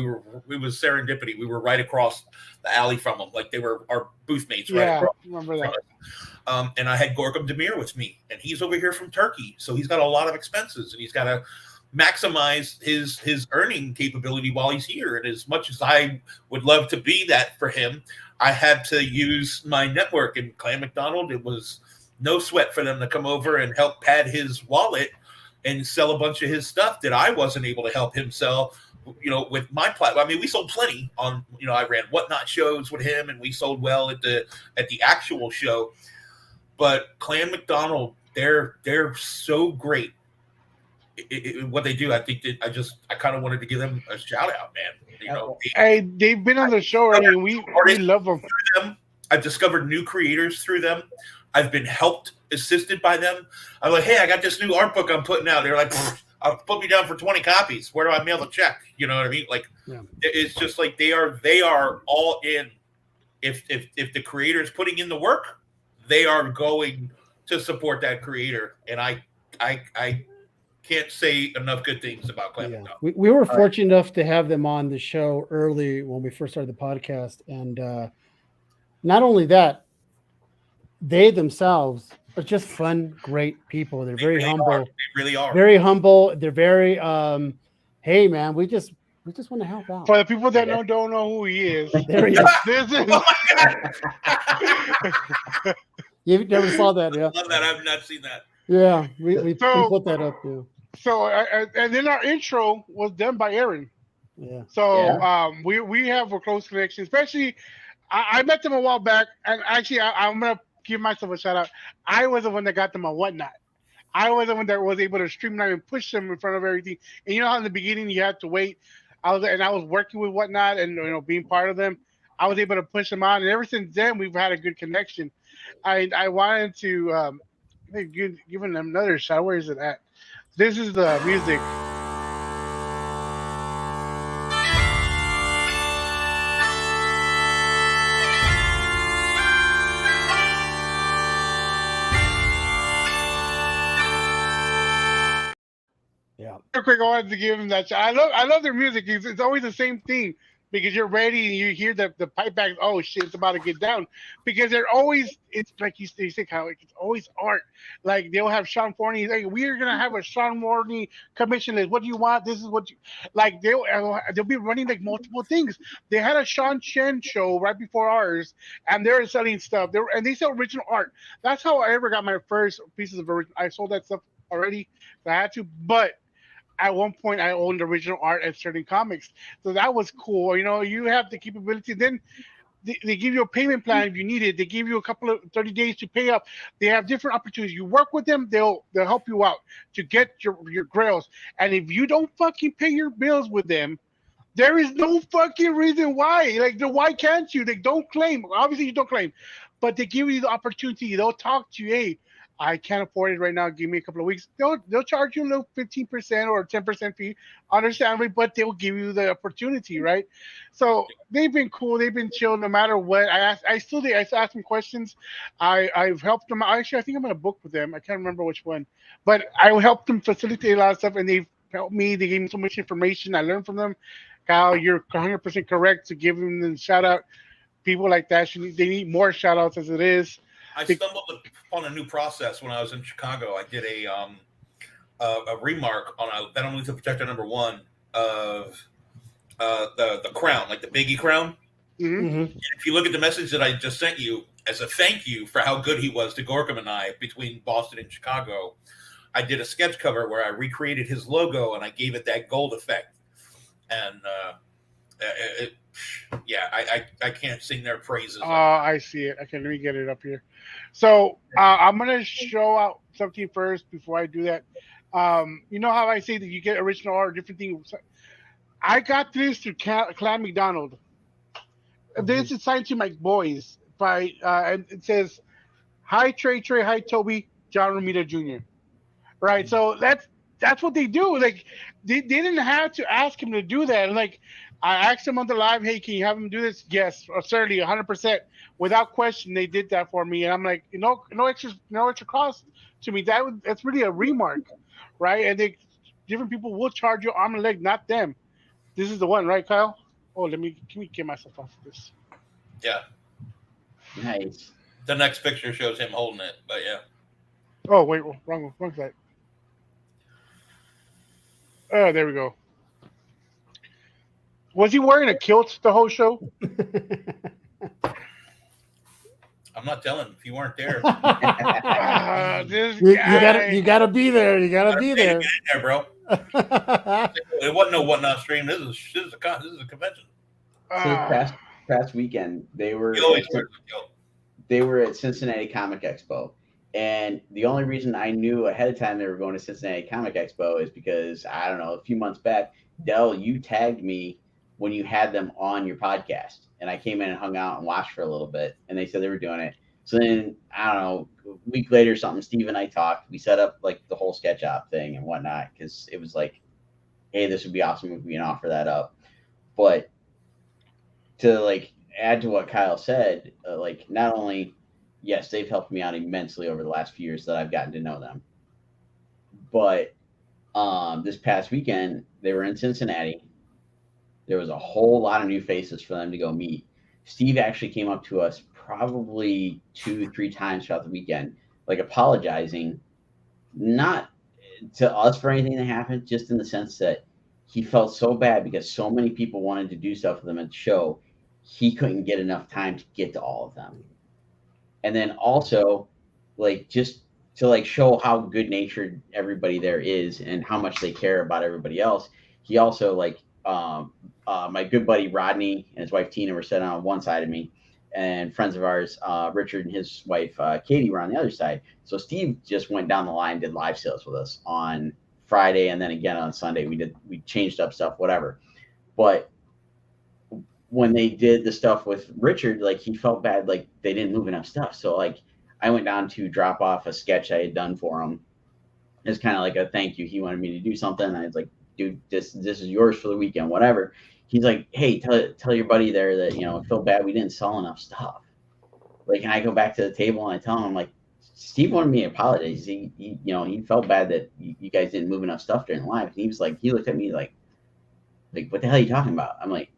we was serendipity. We were right across the alley from them, like they were our booth mates. Yeah, right remember that. And I had Gorgum Demir with me, and he's over here from Turkey, so he's got a lot of expenses, and he's got to maximize his earning capability while he's here. And as much as I would love to be that for him, I had to use my network. And Clan McDonald, it was no sweat for them to come over and help pad his wallet and sell a bunch of his stuff that I wasn't able to help him sell, with my platform. I mean, we sold plenty on, I ran Whatnot shows with him, and we sold well at the actual show. But Clan McDonald, they're so great. What they do, I think that I kind of wanted to give them a shout out, man. They've been on the show already, and we love them. I've discovered new creators through them. I've been assisted by them. I'm like, hey, I got this new art book I'm putting out. They're like, put me down for 20 copies. Where do I mail the check? You know what I mean? Like, It's just like they are all in. If the creator is putting in the work, they are going to support that creator. And I can't say enough good things about Clan McDonald. We were fortunate enough to have them on the show early when we first started the podcast. And not only that, they themselves But just fun, great people. They're They very really humble. are. They really are. Very humble. They're very hey man, we just want to help out. For the people that Yeah. don't know who he is, There he is. this is Oh my God. You never saw that, yeah. I love that. I've not seen that. Yeah, we So- put that up, yeah. so. And then our intro was done by Aaron. Yeah. So we have a close connection. Especially, I met them a while back, and actually, I'm gonna give myself a shout out. I was the one that got them on Whatnot. I was the one that was able to streamline and push them in front of everything. And you know how in the beginning you had to wait. I was working with Whatnot and being part of them. I was able to push them on, and ever since then we've had a good connection. I wanted to give them another shout. Where is it at? This is the music. Yeah. Real quick, I wanted to give them that shout. I love their music. It's always the same thing because you're ready and you hear the pipe back. Oh shit, it's about to get down. Because they're always, it's like you say, Kyle, it's always art. Like they'll have Sean Forney. Like we're gonna have a Sean Forney commission list. What do you want? This is what you like. They'll be running like multiple things. They had a Sean Chen show right before ours, and they're selling stuff. They sell original art. That's how I ever got my first pieces of original. I sold that stuff already. So I had to, but at one point I owned original art at certain comics, so that was cool. You have the capability. Then they give you a payment plan if you need it. They give you a couple of 30 days to pay up. They have different opportunities. You work with them, they'll help you out to get your grails. And if you don't fucking pay your bills with them, there is no fucking reason why. Like, why can't you? They don't claim. Obviously, you don't claim, but they give you the opportunity. They'll talk to you. Hey, I can't afford it right now. Give me a couple of weeks. They'll charge you a little 15% or 10% fee, understandably, but they'll give you the opportunity, right? So they've been cool. They've been chill no matter what. I still ask them questions. I've helped them. Actually, I think I'm in a book with them. I can't remember which one, but I helped them facilitate a lot of stuff, and they've helped me. They gave me so much information. I learned from them. Kyle, you're 100% correct to give them the shout out. People like that they need more shout outs as it is. I stumbled upon a new process when I was in Chicago. I did a remark on a Venom Lethal Protector #1 of the crown, like the Biggie crown. Mm-hmm. Mm-hmm. And if you look at the message that I just sent you as a thank you for how good he was to Gorkum and I between Boston and Chicago, I did a sketch cover where I recreated his logo and I gave it that gold effect. And I can't sing their praises. I see it. Okay, let me get it up here. So I'm gonna show out something first before I do that. You know how I say that you get original art, different things. I got this through Clan McDonald. This is signed to my boys by, and it says, "Hi Trey, hi Toby, John Romita Jr." Right. So that's what they do. Like they didn't have to ask him to do that. And like I asked him on the live, "Hey, can you have him do this?" Yes, certainly, 100%, without question. They did that for me, and I'm like, no extra cost to me. That's really a remark, right? And different people will charge you arm and leg, not them. This is the one, right, Kyle? Oh, let me get myself off of this. Yeah. Nice. The next picture shows him holding it, but yeah. Oh wait, wrong side. Oh, there we go. Was he wearing a kilt the whole show? I'm not telling if you weren't there. This You guy. gotta be there. You gotta be there. Get in there, bro. It wasn't no Whatnot stream. This is a convention. So past weekend they were He always wears a kilt. they were at Cincinnati Comic Expo. And the only reason I knew ahead of time they were going to Cincinnati Comic Expo is because, I don't know, a few months back, Del, you tagged me when you had them on your podcast. And I came in and hung out and watched for a little bit. And they said they were doing it. So then, I don't know, a week later or something, Steve and I talked. We set up like the whole sketch op thing and whatnot because it was like, hey, this would be awesome if we can offer that up. But to like add to what Kyle said, like not only... yes, they've helped me out immensely over the last few years that I've gotten to know them. But this past weekend, they were in Cincinnati. There was a whole lot of new faces for them to go meet. Steve actually came up to us probably 2-3 times throughout the weekend, like apologizing, not to us for anything that happened, just in the sense that he felt so bad because so many people wanted to do stuff with him at the show, he couldn't get enough time to get to all of them. And then also, like, just to like show how good natured everybody there is and how much they care about everybody else, he also like my good buddy Rodney and his wife Tina were sitting on one side of me, and friends of ours, Richard and his wife Katie, were on the other side. So Steve just went down the line, did live sales with us on Friday, and then again on Sunday. We changed up stuff, whatever. But when they did the stuff with Richard, like, he felt bad, like they didn't move enough stuff. So like I went down to drop off a sketch I had done for him. It's kind of like a thank you. He wanted me to do something. And I was like, dude, this is yours for the weekend, whatever. He's like, hey, tell your buddy there that, I feel bad we didn't sell enough stuff. Like, and I go back to the table and I tell him, like, Steve wanted me to apologize. He felt bad that you guys didn't move enough stuff during live. And he was like, he looked at me like, what the hell are you talking about? I'm like,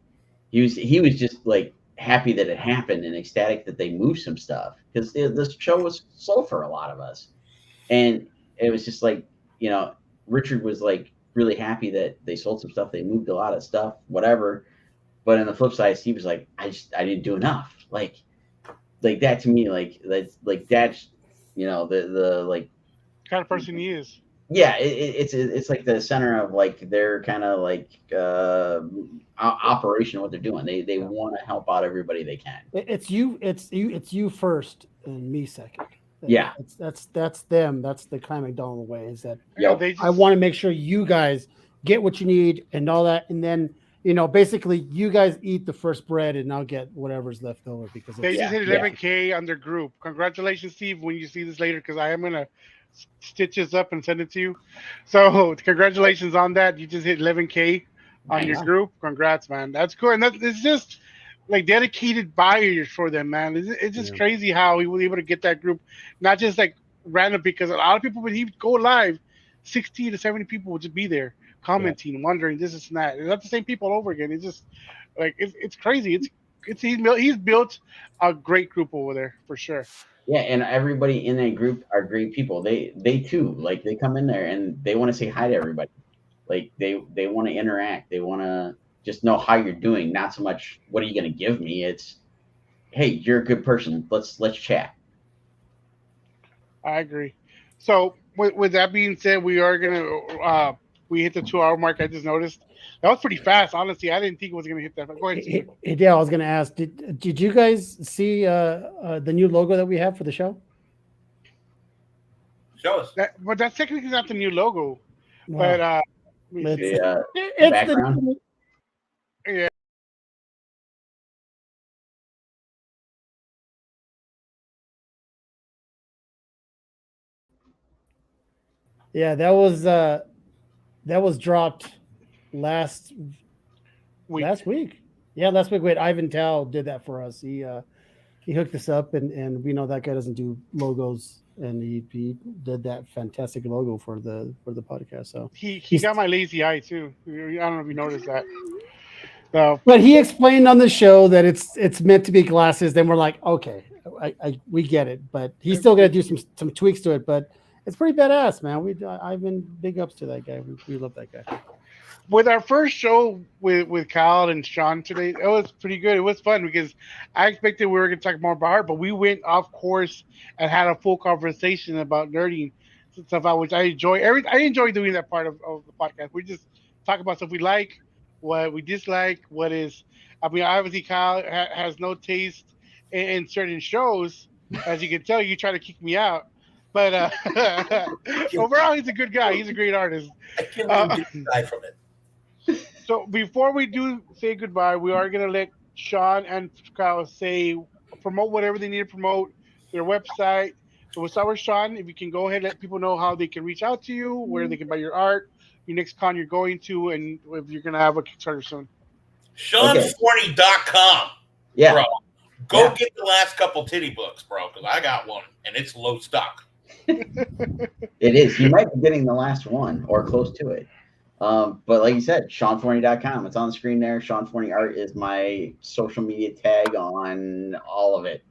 he was just like happy that it happened and ecstatic that they moved some stuff, because this show was slow for a lot of us. And it was just like, Richard was like really happy that they sold some stuff. They moved a lot of stuff, whatever. But on the flip side, Steve was like, I didn't do enough. Like that to me, that's the like kind of person he is. Yeah, it's like the center of like their kind of like operation, what they're doing. They want to help out everybody they can. It's you first and me second. Yeah, that's them. That's the Kyle McDonald way. Is that I want to make sure you guys get what you need and all that, and then basically you guys eat the first bread and I'll get whatever's left over, because they just hit 11K on their group. Congratulations, Steve, when you see this later, because I am gonna stitch this up and send it to you. So congratulations on that. You just hit 11K on your group. Congrats, man. That's cool. And it's just like dedicated buyers for them, man. It's just crazy how he was able to get that group, not just like random, because a lot of people, when he would go live, 60 to 70 people would just be there commenting, wondering this is not. It's not the same people over again. It's just like it's crazy. He's built a great group over there for sure. Yeah, and everybody in that group are great people. They too, like, they come in there and they want to say hi to everybody. Like they want to interact. They want to just know how you're doing. Not so much what are you going to give me. It's, hey, you're a good person. Let's chat. I agree. So with that being said, we are gonna we hit the 2-hour mark. I just noticed that was pretty fast. Honestly, I didn't think it was gonna hit that. Go ahead, Steve. Yeah, I was gonna ask. Did you guys see the new logo that we have for the show? Show us. But that's technically not the new logo. Wow. But it's background. Yeah. Yeah, that was dropped last week. Yeah, last week. Wait, Ivan Tal did that for us. He hooked us up, and we know that guy doesn't do logos, and he did that fantastic logo for the podcast. So he got my lazy eye too. I don't know if you noticed that. So, but he explained on the show that it's meant to be glasses. Then we're like, okay, we get it, but he's still gonna do some tweaks to it. But it's pretty badass, man. I've been big ups to that guy. We love that guy. With our first show with Kyle and Sean today, it was pretty good. It was fun because I expected we were going to talk more about art, but we went off course and had a full conversation about nerding stuff out, which I enjoy. I enjoy doing that part of the podcast. We just talk about stuff we like, what we dislike, what is. I mean, obviously Kyle has no taste in certain shows, as you can tell. You try to kick me out. But overall, he's a good guy. He's a great artist. I can't die from it. So before we do say goodbye, we are going to let Sean and Kyle promote whatever they need to promote, their website. So we'll start with Sean. If you can go ahead and let people know how they can reach out to you, where they can buy your art, your next con you're going to, and if you're going to have a Kickstarter soon. SeanForney.com. Yeah. Bro. Go get the last couple titty books, bro, because I got one, and it's low stock. It is. You might be getting the last one or close to it. But like you said, SeanForney.com. It's on the screen there. Sean Forney Art is my social media tag on all of it.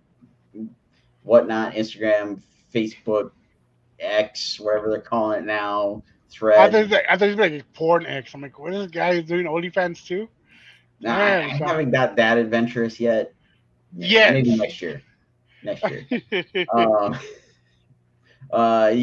Whatnot, Instagram, Facebook X, wherever they're calling it now, I thread. thought it was like porn X. I'm like, what is this guy doing OnlyFans too? Now, I haven't got that adventurous yet. Yes. Maybe next year. You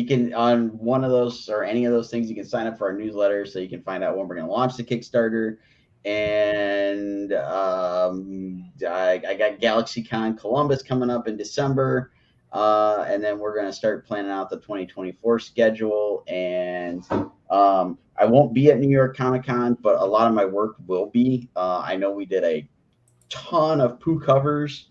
can, on one of those or any of those things, you can sign up for our newsletter so you can find out when we're going to launch the Kickstarter. And I got GalaxyCon Columbus coming up in December. And then we're going to start planning out the 2024 schedule. And I won't be at New York Comic Con, but a lot of my work will be. I know we did a ton of Pooh covers,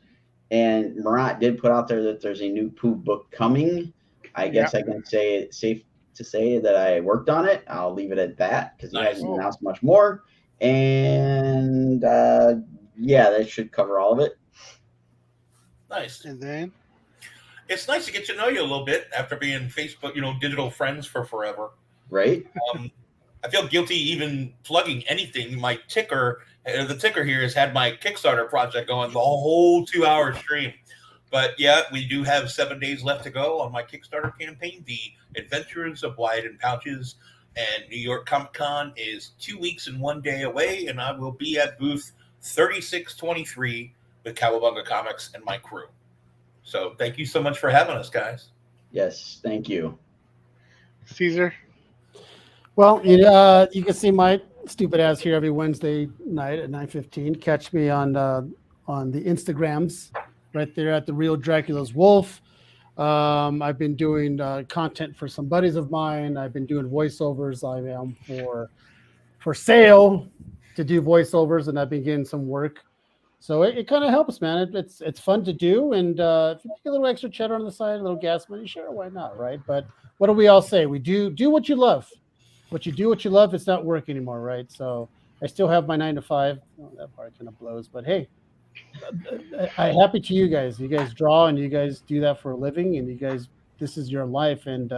and Marat did put out there that there's a new Pooh book coming. I guess I can say it's safe to say that I worked on it. I'll leave it at that because he hasn't announced much more. And that should cover all of it. Nice. And then it's nice to get to know you a little bit after being Facebook, digital friends for forever. Right. I feel guilty even plugging anything. My ticker, the ticker here has had my Kickstarter project going the whole 2-hour stream. But yeah, we do have 7 days left to go on my Kickstarter campaign. The Adventures of Wyatt and Pouches and New York Comic Con is 2 weeks and 1 day away, and I will be at booth 3623 with Cowabunga Comics and my crew. So thank you so much for having us, guys. Yes, thank you. Caesar. Well, you can see my stupid ass here every Wednesday night at 9:15. Catch me on the Instagrams right there at the Real Dracula's Wolf. I've been doing content for some buddies of mine. I've been doing voiceovers. I am for sale to do voiceovers, and I've been getting some work. So it kind of helps, man. It's fun to do, and if you make a little extra cheddar on the side, a little gas money, sure, why not, right? But what do we all say? We do what you love. What you love, it's not work anymore, right? So I still have my 9 to 5. Oh, that part kind of blows, but hey, I'm happy to you guys. You guys draw and you guys do that for a living, and you guys, this is your life, and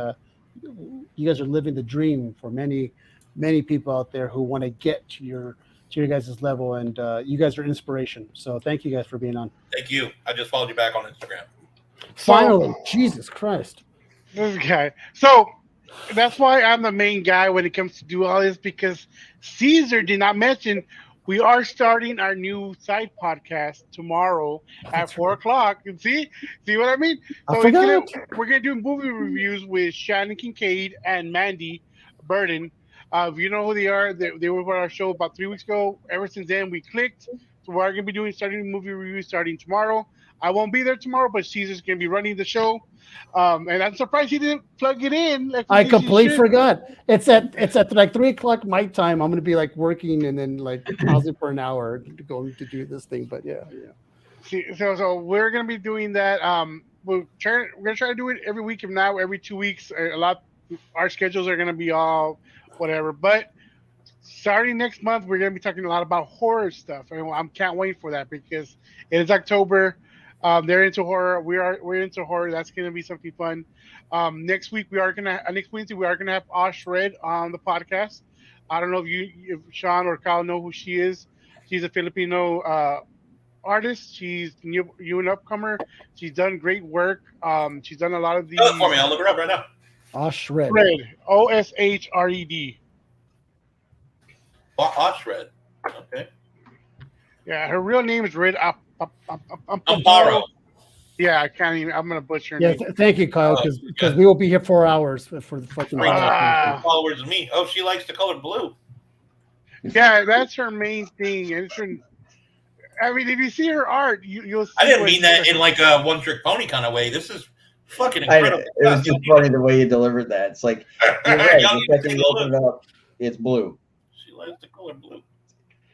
you guys are living the dream for many, many people out there who want to get to your guys' level, and you guys are inspiration. So thank you guys for being on. Thank you. I just followed you back on Instagram. Finally, Jesus Christ. This guy. So that's why I'm the main guy when it comes to do all this, because Caesar did not mention we are starting our new side podcast tomorrow at 4:00. And see what I mean? So we're gonna do movie reviews with Shannon Kincaid and Mandy Burden. If you know who they are, they were on our show about 3 weeks ago. Ever since then, we clicked. So we're going to be starting movie reviews starting tomorrow. I won't be there tomorrow, but Caesar's going to be running the show. And I'm surprised he didn't plug it in. I completely forgot. It's at like 3:00 my time. I'm going to be like working and then like pausing for an hour to do this thing. But yeah. See, so we're going to be doing that. We're going to try to do it every week. If not, every 2 weeks. Our schedules are going to be all whatever. But starting next month, we're going to be talking a lot about horror stuff. And I can't wait for that because it is October. They're into horror. We're into horror. That's going to be something fun. Next Wednesday we are gonna have Osh Red on the podcast. I don't know if Sean or Kyle know who she is. She's a Filipino artist. She's new and upcomer. She's done great work. She's done a lot of these. Look for me. I'll look her up right now. Oshred. Oshred. Oshred. Okay. Yeah, her real name is Red Amparo. Yeah, I can't even. I'm gonna butcher her Yeah, name. thank you, Kyle, because we will be here 4 hours for the fucking. Followers than me. Oh, she likes the color blue. Yeah, that's her main thing. And I mean, if you see her art, you'll see. I didn't mean that in like a one-trick pony kind of way. This is fucking incredible. It was just funny the way you delivered that. It's like, you're right. The second you open it up, it's blue. She likes the color blue.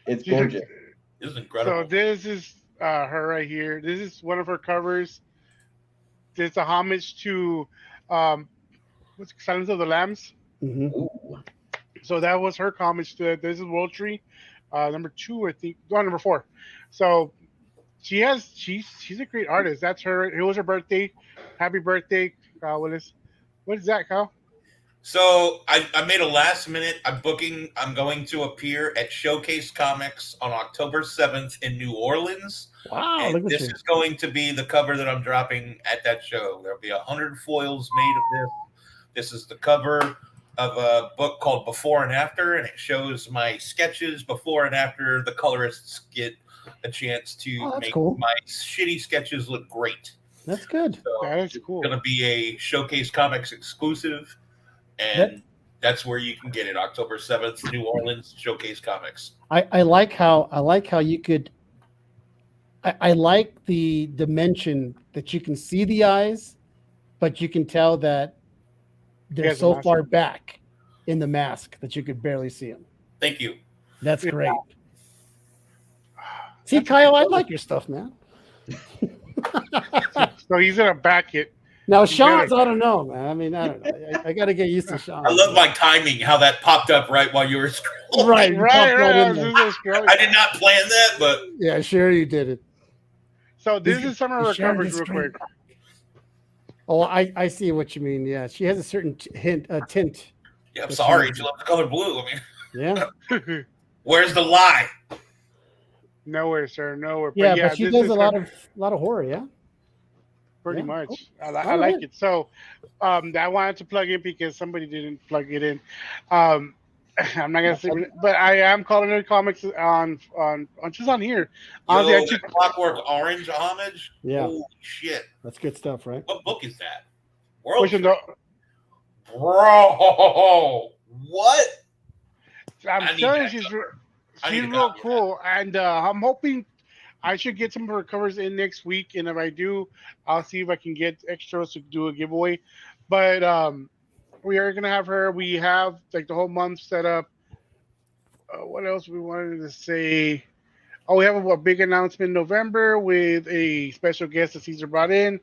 It's gorgeous. This is incredible. So this is her right here. This is one of her covers. It's a homage to what's Silence of the Lambs. Mm-hmm. So that was her homage to it. This is World Tree, number 2, I think. No, number 4. So she's a great artist. That's her. It was her birthday. Happy birthday, Kyle Willis. What is that, Kyle? So I made a last minute. I'm going to appear at Showcase Comics on October 7th in New Orleans. Wow, And look at this you. is going to be the cover that I'm dropping at that show. There'll be 100 foils made of this. This is the cover of a book called Before and After, and it shows my sketches before and after the colorists get a chance to make my shitty sketches look great. That's good. So That is cool. It's going to be a Showcase Comics exclusive, and that's where you can get it. October 7th, New Orleans, Showcase Comics. I like how you could. I like the dimension that you can see the eyes, but you can tell that they're so far back in the mask that you could barely see them. Thank you. That's great. See, Kyle, I like your stuff, man. So he's gonna back it. Now, Sean's, I don't know, man. I mean, I don't know. I got to get used to Sean. I love my timing, how that popped up right while you were scrolling. Right. I did not plan that, but yeah, sure you did it. So this is some of her covers real quick. Oh, I see what you mean. Yeah, she has a certain tint. Yeah, I'm sorry. She loved the color blue. I mean, yeah. Where's the lie? Nowhere, sir. Nowhere. Yeah, but she does a lot of horror. Yeah. Pretty much. I like it. So I wanted to plug in because somebody didn't plug it in. I'm not gonna say, but I am calling it comics on just on here. Honestly, Clockwork Orange homage. Yeah. Holy shit. That's good stuff, right? What book is that? Bro, what? I'm telling you, she's real cool, and I'm hoping I should get some of her covers in next week, and if I do, I'll see if I can get extras to do a giveaway. But we are gonna have her. We have like the whole month set up. What else we wanted to say? Oh, we have a big announcement in November with a special guest that Caesar brought in.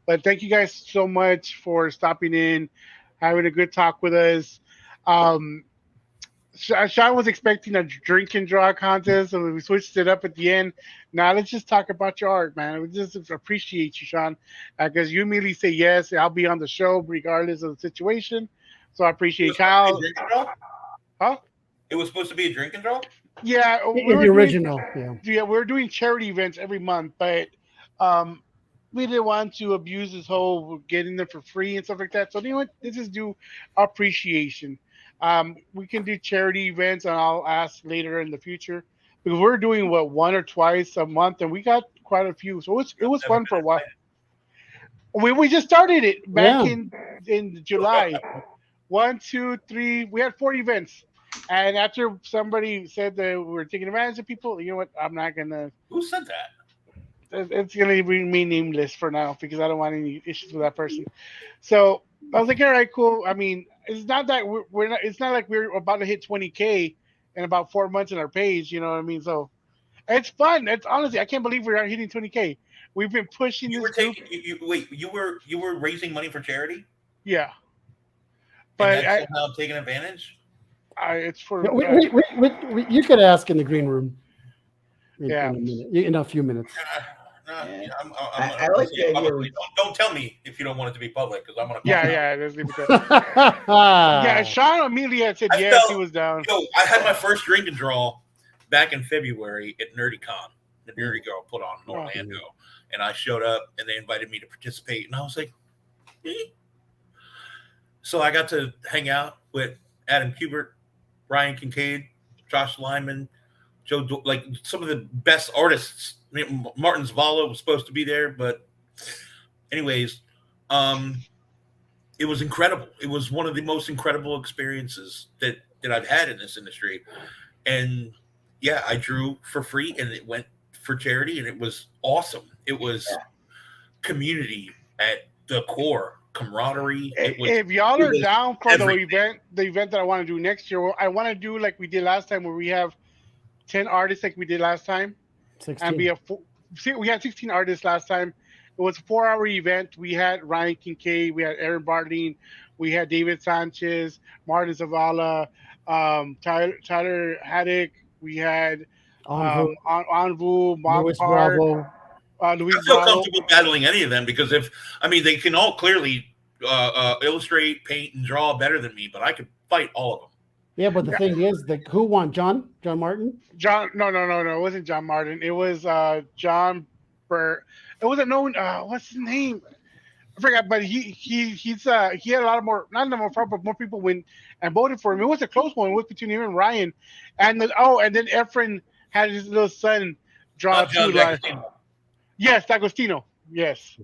But thank you guys so much for stopping in, having a good talk with us. Sean was expecting a drink and draw contest, so we switched it up at the end. Now let's just talk about your art, man. We just appreciate you, Sean, because you immediately say yes. I'll be on the show regardless of the situation. So I appreciate Kyle. Huh? It was supposed to be a drink and draw? Yeah, the original. We're doing charity events every month, but we didn't want to abuse this whole getting them for free and stuff like that. So you know what? Let's just do appreciation. We can do charity events, and I'll ask later in the future because we're doing one or twice a month, and we got quite a few. So it was fun for a while. We just started it back in July. 1, 2, 3. We had 4 events, and after somebody said that we were taking advantage of people, you know what? I'm not gonna. Who said that? It's gonna be nameless for now because I don't want any issues with that person. So I was like, all right, cool. I mean, it's not that we're not. It's not like we're about to hit 20K in about 4 months in our page. You know what I mean? So it's fun. It's honestly, I can't believe we're hitting 20K. We've been pushing. You were raising money for charity. Yeah, but I'm taking advantage. It's for. You could ask in the green room. In a few minutes. I like the idea. Don't tell me if you don't want it to be public because I'm gonna. Let's leave it there. Yeah, Sean immediately had said yes, he was down. I had my first drink and draw back in February at NerdyCon, the Nerdy Girl put on in Orlando, and I showed up and they invited me to participate, and I was like, So I got to hang out with Adam Kubert, Ryan Kincaid, Josh Lyman, Joe, like some of the best artists. I mean, Martin Zavala was supposed to be there, but anyways, it was incredible. It was one of the most incredible experiences that I've had in this industry. And yeah, I drew for free and it went for charity and it was awesome. It was community at the core, camaraderie. If y'all are down for the event that I want to do next year, I want to do like we did last time where we have 10 artists like we did last time. 16. And we had 16 artists last time. It was a 4-hour event. We had Ryan Kincaid, we had Aaron Bartling, we had David Sanchez, Martin Zavala, Tyler Haddock, we had Anvu, Luis Bravo. I feel comfortable battling any of them because they can all clearly illustrate, paint, and draw better than me, but I could fight all of them. Yeah, but the thing is, who won? John Martin? No. It wasn't John Martin. It was John Burr. It wasn't known. What's his name? I forgot. But he had a lot of more, not more, but more people went and voted for him. It was a close one. It was between him and Ryan, and then Efren had his little son draw too. Yes, D'Agostino. Yes.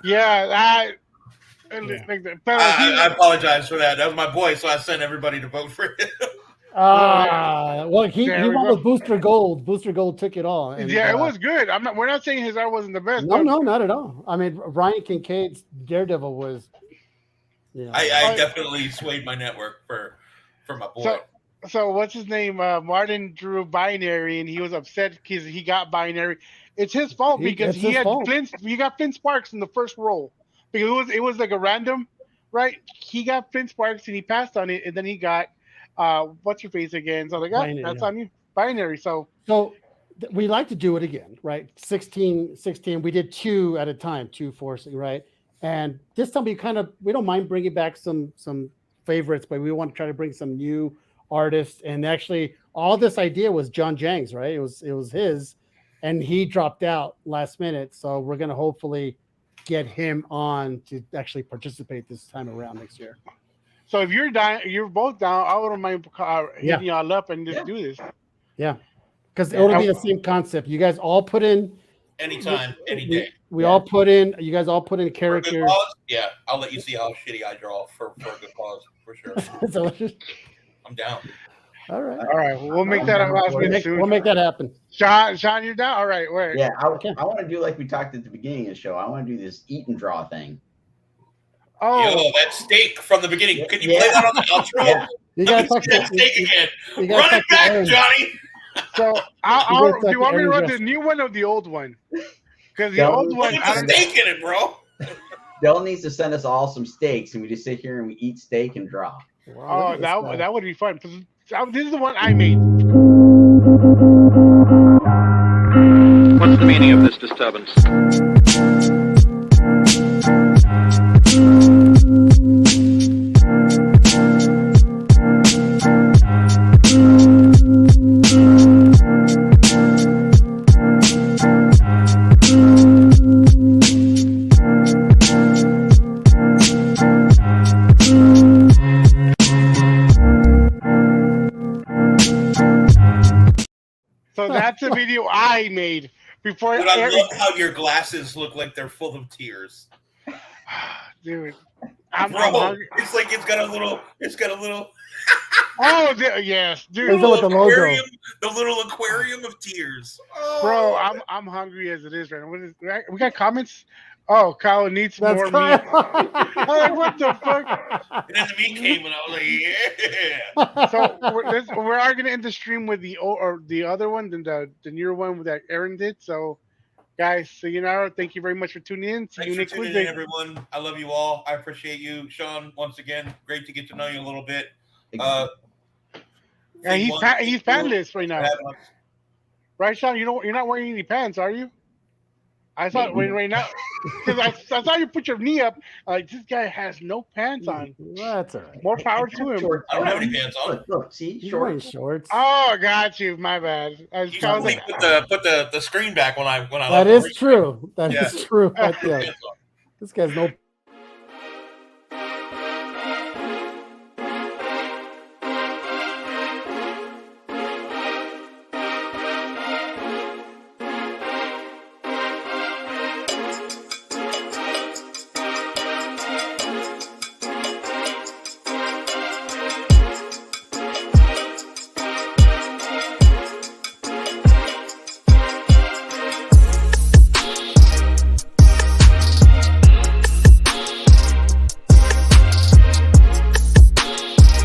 Yeah. I apologize for that. That was my boy, so I sent everybody to vote for him. Well, he won with Booster Gold. Booster Gold took it all. And, it was good. We're not saying his art wasn't the best. No, not at all. I mean, Ryan Kincaid's Daredevil was. Yeah. I definitely swayed my network for my boy. So what's his name? Martin drew Binary, and he was upset because he got Binary. It's his fault because he got Flynn Sparks in the first roll. Because it was like a random, right? He got Flynn Sparks and he passed on it, and then he got what's your face again? So like, that's on you, Binary. So we like to do it again, right? 16. We did 2 at a time, 2 forcing, right? And this time we don't mind bringing back some favorites, but we want to try to bring some new artists. And actually, all this idea was John Jang's, right? It was his, and he dropped out last minute. So we're gonna hopefully get him on to actually participate this time around next year. So if you're both down, I wouldn't mind hitting y'all up and just do this. Yeah, because it'll be the same concept. You guys all put in anytime, any day. You guys all put in characters. Yeah, I'll let you see how shitty I draw for a good cause for sure. I'm down. All right. We'll make that a soon. We'll make that happen. Sean, you're down. All right. Where? Yeah, I want to do like we talked at the beginning of the show. I want to do this eat and draw thing. Oh, yo, that steak from the beginning. Can you play that on the outro? Yeah. You gotta talk that steak again. Run it back, Johnny. So, do you want me to run the new one or the old one? Because the old one, I don't steak in it, bro. Dylan needs to send us all some steaks, and we just sit here and we eat steak and draw. Wow, that would be fun. This is the one I made. What's the meaning of this disturbance? So that's a video I made before. But I love how your glasses look like they're full of tears, dude. It's like it's got a little. Oh yes, dude. The aquarium, the little aquarium of tears. Oh. Bro, I'm hungry as it is right now. We got comments. Oh, Kyle needs more meat. I'm like, what the fuck? And then the meat came, and I was like, yeah. So we're going to end the stream with the other one, the newer one that Aaron did. So, guys, sayonara. Thank you very much for tuning in. See you next Wednesday, everyone. I love you all. I appreciate you, Sean. Once again, great to get to know you a little bit. Yeah, he's pantless right now. Right, Sean? You're not wearing any pants, are you? I saw it right now because I saw you put your knee up. Like, this guy has no pants on. That's all right. More power to him. I don't have any pants on. Look, see, He's wearing shorts. Oh, got you. My bad. You can put the screen back when I. That is true. That is true. This guy's no